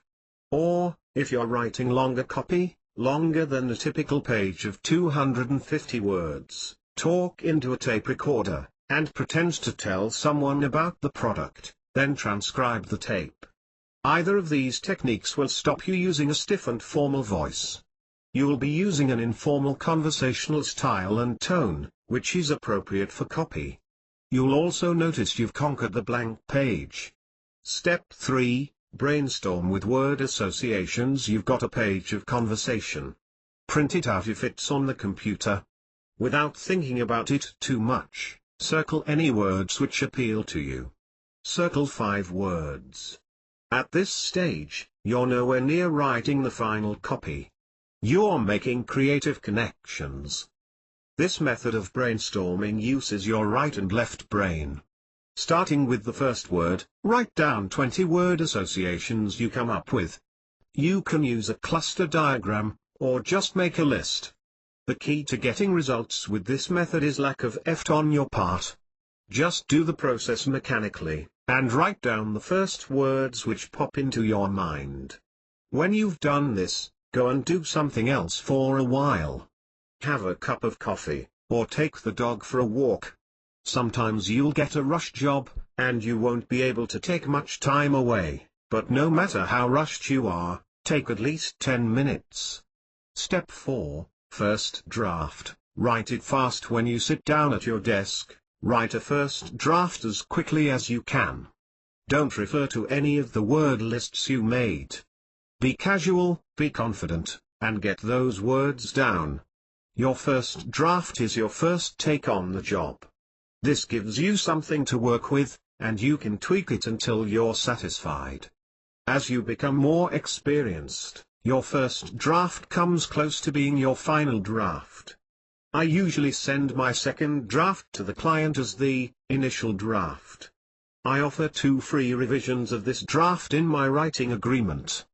Or, if you're writing longer copy, longer than the typical page of 250 words, talk into a tape recorder, and pretend to tell someone about the product, then transcribe the tape. Either of these techniques will stop you using a stiff and formal voice. You'll be using an informal conversational style and tone, which is appropriate for copy. You'll also notice you've conquered the blank page. Step 3. Brainstorm with word associations. You've got a page of conversation. Print it out if it's on the computer. Without thinking about it too much, circle any words which appeal to you. Circle 5 words. At this stage, you're nowhere near writing the final copy. You're making creative connections. This method of brainstorming uses your right and left brain. Starting with the first word, write down 20 word associations you come up with. You can use a cluster diagram, or just make a list. The key to getting results with this method is lack of effort on your part. Just do the process mechanically, and write down the first words which pop into your mind. When you've done this, go and do something else for a while. Have a cup of coffee, or take the dog for a walk. Sometimes you'll get a rush job, and you won't be able to take much time away, but no matter how rushed you are, take at least 10 minutes. Step 4, first draft. Write it fast when you sit down at your desk. Write a first draft as quickly as you can. Don't refer to any of the word lists you made. Be casual, be confident, and get those words down. Your first draft is your first take on the job. This gives you something to work with, and you can tweak it until you're satisfied. As you become more experienced, your first draft comes close to being your final draft. I usually send my second draft to the client as the initial draft. I offer 2 free revisions of this draft in my writing agreement.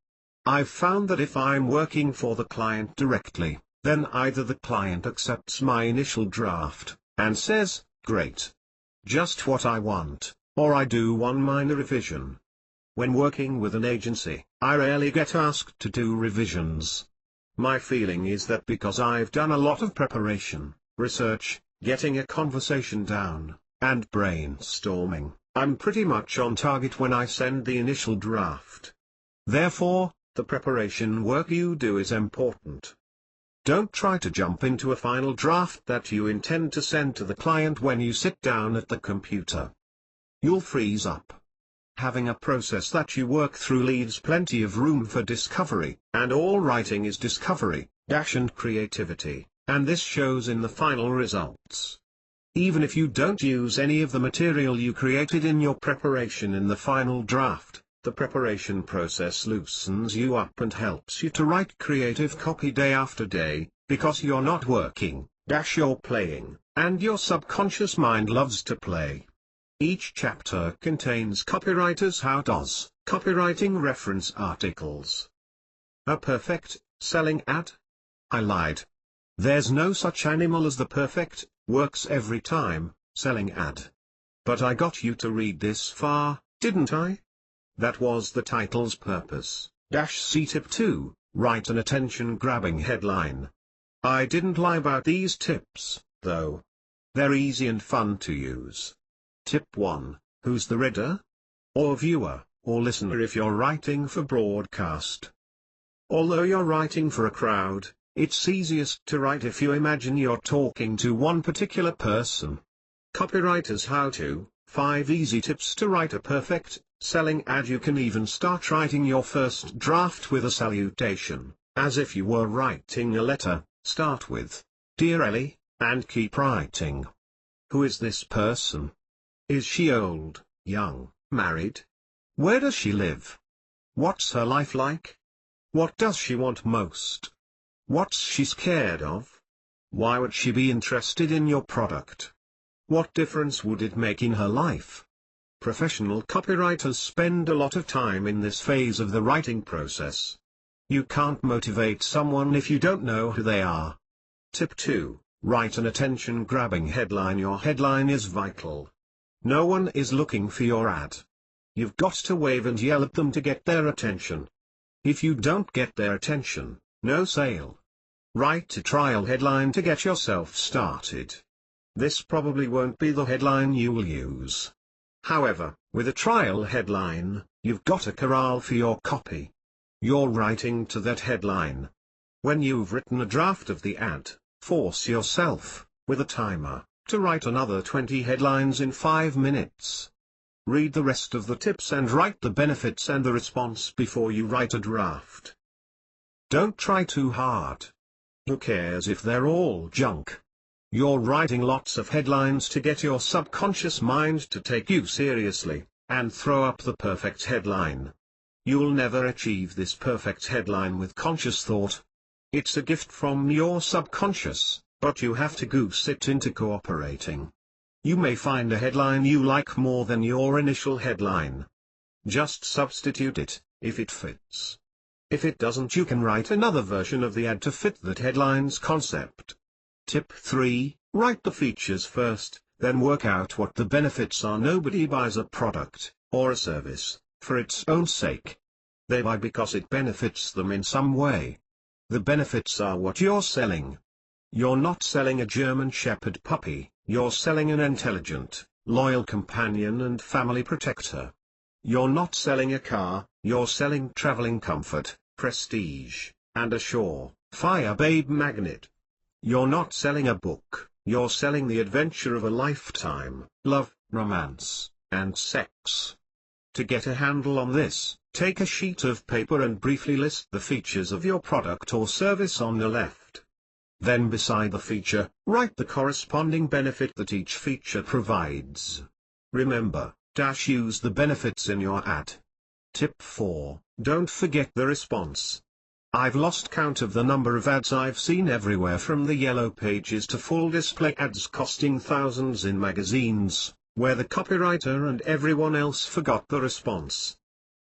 I've found that if I'm working for the client directly, then either the client accepts my initial draft, and says, "Great. Just what I want," or I do one minor revision. When working with an agency, I rarely get asked to do revisions. My feeling is that because I've done a lot of preparation, research, getting a conversation down, and brainstorming, I'm pretty much on target when I send the initial draft. Therefore, the preparation work you do is important. Don't try to jump into a final draft that you intend to send to the client when you sit down at the computer. You'll freeze up. Having a process that you work through leaves plenty of room for discovery, and all writing is discovery, and creativity, and this shows in the final results. Even if you don't use any of the material you created in your preparation in the final draft, the preparation process loosens you up and helps you to write creative copy day after day, because you're not working, you're playing, and your subconscious mind loves to play. Each chapter contains copywriter's how-tos, copywriting reference articles. A perfect selling ad? I lied. There's no such animal as the perfect, works every time, selling ad. But I got you to read this far, didn't I? That was the title's purpose. C Tip 2, write an attention-grabbing headline. I didn't lie about these tips, though. They're easy and fun to use. Tip 1, who's the reader? Or viewer, or listener if you're writing for broadcast. Although you're writing for a crowd, it's easiest to write if you imagine you're talking to one particular person. Copywriter's How-To, 5 easy tips to write a perfect, selling ad. You can even start writing your first draft with a salutation, as if you were writing a letter. Start with, "Dear Ellie," and keep writing. Who is this person? Is she old, young, married? Where does she live? What's her life like? What does she want most? What's she scared of? Why would she be interested in your product? What difference would it make in her life? Professional copywriters spend a lot of time in this phase of the writing process. You can't motivate someone if you don't know who they are. Tip 2, write an attention-grabbing headline. Your headline is vital. No one is looking for your ad. You've got to wave and yell at them to get their attention. If you don't get their attention, no sale. Write a trial headline to get yourself started. This probably won't be the headline you'll use. However, with a trial headline, you've got a corral for your copy. You're writing to that headline. When you've written a draft of the ad, force yourself, with a timer, to write another 20 headlines in 5 minutes. Read the rest of the tips and write the benefits and the response before you write a draft. Don't try too hard. Who cares if they're all junk? You're writing lots of headlines to get your subconscious mind to take you seriously, and throw up the perfect headline. You'll never achieve this perfect headline with conscious thought. It's a gift from your subconscious, but you have to goose it into cooperating. You may find a headline you like more than your initial headline. Just substitute it, if it fits. If it doesn't, you can write another version of the ad to fit that headline's concept. Tip 3, write the features first, then work out what the benefits are. Nobody buys a product, or a service, for its own sake. They buy because it benefits them in some way. The benefits are what you're selling. You're not selling a German Shepherd puppy, you're selling an intelligent, loyal companion and family protector. You're not selling a car, you're selling traveling comfort, prestige, and a sure-fire babe magnet. You're not selling a book, you're selling the adventure of a lifetime, love, romance, and sex. To get a handle on this, take a sheet of paper and briefly list the features of your product or service on the left. Then beside the feature, write the corresponding benefit that each feature provides. Remember, use the benefits in your ad. Tip 4, don't forget the response. I've lost count of the number of ads I've seen everywhere, from the yellow pages to full display ads costing thousands in magazines, where the copywriter and everyone else forgot the response.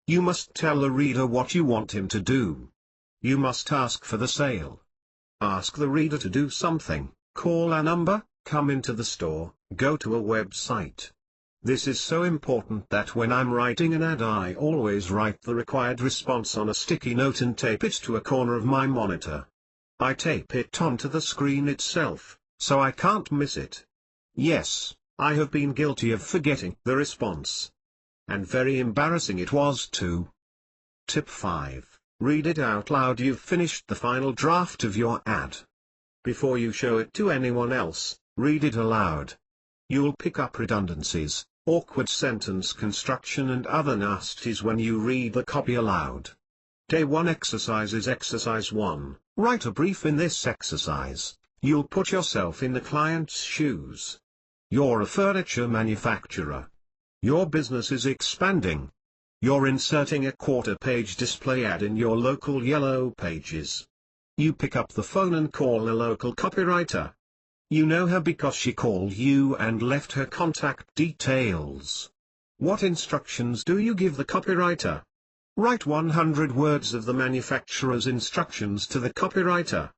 You must tell the reader what you want him to do. You must ask for the sale. Ask the reader to do something, call a number, come into the store, go to a website. This is so important that when I'm writing an ad, I always write the required response on a sticky note and tape it to a corner of my monitor. I tape it onto the screen itself, so I can't miss it. Yes, I have been guilty of forgetting the response. And very embarrassing it was too. Tip 5, read it out loud. You've finished the final draft of your ad. Before you show it to anyone else, read it aloud. You'll pick up redundancies, awkward sentence construction and other nasties when you read the copy aloud. Day 1 exercises. Exercise 1, write a brief. In this exercise, you'll put yourself in the client's shoes. You're a furniture manufacturer. Your business is expanding. You're inserting a quarter-page display ad in your local yellow pages. You pick up the phone and call a local copywriter. You know her because she called you and left her contact details. What instructions do you give the copywriter? Write 100 words of the manufacturer's instructions to the copywriter.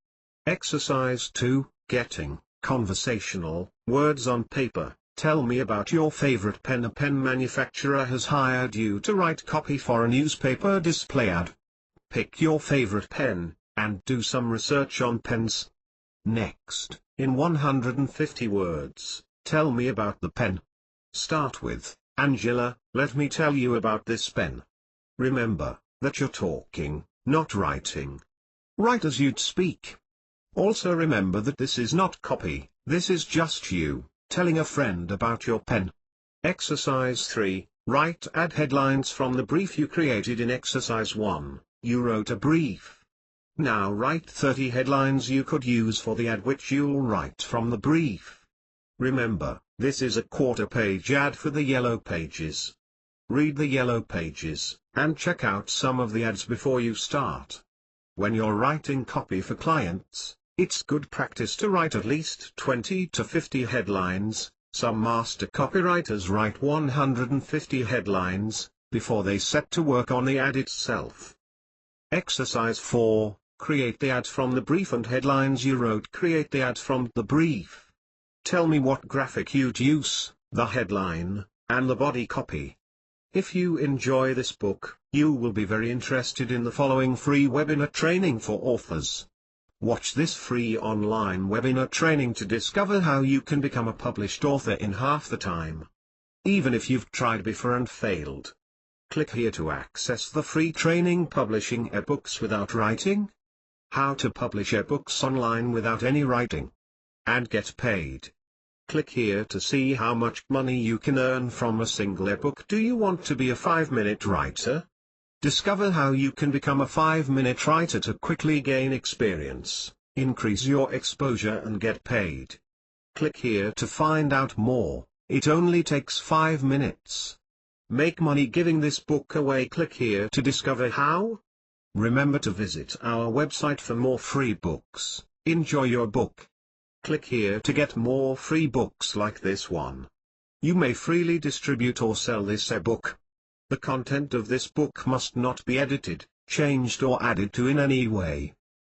Exercise 2, Getting conversational words on paper. Tell me about your favorite pen. A pen manufacturer has hired you to write copy for a newspaper display ad. Pick your favorite pen, and do some research on pens. Next, in 150 words, tell me about the pen. Start with, Angela, let me tell you about this pen. Remember, that you're talking, not writing. Write as you'd speak. Also remember that this is not copy, this is just you, telling a friend about your pen. Exercise 3, write ad headlines from the brief you created in exercise 1, you wrote a brief. Now write 30 headlines you could use for the ad which you'll write from the brief. Remember, this is a quarter-page ad for the yellow pages. Read the yellow pages, and check out some of the ads before you start. When you're writing copy for clients, it's good practice to write at least 20 to 50 headlines. Some master copywriters write 150 headlines, before they set to work on the ad itself. Exercise 4, create the ad from the brief and headlines you wrote. Create the ad from the brief. Tell me what graphic you'd use, the headline, and the body copy. If you enjoy this book, you will be very interested in the following free webinar training for authors. Watch this free online webinar training to discover how you can become a published author in half the time. Even if you've tried before and failed. Click here to access the free training Publishing eBooks Without Writing. How to publish ebooks online without any writing. And get paid. Click here to see how much money you can earn from a single ebook. Do you want to be a 5-minute writer? Discover how you can become a 5-minute writer to quickly gain experience, increase your exposure and get paid. Click here to find out more. It only takes 5 minutes. Make money giving this book away. Click here to discover how. Remember to visit our website for more free books. Enjoy your book. Click here to get more free books like this one. You may freely distribute or sell this ebook. The content of this book must not be edited, changed or added to in any way.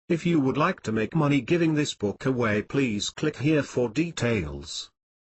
If you would like to make money giving this book away, please click here for details.